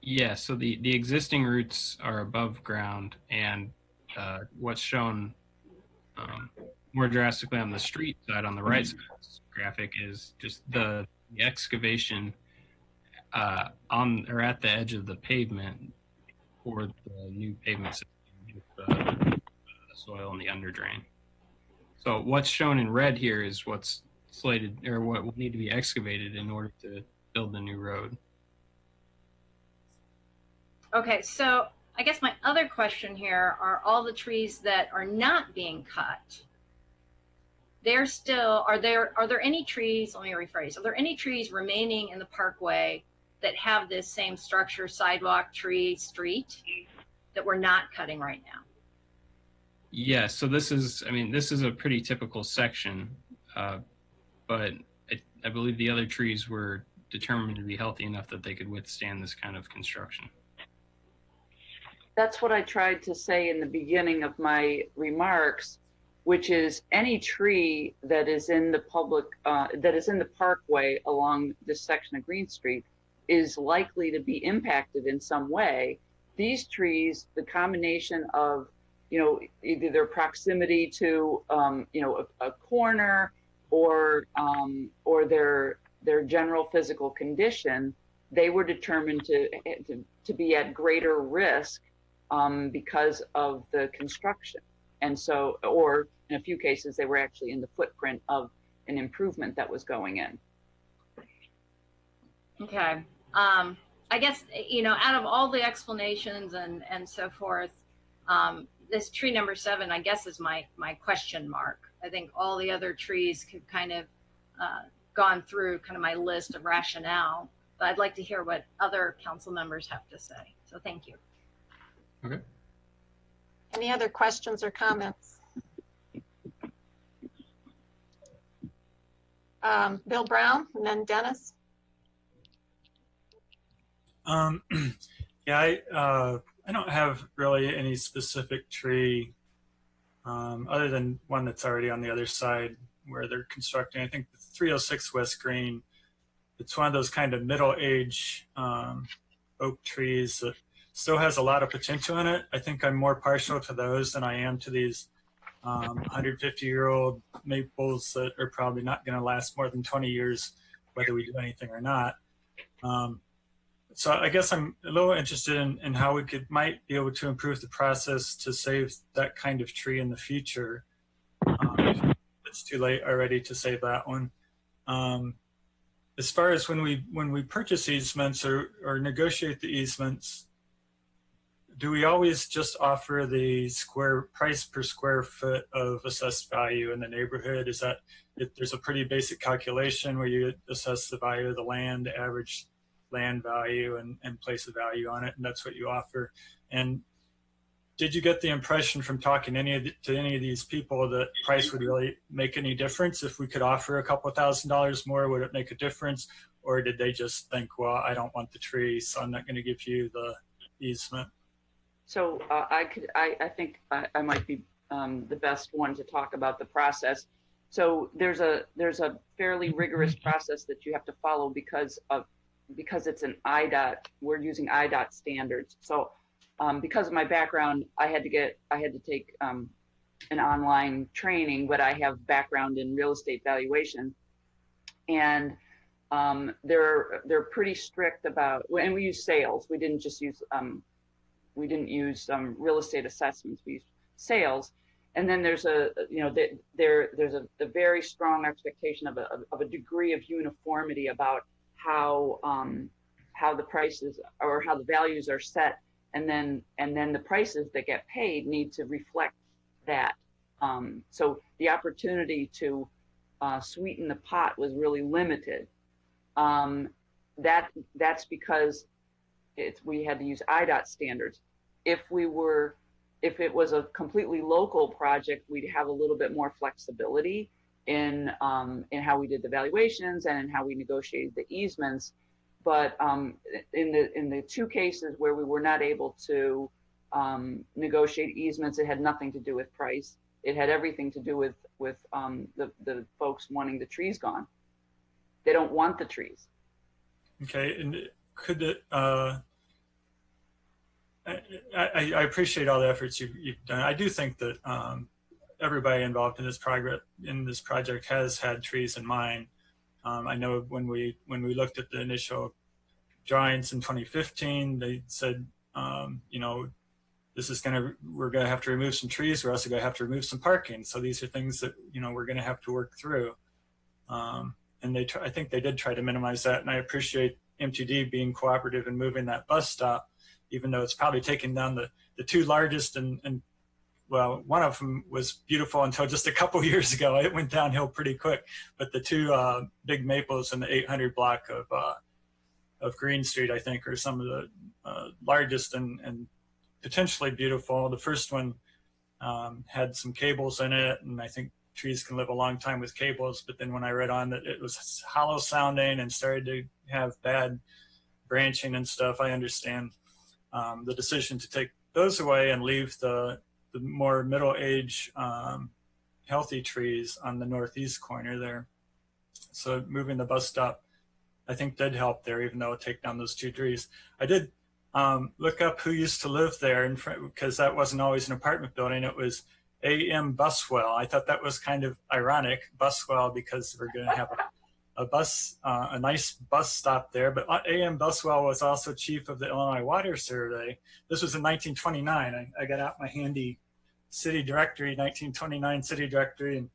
Yeah, so the existing roots are above ground, and what's shown more drastically on the street side, on the right side of this graphic, is just the excavation on or at the edge of the pavement for the new pavement system with the soil and the underdrain. So what's shown in red here is what's slated, or what will need to be excavated in order to build the new road. Okay, so I guess my other question here are all the trees that are not being cut. They're still, are there any trees, let me rephrase, are there any trees remaining in the parkway that have this same structure, sidewalk, tree, street, that we're not cutting right now? Yeah, so this is a pretty typical section, but I believe the other trees were determined to be healthy enough that they could withstand this kind of construction. That's what I tried to say in the beginning of my remarks, which is any tree that is in the public, that is in the parkway along this section of Green Street is likely to be impacted in some way. These trees, the combination of, either their proximity to, a corner or their general physical condition, they were determined to be at greater risk because of the construction. And so, or in a few cases, they were actually in the footprint of an improvement that was going in. Okay. I guess, out of all the explanations and so forth, this tree number 7, I guess, is my question mark. I think all the other trees could kind of gone through kind of my list of rationale, but I'd like to hear what other council members have to say. So thank you. Okay. Any other questions or comments? Bill Brown and then Dennis. Yeah, I don't have really any specific tree other than one that's already on the other side where they're constructing. I think the 306 West Green, it's one of those kind of middle-age oak trees that still has a lot of potential in it. I think I'm more partial to those than I am to these 150-year-old maples that are probably not going to last more than 20 years, whether we do anything or not. So I guess I'm a little interested in how we might be able to improve the process to save that kind of tree in the future. It's too late already to save that one. As far as when we purchase easements or negotiate the easements, do we always just offer the price per square foot of assessed value in the neighborhood? Is that there's a pretty basic calculation where you assess the value of the land, average land value, and place a value on it, and that's what you offer? And did you get the impression from talking to any of these people that price would really make any difference? If we could offer a couple $1,000s more, would it make a difference? Or did they just think, well, I don't want the tree, so I'm not going to give you the easement? So I think I might be the best one to talk about the process. So there's a fairly rigorous process that you have to follow because it's an IDOT. We're using IDOT standards. So because of my background, I had to take an online training, but I have background in real estate valuation, and they're pretty strict about. And we use sales. We didn't just use. We didn't use real estate assessments. We used sales, And then there's there's a very strong expectation of a degree of uniformity about how the prices or how the values are set, and then the prices that get paid need to reflect that. So the opportunity to sweeten the pot was really limited. That's because we had to use IDOT standards. If it was a completely local project, we'd have a little bit more flexibility in how we did the valuations and in how we negotiated the easements. But in the two cases where we were not able to negotiate easements, it had nothing to do with price. It had everything to do with the folks wanting the trees gone. They don't want the trees. Okay, and could it? I appreciate all the efforts you've done. I do think that everybody involved in this project has had trees in mind. I know when we looked at the initial drawings in 2015, they said, we're gonna have to remove some trees. We're also gonna have to remove some parking. So these are things that we're gonna have to work through. And I think they did try to minimize that. And I appreciate MTD being cooperative in moving that bus stop, even though it's probably taken down the two largest and well, one of them was beautiful until just a couple years ago. It went downhill pretty quick. But the two big maples in the 800 block of Green Street, I think, are some of the largest and potentially beautiful. The first one had some cables in it, and I think trees can live a long time with cables. But then when I read on that it was hollow sounding and started to have bad branching and stuff, I understand the decision to take those away and leave the more middle-age, healthy trees on the northeast corner there. So moving the bus stop, I think, did help there, even though it take down those two trees. I did look up who used to live there, because that wasn't always an apartment building. It was A.M. Buswell. I thought that was kind of ironic, Buswell, because we're going to have a nice bus stop there. But A.M. Buswell was also chief of the Illinois Water Survey. This was in 1929. I got out my handy city directory, 1929 city directory, and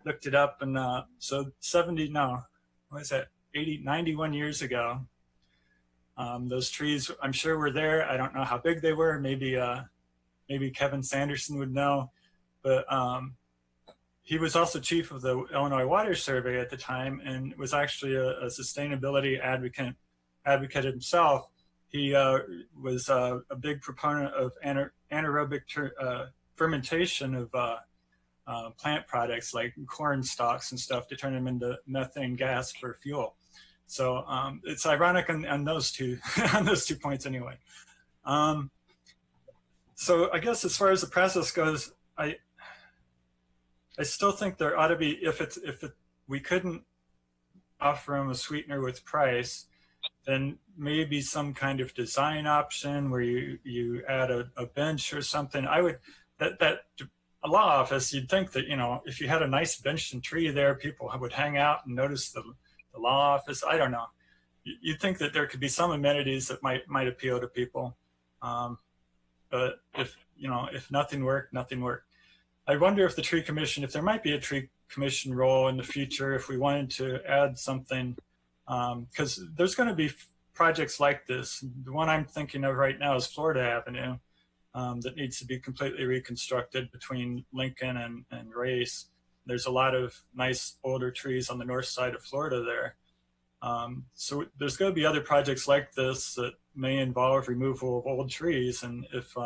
looked it up. And so 91 years ago, those trees, I'm sure, were there. I don't know how big they were. Maybe Kevin Sanderson would know. But he was also chief of the Illinois Water Survey at the time, and was actually a sustainability advocate himself. He was a big proponent of anaerobic fermentation of plant products like corn stalks and stuff to turn them into methane gas for fuel. So it's ironic on those two on those 2 points anyway. So I guess as far as the process goes, I still think there ought to be, we couldn't offer them a sweetener with price, then maybe some kind of design option where you add a bench or something. That a law office, you'd think that, if you had a nice bench and tree there, people would hang out and notice the law office. I don't know. You'd think that there could be some amenities that might appeal to people. But if nothing worked, nothing worked. I wonder if there might be a tree commission role in the future if we wanted to add something, because there's going to be projects like this. The one I'm thinking of right now is Florida Avenue, that needs to be completely reconstructed between Lincoln and Race. There's a lot of nice older trees on the north side of Florida there. So there's going to be other projects like this that may involve removal of old trees. And if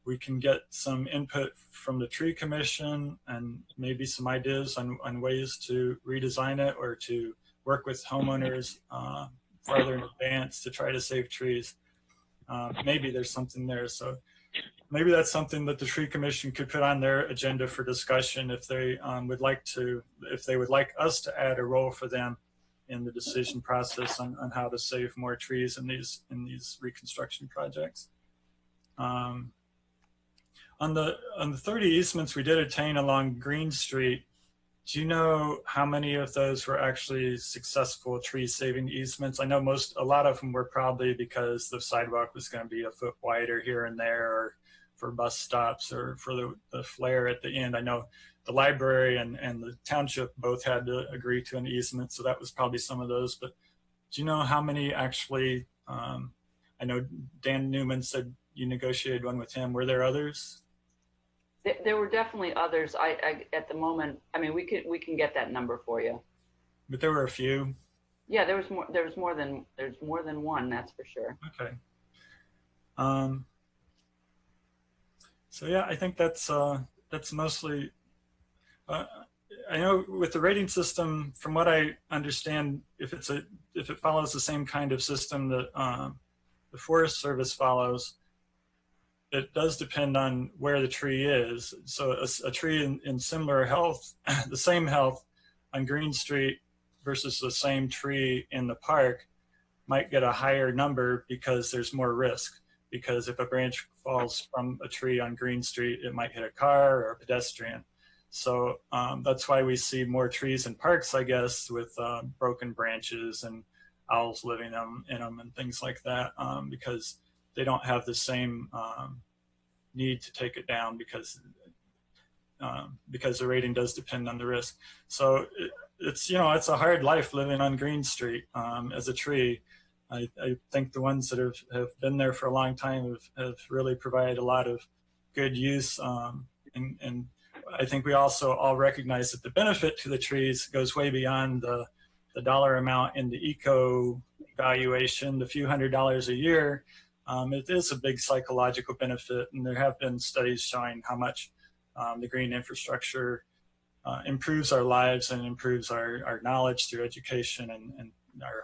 we can get some input from the tree commission and maybe some ideas on ways to redesign it or to work with homeowners farther in advance to try to save trees, maybe there's something there. So maybe that's something that the tree commission could put on their agenda for discussion if they would like us to add a role for them in the decision process on how to save more trees in these reconstruction projects. On the 30 easements we did attain along Green Street, do you know how many of those were actually successful tree saving easements? I know a lot of them were probably because the sidewalk was going to be a foot wider here and there, or bus stops or for the flare at the end. I know the library and the township both had to agree to an easement, so that was probably some of those. But do you know how many actually, I know Dan Newman said you negotiated one with him. Were there others? There were definitely others. I at the moment, I mean, we can get that number for you. But there were a few. Yeah, there's more than one, that's for sure. Okay. So yeah, I think that's mostly. I know with the rating system, from what I understand, if it follows the same kind of system that the Forest Service follows, it does depend on where the tree is. So a tree in similar health, the same health on Green Street versus the same tree in the park might get a higher number because there's more risk. Because if a branch falls from a tree on Green Street, it might hit a car or a pedestrian. So that's why we see more trees in parks, I guess, with broken branches and owls living in them and things like that, because they don't have the same need to take it down because the rating does depend on the risk. So it's a hard life living on Green Street as a tree. I think the ones that have been there for a long time have really provided a lot of good use. And I think we also all recognize that the benefit to the trees goes way beyond the dollar amount in the eco valuation, the few $100s a year. It is a big psychological benefit, and there have been studies showing how much the green infrastructure improves our lives and improves our knowledge through education and our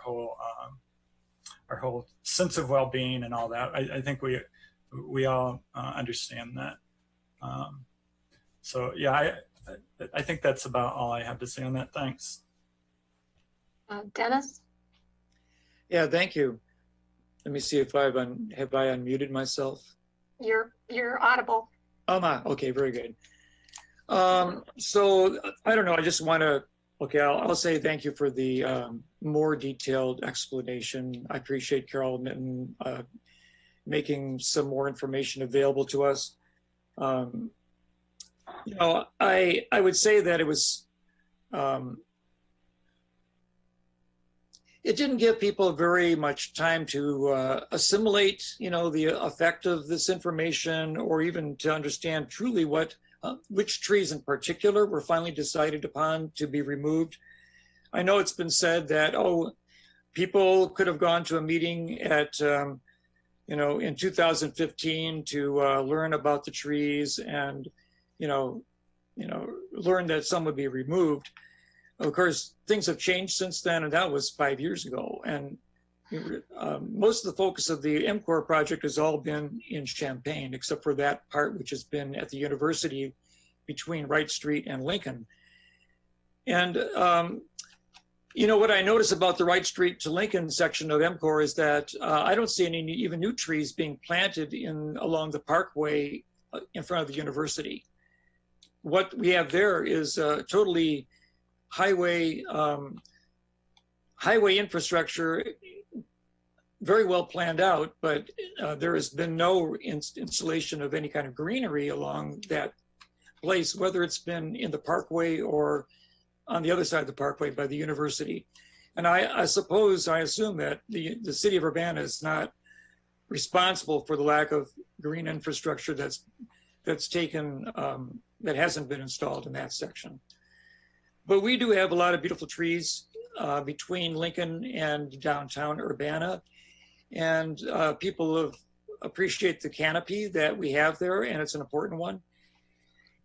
whole sense of well-being and all that. I think we all understand that. So yeah, I think that's about all I have to say on that. Thanks. Dennis? Yeah, thank you. Let me see if have I unmuted myself? You're audible. Okay, very good. So I don't know, I just want to, I'll say thank you for the more detailed explanation. I appreciate Carol Mitten making some more information available to us. I would say that it was, it didn't give people very much time to assimilate, the effect of this information, or even to understand truly which trees in particular were finally decided upon to be removed. I know it's been said that, people could have gone to a meeting at, in 2015 to learn about the trees and, learn that some would be removed. Of course, things have changed since then, and that was 5 years ago. And most of the focus of the MCOR project has all been in Champaign, except for that part which has been at the university between Wright Street and Lincoln. And what I notice about the Wright Street to Lincoln section of MCOR is that I don't see any even new trees being planted along the parkway in front of the university. What we have there is totally highway infrastructure, very well planned out, but there has been no installation of any kind of greenery along that place, whether it's been in the parkway or on the other side of the parkway by the university. And I assume that the city of Urbana is not responsible for the lack of green infrastructure that's taken, that hasn't been installed in that section. But we do have a lot of beautiful trees between Lincoln and downtown Urbana. And people appreciate the canopy that we have there, and it's an important one.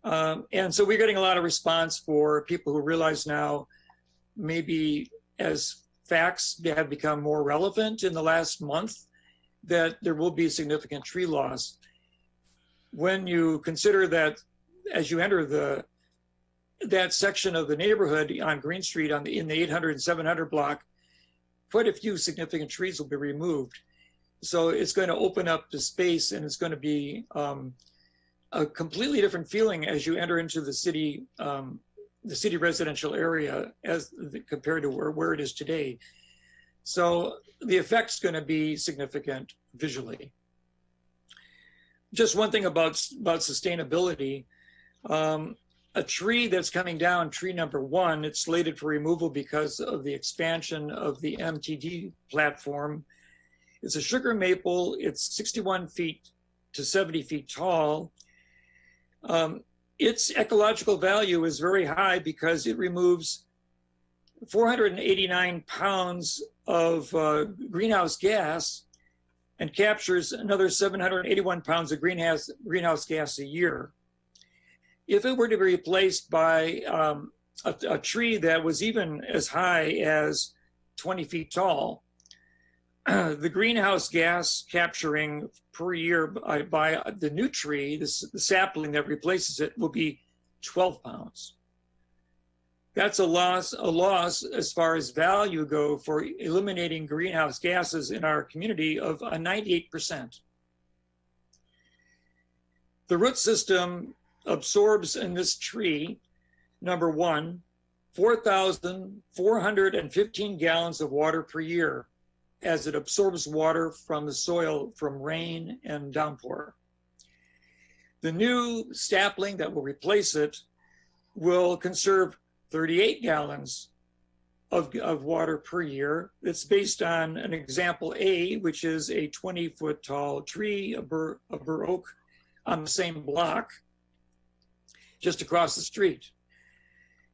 And so we're getting a lot of response for people who realize now, maybe as facts have become more relevant in the last month, that there will be significant tree loss. When you consider that as you enter that section of the neighborhood on Green Street in the 800 and 700 block, quite a few significant trees will be removed. So it's going to open up the space, and it's going to be a completely different feeling as you enter into the city residential area compared to where it is today. So the effect's going to be significant visually. just one thing about sustainability. A tree that's coming down, tree number 1, it's slated for removal because of the expansion of the MTD platform. It's a sugar maple. It's 61 feet to 70 feet tall. Its ecological value is very high because it removes 489 pounds of greenhouse gas and captures another 781 pounds of greenhouse gas a year. If it were to be replaced by a tree that was even as high as 20 feet tall, the greenhouse gas capturing per year by the new tree, the sapling that replaces it, will be 12 pounds. That's a loss as far as value go for eliminating greenhouse gases in our community of 98%. The root system absorbs in this tree, number 1, 4,415 gallons of water per year as it absorbs water from the soil from rain and downpour. The new sapling that will replace it will conserve 38 gallons of water per year. It's based on an example A, which is a 20-foot tall tree, a bur oak, on the same block, just across the street.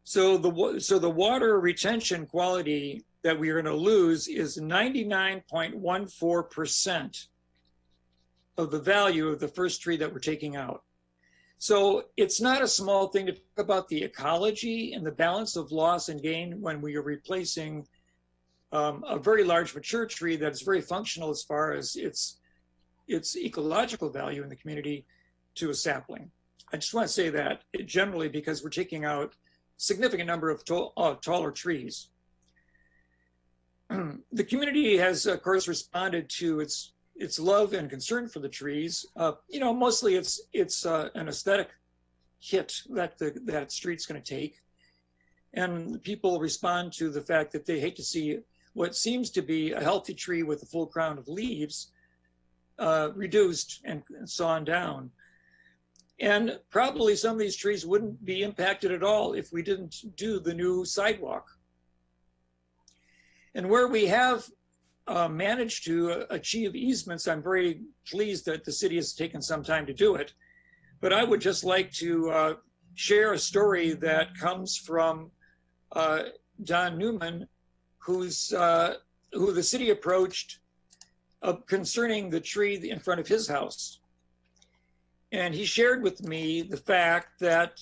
So the water retention quality that we are going to lose is 99.14% of the value of the first tree that we're taking out. So it's not a small thing to talk about the ecology and the balance of loss and gain when we are replacing a very large mature tree that's very functional as far as its ecological value in the community to a sapling. I just want to say that generally because we're taking out a significant number of taller trees. The community has, of course, responded to its love and concern for the trees. Mostly it's an aesthetic hit that street's going to take, and people respond to the fact that they hate to see what seems to be a healthy tree with a full crown of leaves reduced and sawn down. And probably some of these trees wouldn't be impacted at all if we didn't do the new sidewalk. And where we have managed to achieve easements, I'm very pleased that the city has taken some time to do it. But I would just like to share a story that comes from Don Newman, who the city approached concerning the tree in front of his house. And he shared with me the fact that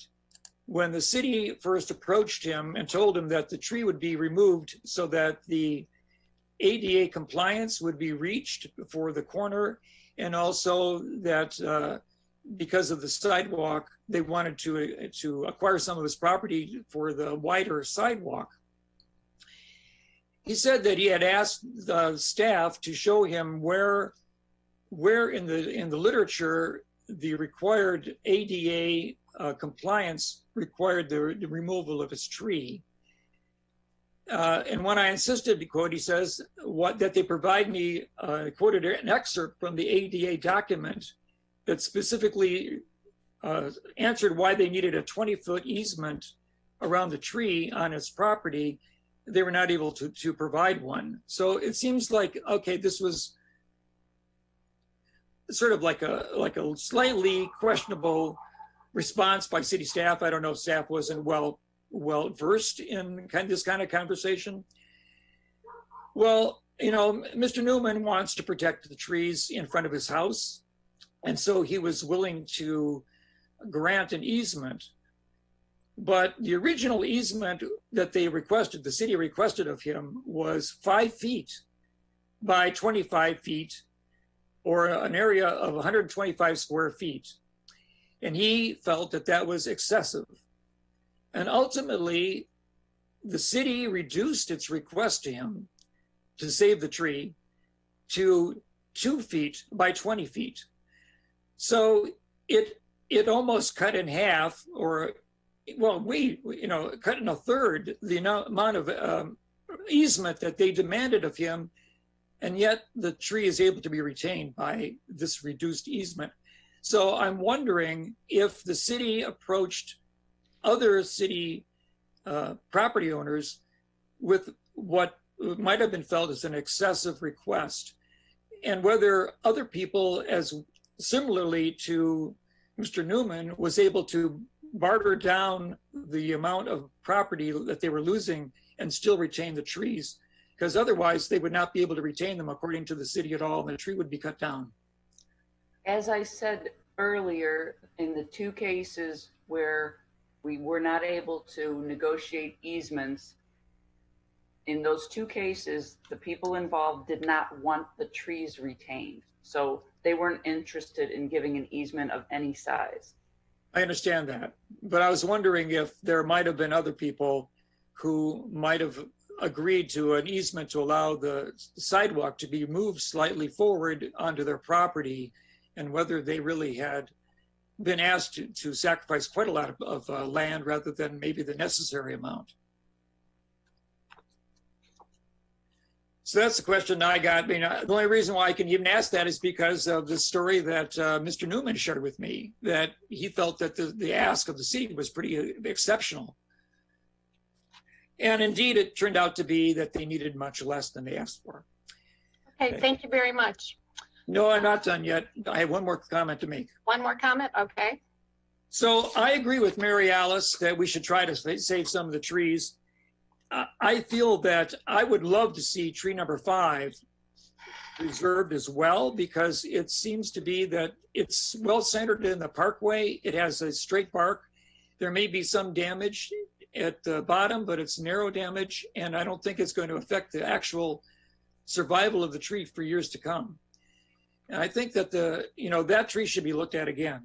when the city first approached him and told him that the tree would be removed so that the ADA compliance would be reached for the corner, and also that because of the sidewalk, they wanted to acquire some of his property for the wider sidewalk. He said that he had asked the staff to show him where in the literature the required ADA compliance required the removal of his tree. And when I insisted, quote, he says, that they provide me, quoted an excerpt from the ADA document that specifically answered why they needed a 20-foot easement around the tree on its property, they were not able to provide one. So it seems like, okay, this was sort of like a slightly questionable response by city staff. I don't know if staff wasn't well versed in this kind of conversation. Well, Mr. Newman wants to protect the trees in front of his house, and so he was willing to grant an easement. But the original easement that they requested, the city requested of him, was 5 feet by 25 feet, or an area of 125 square feet. And he felt that that was excessive. And ultimately, the city reduced its request to him to save the tree to 2 feet by 20 feet. So it almost cut in half, or cut in a third the amount of easement that they demanded of him, and yet the tree is able to be retained by this reduced easement. So I'm wondering if the city approached other city property owners with what might have been felt as an excessive request, and whether other people, as similarly to Mr. Newman, was able to barter down the amount of property that they were losing and still retain the trees, because otherwise they would not be able to retain them according to the city at all, and the tree would be cut down. As I said earlier, in the two cases where we were not able to negotiate easements, in those two cases, the people involved did not want the trees retained. So they weren't interested in giving an easement of any size. I understand that, but I was wondering if there might have been other people who might have agreed to an easement to allow the sidewalk to be moved slightly forward onto their property, and whether they really had been asked to sacrifice quite a lot of land rather than maybe the necessary amount. So that's the question I got. I mean, the only reason why I can even ask that is because of the story that Mr. Newman shared with me, that he felt that the ask of the city was pretty exceptional. And indeed, it turned out to be that they needed much less than they asked for. Okay, thank you very much. No, I'm not done yet. I have one more comment to make. One more comment, okay. So I agree with Mary Alice that we should try to save some of the trees. I feel that I would love to see tree number 5 preserved as well, because it seems to be that it's well centered in the parkway. It has a straight bark. There may be some damage at the bottom, but it's narrow damage, and I don't think it's going to affect the actual survival of the tree for years to come. And I think that that tree should be looked at again.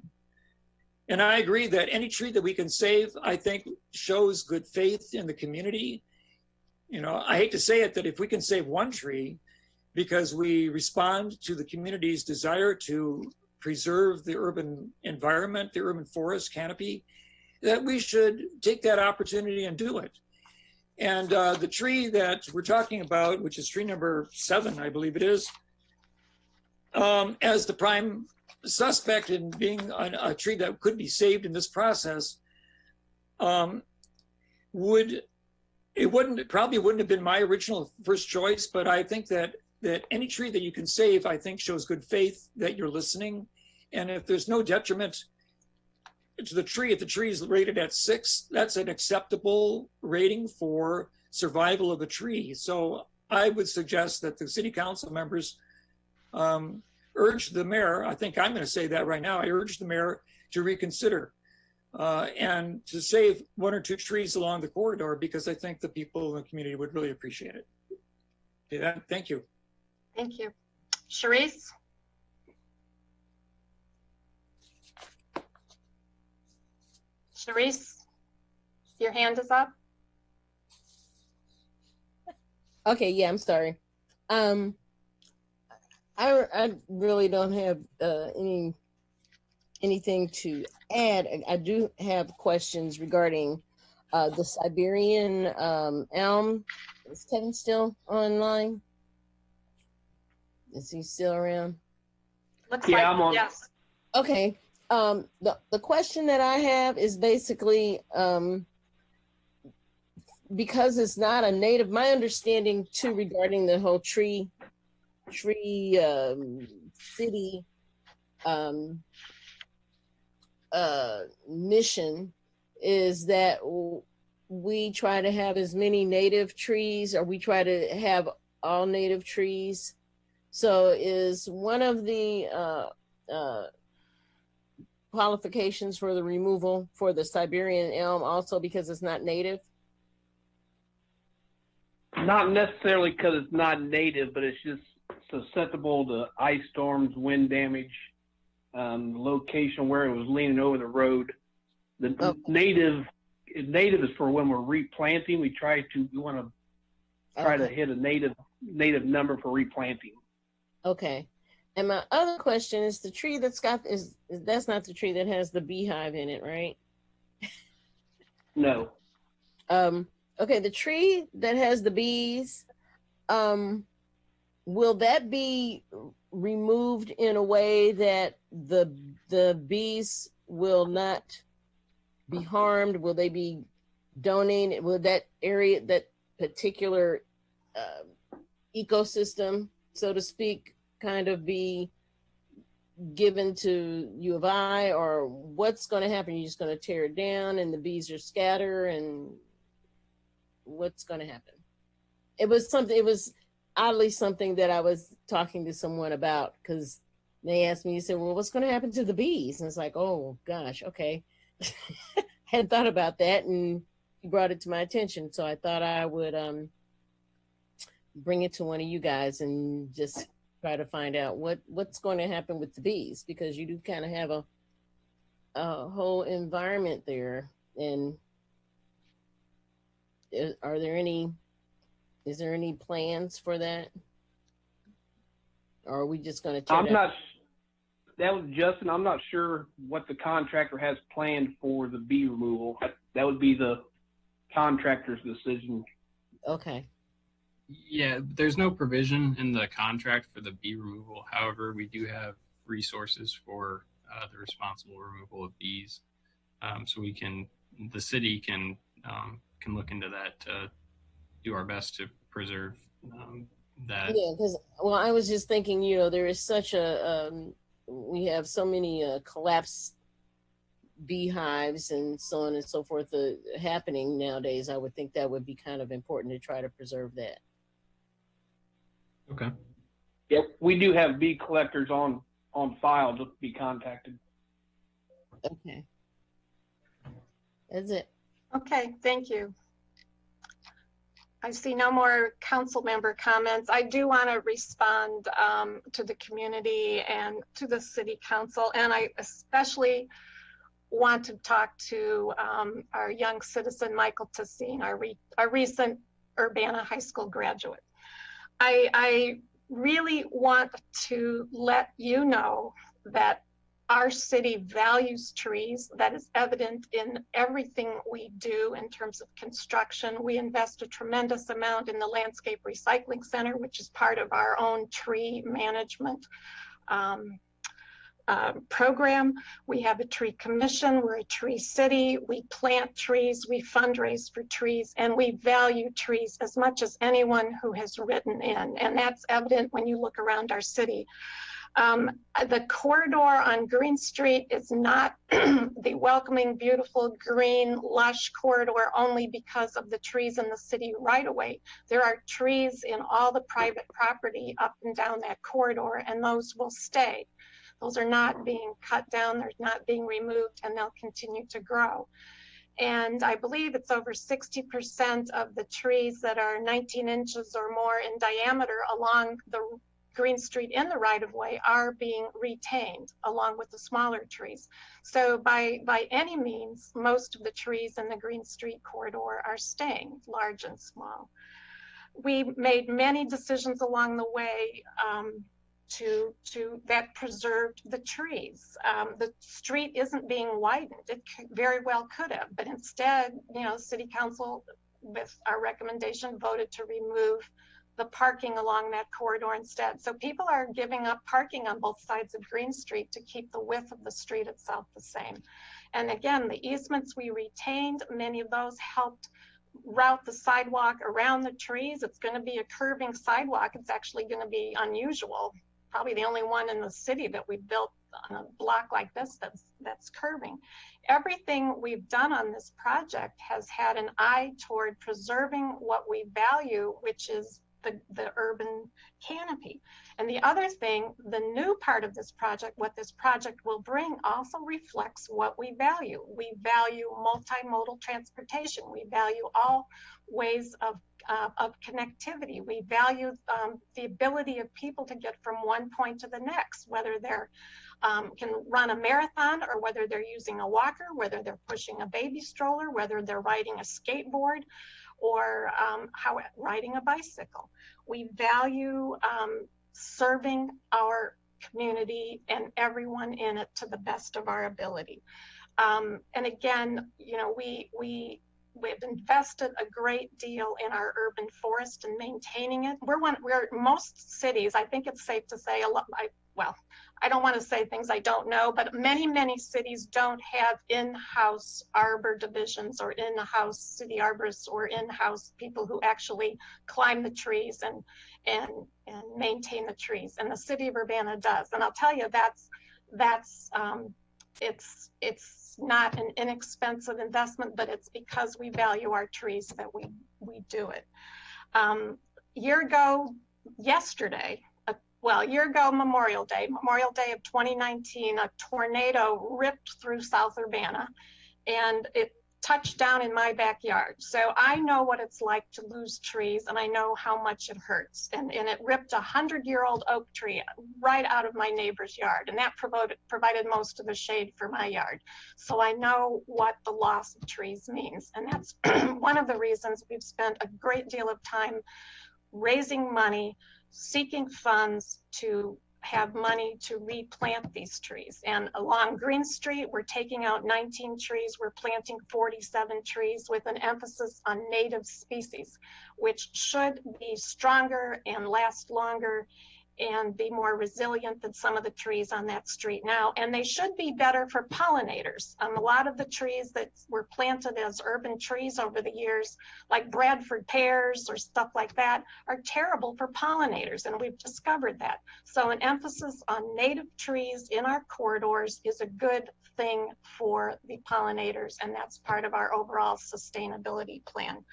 And I agree that any tree that we can save, I think, shows good faith in the community. I hate to say it, that if we can save one tree because we respond to the community's desire to preserve the urban environment, the urban forest canopy, that we should take that opportunity and do it. And the tree that we're talking about, which is tree number 7, I believe it is, as the prime suspect in being a tree that could be saved in this process, probably wouldn't have been my original first choice, but I think that any tree that you can save, I think, shows good faith that you're listening. And if there's no detriment to the tree, if the tree is rated at 6, that's an acceptable rating for survival of the tree. So I would suggest that the city council members urge the mayor, I think I'm going to say that right now, I urge the mayor to reconsider and to save 1 or 2 trees along the corridor, because I think the people in the community would really appreciate it. Okay, thank you. Thank you. Charisse? Charisse, your hand is up. Okay, yeah, I'm sorry. I really don't have anything to add. I do have questions regarding the Siberian elm. Is Kevin still online? Is he still around? Looks like, I'm on. Yes. Okay. The question that I have is basically because it's not a native. My understanding too regarding the whole tree city mission is that we try to have as many native trees, or we try to have all native trees. So is one of the qualifications for the removal for the Siberian elm also because it's not native? Not necessarily because it's not native, but it's just susceptible to ice storms, wind damage, location where it was leaning over the road. The native is for when we're replanting. We want to try to hit a native number for replanting. Okay. And my other question is the tree that's that's not the tree that has the beehive in it, right? No. Okay, the tree that has the bees, will that be removed in a way that the bees will not be harmed? Will they be donated? Will that area, that particular ecosystem, so to speak, kind of be given to U of I, or what's going to happen? You're just going to tear it down and the bees are scatter, and what's going to happen? It was oddly something that I was talking to someone about, because they asked me, you said, well, what's going to happen to the bees? And it's like, oh gosh, okay. Hadn't thought about that, and you brought it to my attention. So I thought I would bring it to one of you guys and just try to find out what's going to happen with the bees, because you do kind of have a whole environment there. And is there any plans for that? Or are we just going to that was Justin. I'm not sure what the contractor has planned for the bee removal. That would be the contractor's decision. Okay. Yeah, there's no provision in the contract for the bee removal. However, we do have resources for the responsible removal of bees. So the city can look into that to do our best to preserve that. Yeah, because, well, I was just thinking, there is such we have so many collapsed beehives and so on and so forth happening nowadays. I would think that would be kind of important to try to preserve that. Okay. Yep, we do have bee collectors on file to be contacted. Okay. That's it. Okay, thank you. I see no more council member comments. I do want to respond to the community and to the city council, and I especially want to talk to our young citizen, Michael Tassine, our recent Urbana High School graduate. I really want to let you know that our city values trees. That is evident in everything we do in terms of construction. We invest a tremendous amount in the Landscape Recycling Center, which is part of our own tree management program. We have a tree commission. We're a tree city. We plant trees. We fundraise for trees, and we value trees as much as anyone who has written in. And that's evident when you look around our city. The corridor on Green Street is not the welcoming, beautiful, green, lush corridor only because of the trees in the city right away. There are trees in all the private property up and down that corridor, and those will stay. Those are not being cut down, they're not being removed, and they'll continue to grow. And I believe it's over 60% of the trees that are 19 inches or more in diameter along the Green Street in the right-of-way are being retained along with the smaller trees. So by any means, most of the trees in the Green Street corridor are staying, large and small. We made many decisions along the way that preserved the trees. The street isn't being widened. It very well could have, but instead, City Council, with our recommendation, voted to remove the parking along that corridor instead. So people are giving up parking on both sides of Green Street to keep the width of the street itself the same. And again, the easements we retained, many of those helped route the sidewalk around the trees. It's going to be a curving sidewalk. It's actually going to be unusual. Probably the only one in the city that we built on a block like this that's curving. Everything we've done on this project has had an eye toward preserving what we value, which is the urban canopy. And the other thing, the new part of this project, what this project will bring, also reflects what we value. We value multimodal transportation. We value all ways of connectivity. We value the ability of people to get from one point to the next, whether they're can run a marathon or whether they're using a walker, whether they're pushing a baby stroller, whether they're riding a skateboard, or riding a bicycle. We value serving our community and everyone in it to the best of our ability. And again, we we've invested a great deal in our urban forest and maintaining it. We're most cities, I think it's safe to say, I don't want to say things I don't know, but many cities don't have in-house arbor divisions or in-house city arborists or in-house people who actually climb the trees and maintain the trees. And the city of Urbana does. And I'll tell you, it's not an inexpensive investment, but it's because we value our trees that we do it. Year ago Memorial Day of 2019, a tornado ripped through South Urbana and it touched down in my backyard. So I know what it's like to lose trees, and I know how much it hurts. And it ripped a 100-year-old oak tree right out of my neighbor's yard, and that provided most of the shade for my yard. So I know what the loss of trees means. And that's one of the reasons we've spent a great deal of time raising money, seeking funds to have money to replant these trees. And along Green Street, we're taking out 19 trees. We're planting 47 trees with an emphasis on native species, which should be stronger and last longer and be more resilient than some of the trees on that street now. And they should be better for pollinators. A lot of the trees that were planted as urban trees over the years, like Bradford pears or stuff like that, are terrible for pollinators, and we've discovered that. So an emphasis on native trees in our corridors is a good thing for the pollinators, and that's part of our overall sustainability plan.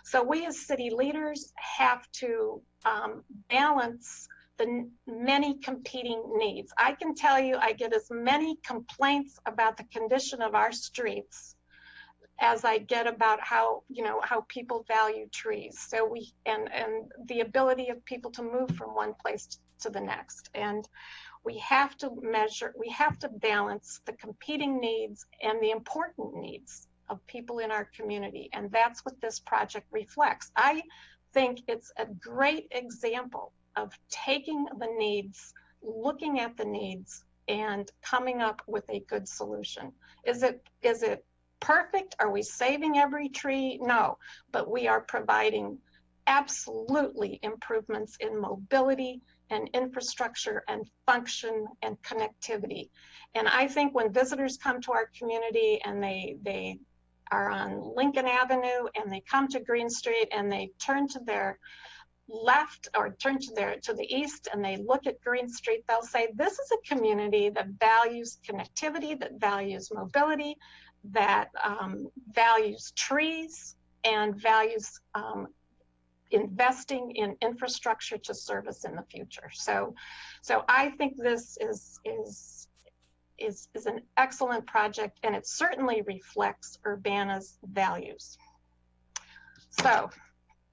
So we as city leaders have to balance the many competing needs. I can tell you, I get as many complaints about the condition of our streets as I get about how people value trees. So and the ability of people to move from one place to the next. And we have to balance the competing needs and the important needs of people in our community. And that's what this project reflects. I think it's a great example of taking the needs, looking at the needs, and coming up with a good solution. Is it perfect? Are we saving every tree? No, but we are providing absolutely improvements in mobility and infrastructure and function and connectivity. And I think when visitors come to our community and they are on Lincoln Avenue and they come to Green Street and they turn to their left or turn to the east and they look at Green Street, they'll say, this is a community that values connectivity, that values mobility, that values trees, and values investing in infrastructure to serve us in the future. So I think this is an excellent project, and it certainly reflects Urbana's values. So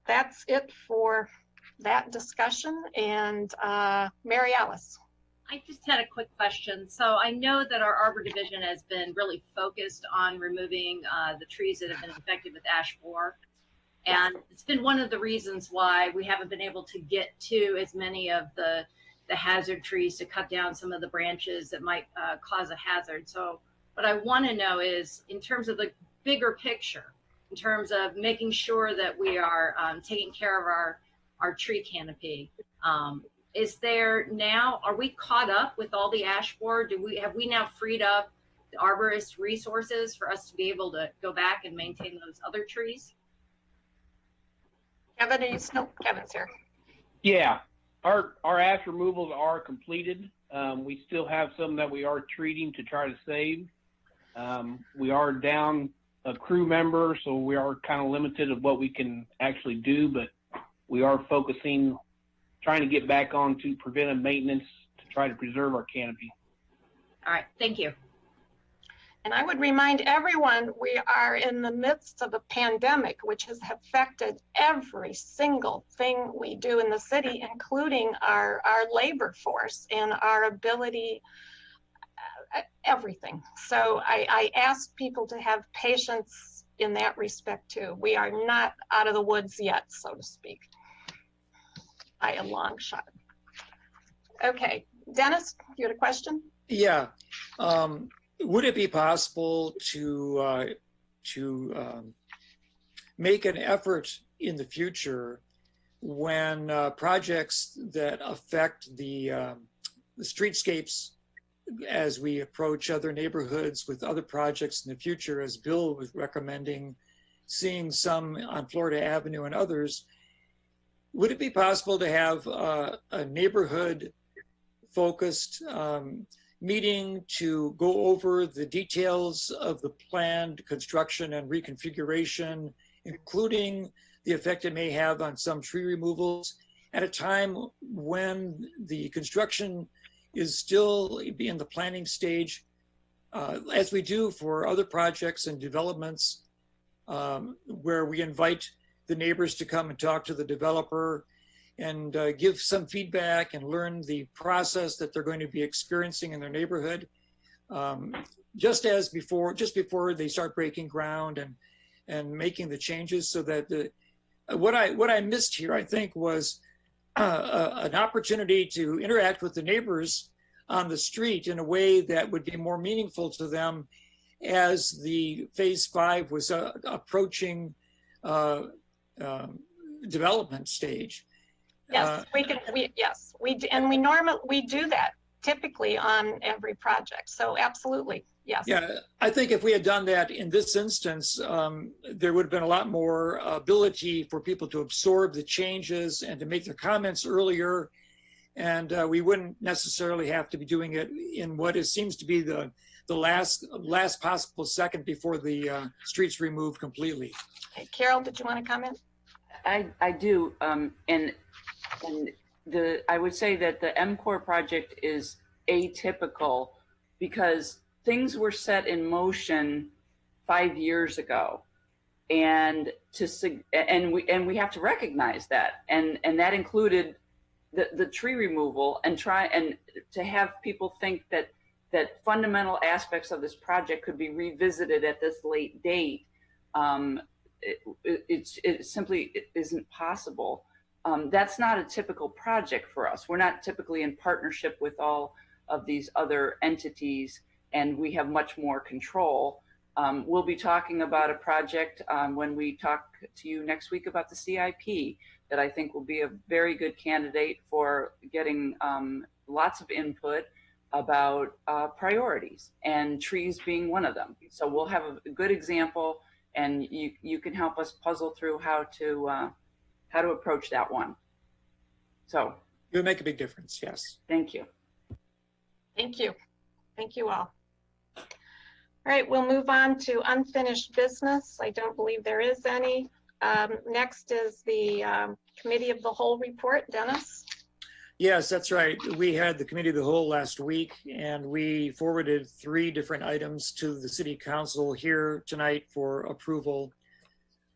that's it for that discussion. And Mary Alice. I just had a quick question. So I know that our Arbor Division has been really focused on removing the trees that have been infected with ash borer. And it's been one of the reasons why we haven't been able to get to as many of the hazard trees to cut down some of the branches that might cause a hazard. So what I want to know is, in terms of the bigger picture, in terms of making sure that we are taking care of our tree canopy, is there now, are we caught up with all the ash borer? Have we now freed up the arborist resources for us to be able to go back and maintain those other trees? Kevin, Kevin's here. Yeah, our ash removals are completed. We still have some that we are treating to try to save. We are down a crew member, so we are kind of limited of what we can actually do, but we are focusing, trying to get back on to preventive maintenance to try to preserve our canopy. All right, thank you. And I would remind everyone, we are in the midst of a pandemic, which has affected every single thing we do in the city, including our labor force and our ability, everything. So I ask people to have patience in that respect too. We are not out of the woods yet, so to speak, by a long shot. Okay, Dennis, you had a question? Yeah. Would it be possible to make an effort in the future when projects that affect the streetscapes as we approach other neighborhoods with other projects in the future, as Bill was recommending, seeing some on Florida Avenue and others, would it be possible to have a neighborhood focused meeting to go over the details of the planned construction and reconfiguration, including the effect it may have on some tree removals at a time when the construction is still in the planning stage, as we do for other projects and developments, where we invite the neighbors to come and talk to the developer and give some feedback and learn the process that they're going to be experiencing in their neighborhood, just before they start breaking ground and making the changes, so that what I missed here, I think, was an opportunity to interact with the neighbors on the street in a way that would be more meaningful to them as the Phase 5 was approaching development stage. Yes, we normally do that typically on every project. So absolutely, yes. Yeah, I think if we had done that in this instance, there would have been a lot more ability for people to absorb the changes and to make their comments earlier. And we wouldn't necessarily have to be doing it in what seems to be the last possible second before the street's removed completely. Okay, Carol, did you want to comment? I do, and I would say that the MCOR project is atypical because things were set in motion 5 years ago, and we have to recognize that, and that included the tree removal, and to have people think that fundamental aspects of this project could be revisited at this late date. It simply isn't possible. That's not a typical project for us. We're not typically in partnership with all of these other entities, and we have much more control. We'll be talking about a project when we talk to you next week about the CIP that I think will be a very good candidate for getting lots of input about priorities, and trees being one of them. So we'll have a good example, and you can help us puzzle through how to approach that one. So it would make a big difference. Yes. Thank you. Thank you. Thank you all. All right, we'll move on to unfinished business. I don't believe there is any. Next is the Committee of the Whole report. Dennis? Yes, that's right. We had the Committee of the Whole last week, and we forwarded 3 different items to the City Council here tonight for approval,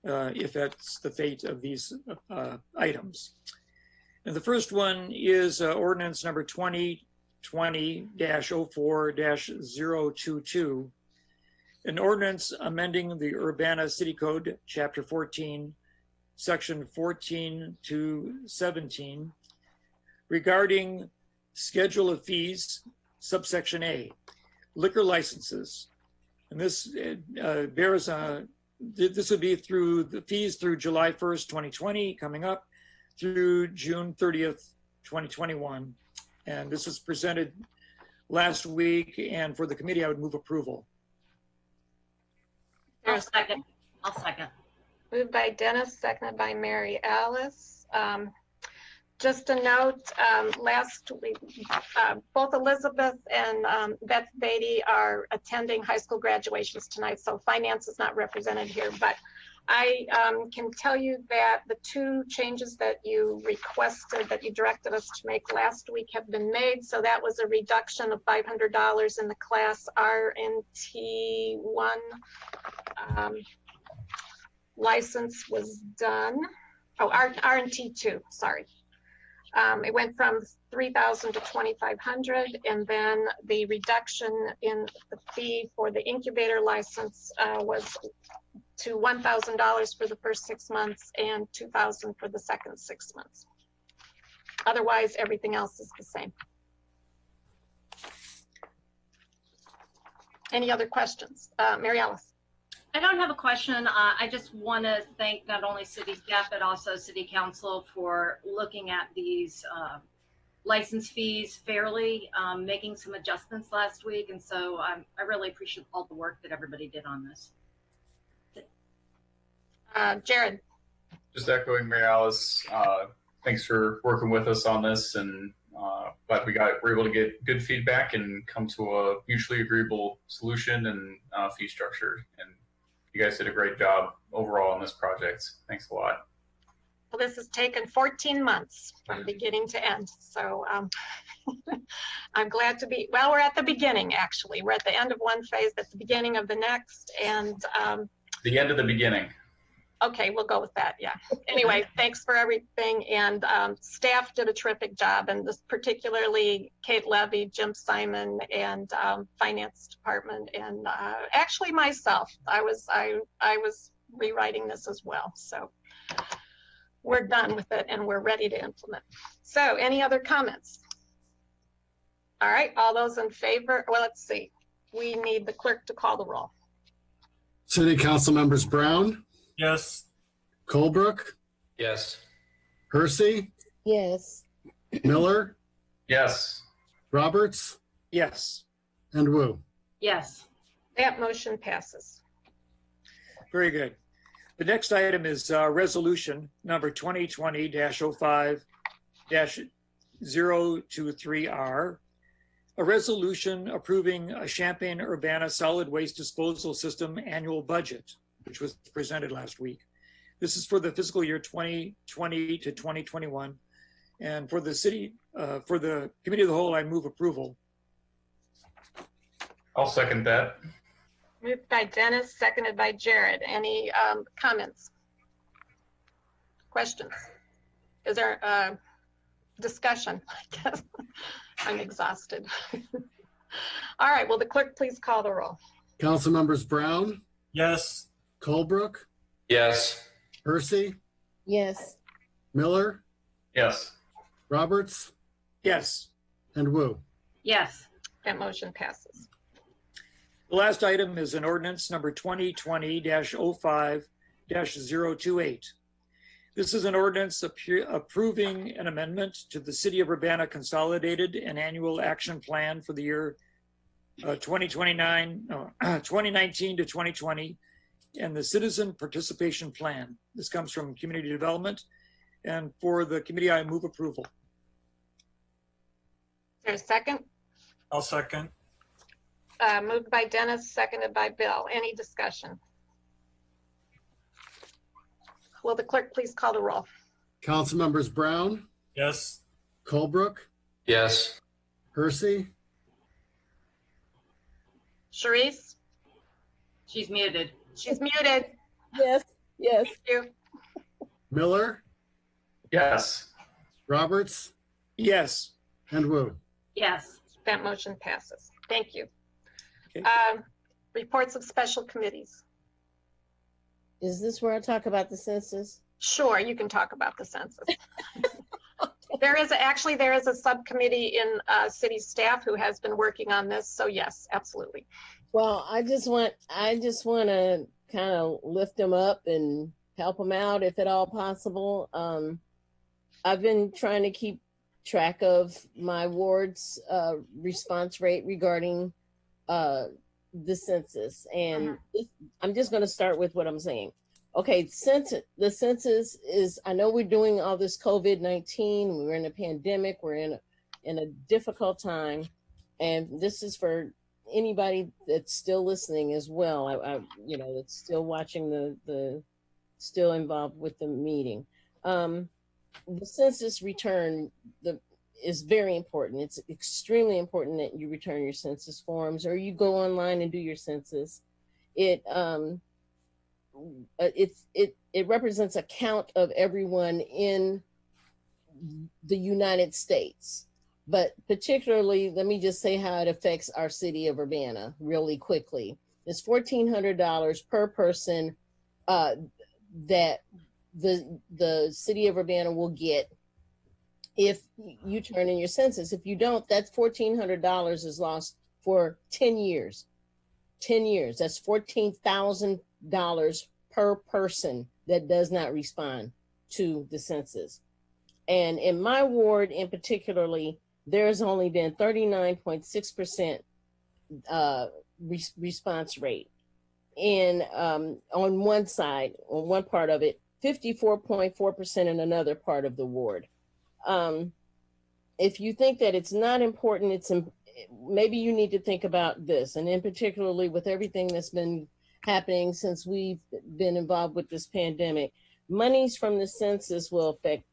if that's the fate of these items. And the first one is ordinance number 2020-04-022, an ordinance amending the Urbana City Code, Chapter 14, Section 14 to 17, regarding schedule of fees, subsection A, liquor licenses. And this this would be through the fees through July 1st, 2020, coming up through June 30th, 2021. And this was presented last week, and for the committee, I would move approval. I'll second. I'll second. Moved by Dennis, seconded by Mary Alice. Just a note, last week, both Elizabeth and Beth Beatty are attending high school graduations tonight, so finance is not represented here, but I can tell you that the 2 changes that you requested, that you directed us to make last week, have been made. So that was a reduction of $500 in the class RNT1 license was done. Oh, RNT2, sorry. It went from $3,000 to $2,500, and then the reduction in the fee for the incubator license was to $1,000 for the first 6 months and $2,000 for the second 6 months. Otherwise, everything else is the same. Any other questions? Mary Alice? I don't have a question. I just want to thank not only city staff, but also city council for looking at these license fees fairly, making some adjustments last week. And so I really appreciate all the work that everybody did on this. Jared. Just echoing Mary Alice, thanks for working with us on this, and glad we're able to get good feedback and come to a mutually agreeable solution and fee structure. And you guys did a great job overall on this project. Thanks a lot. Well, this has taken 14 months from beginning to end. So I'm glad to be, well, we're at the beginning, actually. We're at the end of one phase, at the beginning of the next, and the end of the beginning. Okay, we'll go with that, yeah. Anyway, thanks for everything, and staff did a terrific job, and this particularly Kate Levy, Jim Simon, and finance department, and actually myself. I was rewriting this as well, so we're done with it, and we're ready to implement. So, any other comments? All right, all those in favor, well, let's see. We need the clerk to call the roll. City Council members Brown? Yes. Colebrook? Yes. Hersey? Yes. Miller? Yes. Roberts? Yes. And Wu? Yes. That motion passes. Very good. The next item is resolution number 2020-05-023R, a resolution approving a Champaign-Urbana solid waste disposal system annual budget, which was presented last week. This is for the fiscal year 2020 to 2021. And for the city, for the committee of the whole, I move approval. I'll second that. Moved by Dennis, seconded by Jared. Any comments? Questions? Is there discussion? I guess I'm exhausted. All right, will the clerk please call the roll? Council members Brown? Yes. Colebrook? Yes. Hersey? Yes. Miller? Yes. Roberts? Yes. And Wu? Yes. That motion passes. The last item is an ordinance number 2020-05-028. This is an ordinance approving an amendment to the City of Urbana Consolidated and Annual Action Plan for the year 2019 to 2020, and the Citizen Participation Plan. This comes from Community Development, and for the committee, I move approval. Is there a second? I'll second. Moved by Dennis, seconded by Bill. Any discussion? Will the clerk please call the roll? Council members Brown? Yes. Colebrook? Yes. Hersey? Charisse? She's muted. She's muted. Yes. Yes. Thank you. Miller? Yes. Roberts? Yes. And Wu? Yes. That motion passes. Thank you. Okay. Reports of special committees. Is this where I talk about the census? Sure, you can talk about the census. There is a subcommittee in city staff who has been working on this. So yes, absolutely. Well, I just want to kind of lift them up and help them out if at all possible. I've been trying to keep track of my ward's response rate regarding the census, and I'm just going to start with what I'm saying. Okay, the census is, I know we're doing all this COVID-19, we're in a pandemic, we're in a difficult time, and this is for anybody that's still listening as well. I that's still watching the still involved with the meeting. The census return is very important. It's extremely important that you return your census forms or you go online and do your census. It represents a count of everyone in the United States, but particularly, let me just say how it affects our city of Urbana really quickly. It's $1,400 per person that the city of Urbana will get if you turn in your census. If you don't, that $1,400 is lost for 10 years. 10 years. That's $14,000 per person that does not respond to the census. And in my ward in particularly, there's only been 39.6% response rate. And on one side, on one part of it, 54.4% in another part of the ward. If you think that it's not important, maybe you need to think about this. And in particularly with everything that's been happening since we've been involved with this pandemic, monies from the census will affect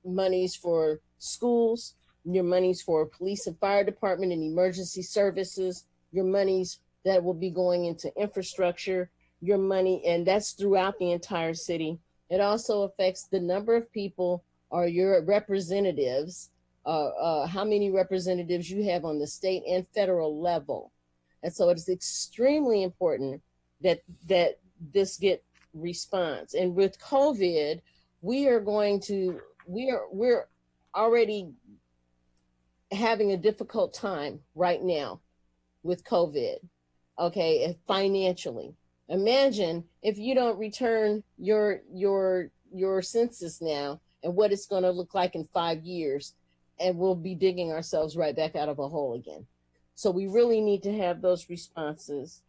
monies for schools, your monies for police and fire department and emergency services, your monies that will be going into infrastructure, your money, and that's throughout the entire city. It also affects the number of people or your representatives, how many representatives you have on the state and federal level. And so it's extremely important that this get response. And with COVID, we're already having a difficult time right now with COVID, okay, financially. Imagine if you don't return your census now and what it's going to look like in 5 years, and we'll be digging ourselves right back out of a hole again. So we really need to have those responses.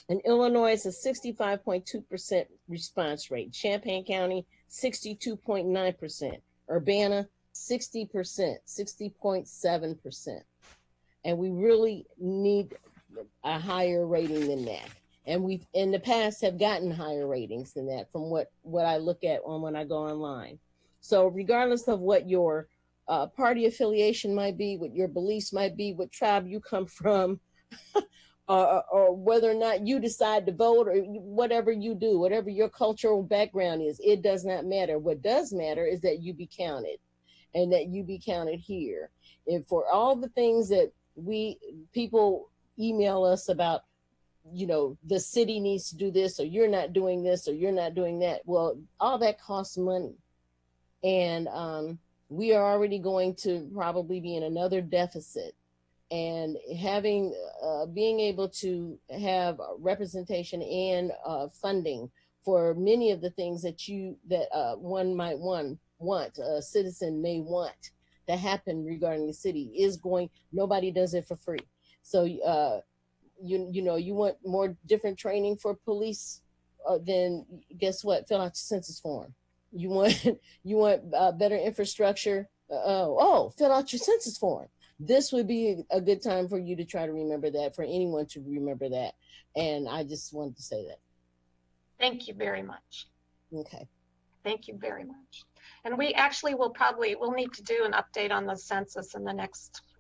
In Illinois, it's a 65.2% response rate. Champaign County, 62.9%. Urbana, 60%, 60.7%. And we really need a higher rating than that. And we've in the past have gotten higher ratings than that from what I look at when I go online. So regardless of what your party affiliation might be, what your beliefs might be, what tribe you come from, or whether or not you decide to vote, or whatever you do, whatever your cultural background is, it does not matter. What does matter is that you be counted, and that you be counted here. And for all the things that people email us about, the city needs to do this, or you're not doing this, or you're not doing that. Well, all that costs money. And we are already going to probably be in another deficit. And being able to have representation and funding for many of the things that one might want, a citizen may want to happen regarding the city nobody does it for free. So you want more different training for police, then guess what? Fill out your census form. You want better infrastructure. Fill out your census form. This would be a good time for you to try to remember that, for anyone to remember that. And I just wanted to say that. Thank you very much. Okay. Thank you very much. And we actually we'll need to do an update on the census in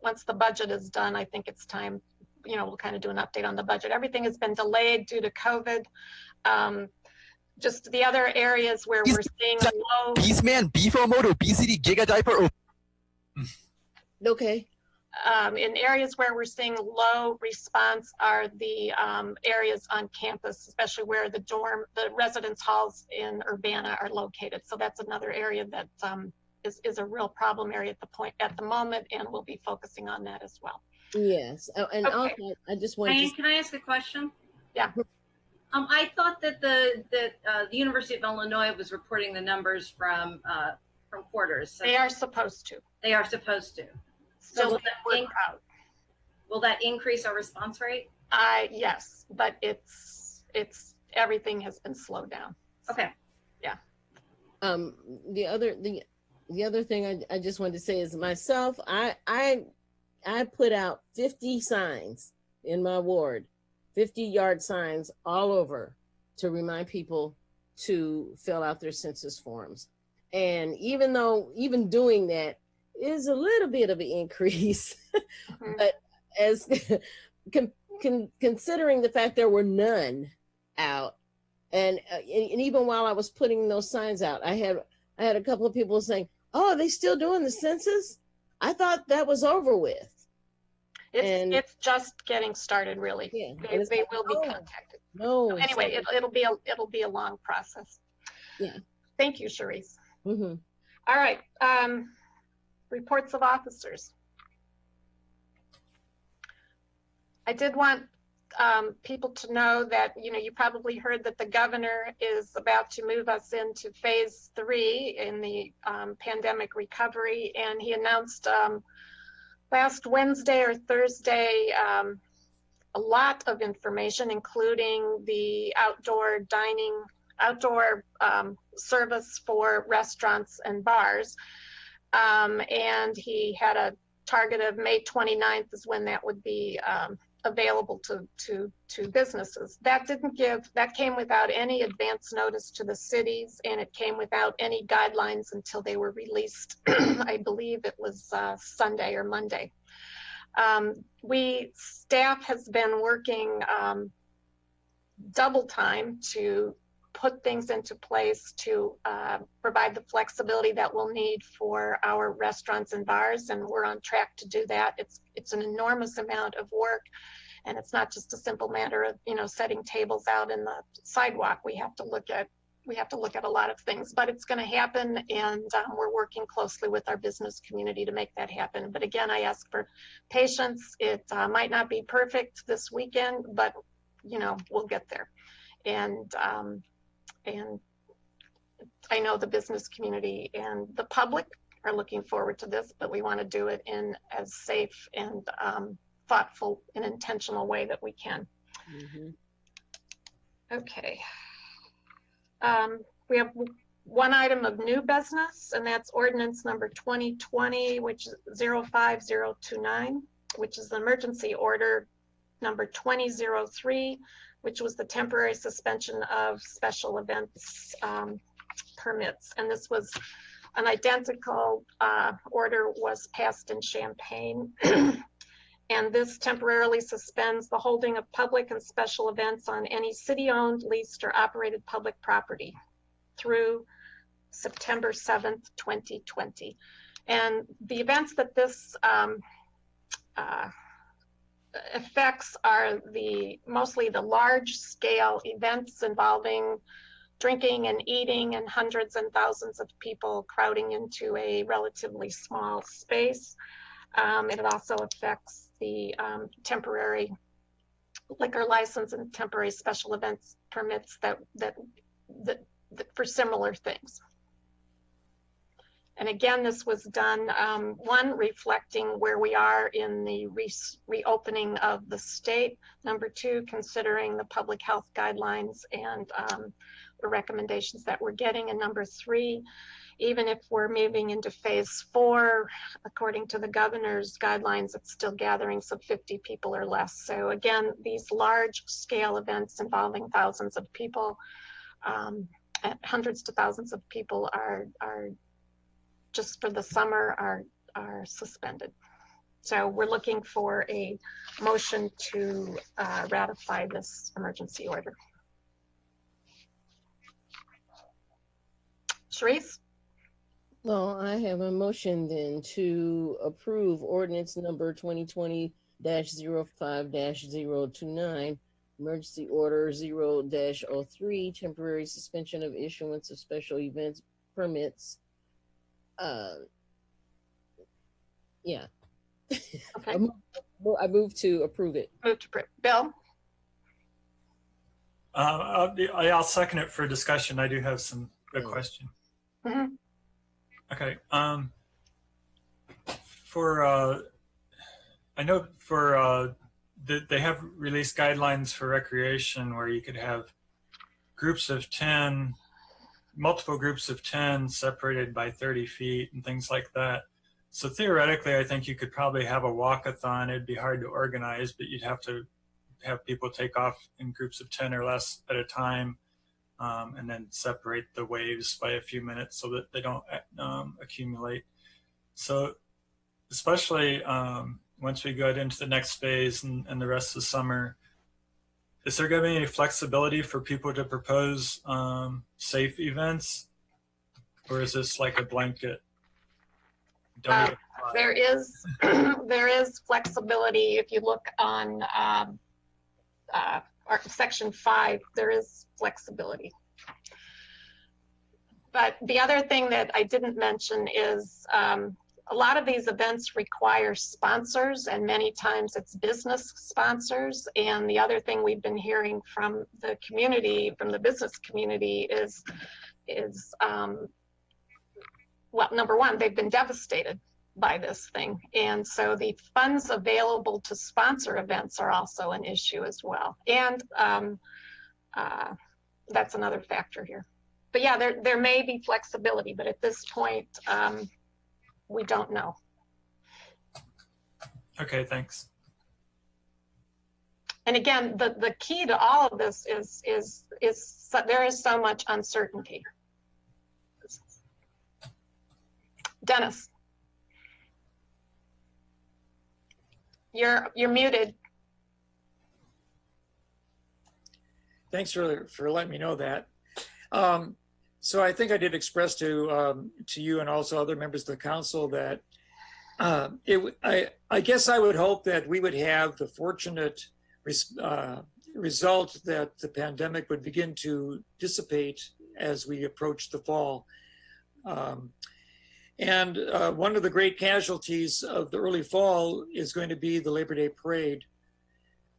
once the budget is done. I think it's time, we'll kind of do an update on the budget. Everything has been delayed due to COVID. Just the other areas where we're seeing low. Beastman, Beefo Mode, Obesity, Giga Diaper. Okay. In areas where we're seeing low response are the areas on campus, especially where the residence halls in Urbana are located. So that's another area that is a real problem area at the moment, and we'll be focusing on that as well. Yes, and okay. Also I just wanted. Can I ask a question? Yeah. I thought that the University of Illinois was reporting the numbers from quarters. So they are supposed to. They are supposed to. So will that increase our response rate? Yes, but it's everything has been slowed down. Okay. Yeah. The other thing I just wanted to say is myself, I put out 50 signs in my ward, 50-yard signs all over to remind people to fill out their census forms. And even doing that is a little bit of an increase, but as considering the fact there were none out, and even while I was putting those signs out, I had a couple of people saying, "Oh, are they still doing the census? I thought that was over with." It's just getting started, really. Yeah, they will be contacted. No. So anyway, it'll be a long process. Yeah. Thank you, Charisse. Mm-hmm. All right. Reports of officers. I did want people to know that, you probably heard that the governor is about to move us into phase 3 in the pandemic recovery. And he announced last Wednesday or Thursday a lot of information, including the outdoor dining, outdoor service for restaurants and bars. And he had a target of May 29th is when that would be available to businesses. That came without any advance notice to the cities, and it came without any guidelines until they were released. I believe it was Sunday or Monday. Staff has been working double time to put things into place to provide the flexibility that we'll need for our restaurants and bars, and we're on track to do that. It's an enormous amount of work, and it's not just a simple matter of setting tables out in the sidewalk. We have to look at a lot of things, but it's going to happen, and we're working closely with our business community to make that happen. But again, I ask for patience. It might not be perfect this weekend, but we'll get there. And I know the business community and the public are looking forward to this, but we want to do it in as safe and thoughtful and intentional way that we can. Okay. We have one item of new business, and that's ordinance number 2020, which is 05029, which is the emergency order number 2003, which was the temporary suspension of special events permits. And this was an identical order was passed in Champaign. And this temporarily suspends the holding of public and special events on any city-owned, leased, or operated public property through September 7th, 2020. And the events that this effects are mostly the large-scale events involving drinking and eating and hundreds and thousands of people crowding into a relatively small space. It also affects the temporary liquor license and temporary special events permits that for similar things. And again, this was done, one, reflecting where we are in the reopening of the state. Number two, considering the public health guidelines and the recommendations that we're getting. And number three, even if we're moving into phase 4, according to the governor's guidelines, it's still gatherings of 50 people or less. So again, these large scale events involving thousands of people, hundreds to thousands of people are just for the summer are suspended. So we're looking for a motion to ratify this emergency order. Sharice? Well, I have a motion then to approve ordinance number 2020-05-029, emergency order 0-03, temporary suspension of issuance of special events permits. Yeah. Okay. I move to approve it. Move to approve. Bill? I'll second it for discussion. I do have some good questions. Mm-hmm. Okay. I know for they have released guidelines for recreation where you could have groups of 10, multiple groups of 10 separated by 30 feet and things like that. So theoretically, I think you could probably have a walkathon. It'd be hard to organize, but you'd have to have people take off in groups of 10 or less at a time. And then separate the waves by a few minutes so that they don't accumulate. So especially once we go into the next phase and the rest of the summer, is there going to be any flexibility for people to propose safe events? Or is this like a blanket? There is flexibility. If you look on Section 5, there is flexibility. But the other thing that I didn't mention is a lot of these events require sponsors, and many times it's business sponsors. And the other thing we've been hearing from the community, from the business community, is well, number one, they've been devastated by this thing. And so the funds available to sponsor events are also an issue as well. And that's another factor here. But yeah, there may be flexibility, but at this point, we don't know. Okay, thanks. And again, the key to all of this is there is so much uncertainty. Dennis, you're muted. Thanks for letting me know that. So I think I did express to you and also other members of the council that I guess I would hope that we would have the fortunate result that the pandemic would begin to dissipate as we approach the fall. And one of the great casualties of the early fall is going to be the Labor Day parade.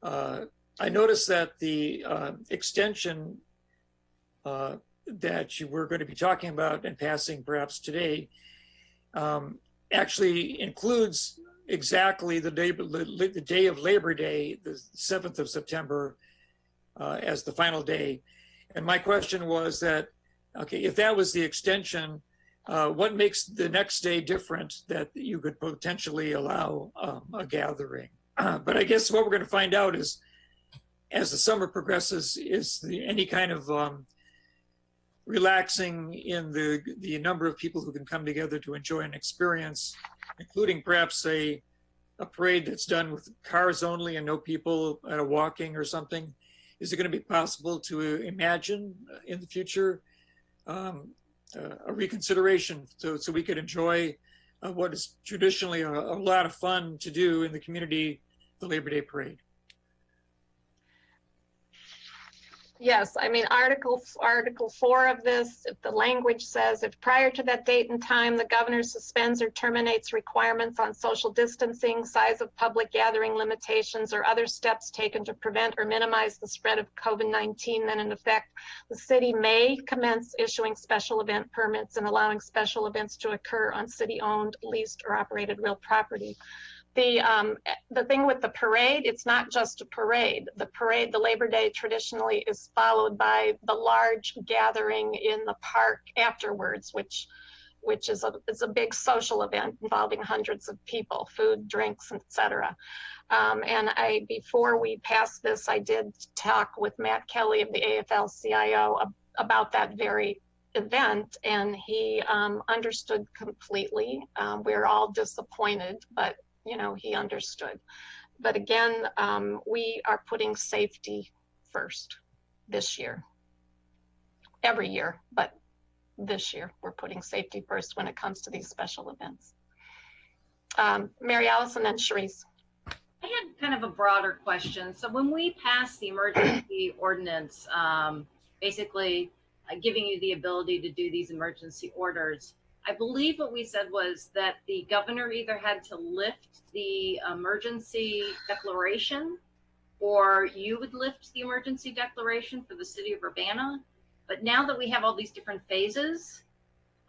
I noticed that the extension that you were going to be talking about and passing perhaps today actually includes exactly the day of Labor Day, the 7th of September, as the final day. And my question was that, okay, if that was the extension, what makes the next day different that you could potentially allow a gathering? But I guess what we're going to find out is, as the summer progresses, is any kind of relaxing in the number of people who can come together to enjoy an experience, including perhaps a parade that's done with cars only and no people at a walking or something. Is it going to be possible to imagine in the future a reconsideration so we could enjoy what is traditionally a lot of fun to do in the community, the Labor Day parade? Yes, I mean, Article 4 of this, if the language says, if prior to that date and time, the governor suspends or terminates requirements on social distancing, size of public gathering limitations, or other steps taken to prevent or minimize the spread of COVID-19, then in effect, the city may commence issuing special event permits and allowing special events to occur on city-owned, leased, or operated real property. The thing with the parade, it's not just a parade. The parade, the Labor Day, traditionally is followed by the large gathering in the park afterwards, which is a big social event involving hundreds of people, food, drinks, etc. And before we passed this, I did talk with Matt Kelly of the AFL-CIO about that very event, and he understood completely. We're all disappointed, but you know, he understood. But again, we are putting safety first this year. Every year, but this year we're putting safety first when it comes to these special events. Mary Allison and Sharice. I had kind of a broader question. So when we passed the emergency ordinance, basically giving you the ability to do these emergency orders, I believe what we said was that the governor either had to lift the emergency declaration or you would lift the emergency declaration for the city of Urbana. But now that we have all these different phases,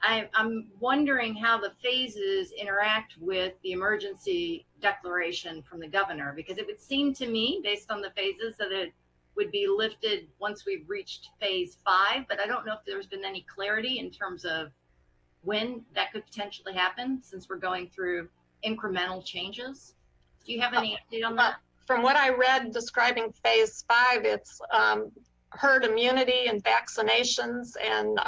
I'm wondering how the phases interact with the emergency declaration from the governor, because it would seem to me, based on the phases, that it would be lifted once we've reached phase 5, but I don't know if there's been any clarity in terms of when that could potentially happen, since we're going through incremental changes. Do you have any update on that? From what I read describing phase 5, it's herd immunity and vaccinations and,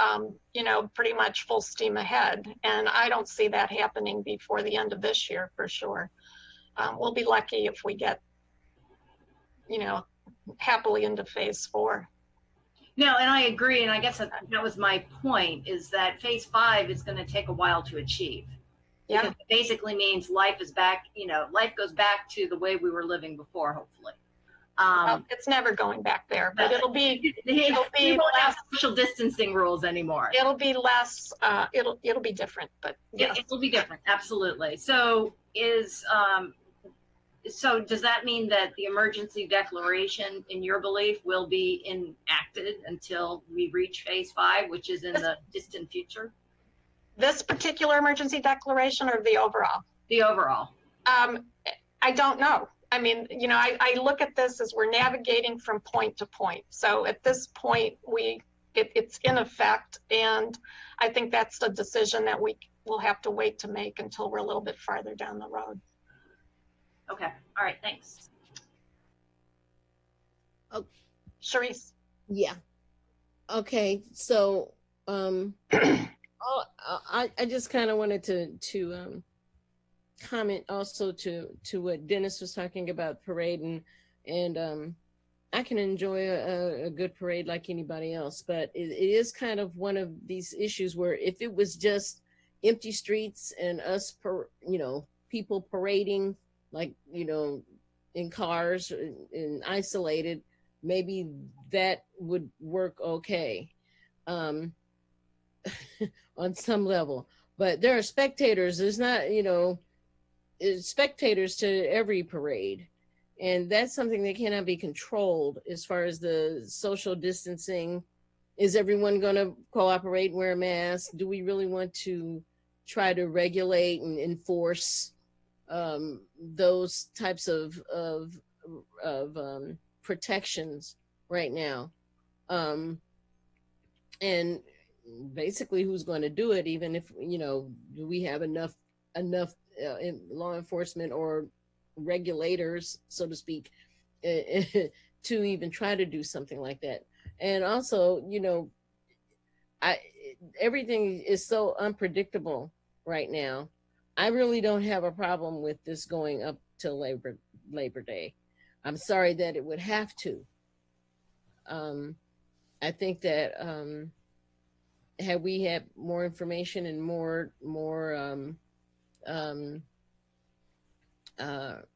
you know, pretty much full steam ahead. And I don't see that happening before the end of this year for sure. We'll be lucky if we get, you know, happily into phase 4. No, and I agree. And I guess that was my point, is that phase 5 is going to take a while to achieve. Yeah. Because it basically means life is back, you know, life goes back to the way we were living before, hopefully. Well, it's never going back there, but it'll be We won't have less, social distancing rules anymore. it'll be less, it'll be different, but yes. It will be different, absolutely. So so does that mean that the emergency declaration, in your belief, will be enacted until we reach phase 5, which is in the distant future? This particular emergency declaration or the overall? The overall. I don't know. I mean, you know, I look at this as we're navigating from point to point. So at this point, it's in effect, and I think that's the decision that we will have to wait to make until we're a little bit farther down the road. Okay. All right. Thanks. Oh, Charisse. Yeah. Okay. So, I just kind of wanted to comment also to what Dennis was talking about parade, and I can enjoy a good parade like anybody else, but it is kind of one of these issues where if it was just empty streets and us, people parading like, in cars and isolated, maybe that would work okay on some level. But there are spectators. There's not, spectators to every parade. And that's something that cannot be controlled as far as the social distancing. Is everyone going to cooperate and wear a mask? Do we really want to try to regulate and enforce those types of protections right now? And basically, who's going to do it? Even if, do we have enough law enforcement or regulators, so to speak, to even try to do something like that? And also, everything is so unpredictable right now. I really don't have a problem with this going up till Labor Day. I'm sorry that it would have to. I think that had we had more information and more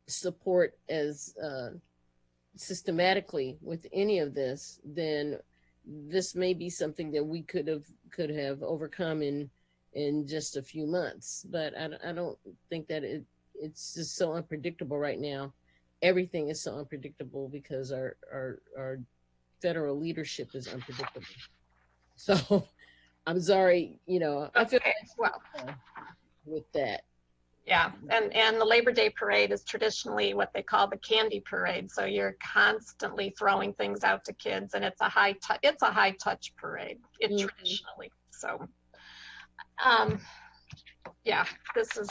support as systematically with any of this, then this may be something that we could have overcome in just a few months. But I don't think that it's just so unpredictable right now. Everything is so unpredictable because our federal leadership is unpredictable. So I'm sorry, I feel well with that. Yeah, and the Labor Day parade is traditionally what they call the candy parade. So you're constantly throwing things out to kids, and it's a high touch parade. Traditionally. So, yeah, this has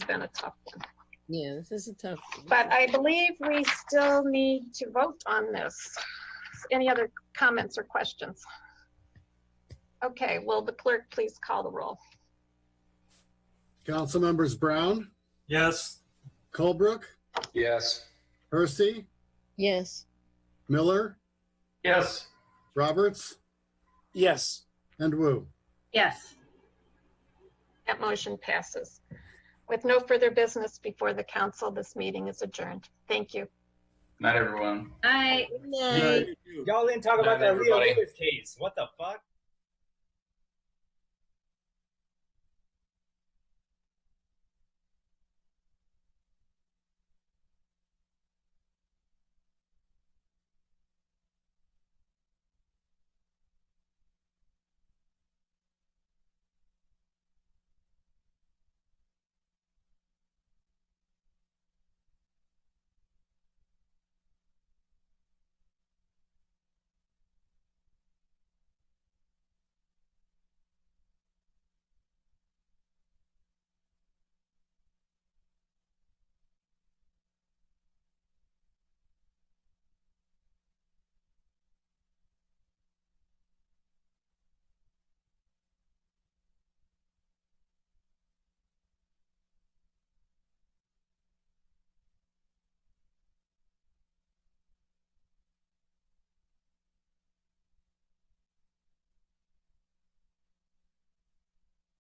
been a tough one. Yeah, this is a tough one. But I believe we still need to vote on this. Any other comments or questions? Okay, will the clerk please call the roll? Council members Brown? Yes. Colebrook? Yes. Hersey? Yes. Miller? Yes. Roberts? Yes. And Wu? Yes. That motion passes. With no further business before the council, this meeting is adjourned. Thank you. Not everyone. Night. Night. Y'all didn't talk about that Aaliyah case. What the fuck?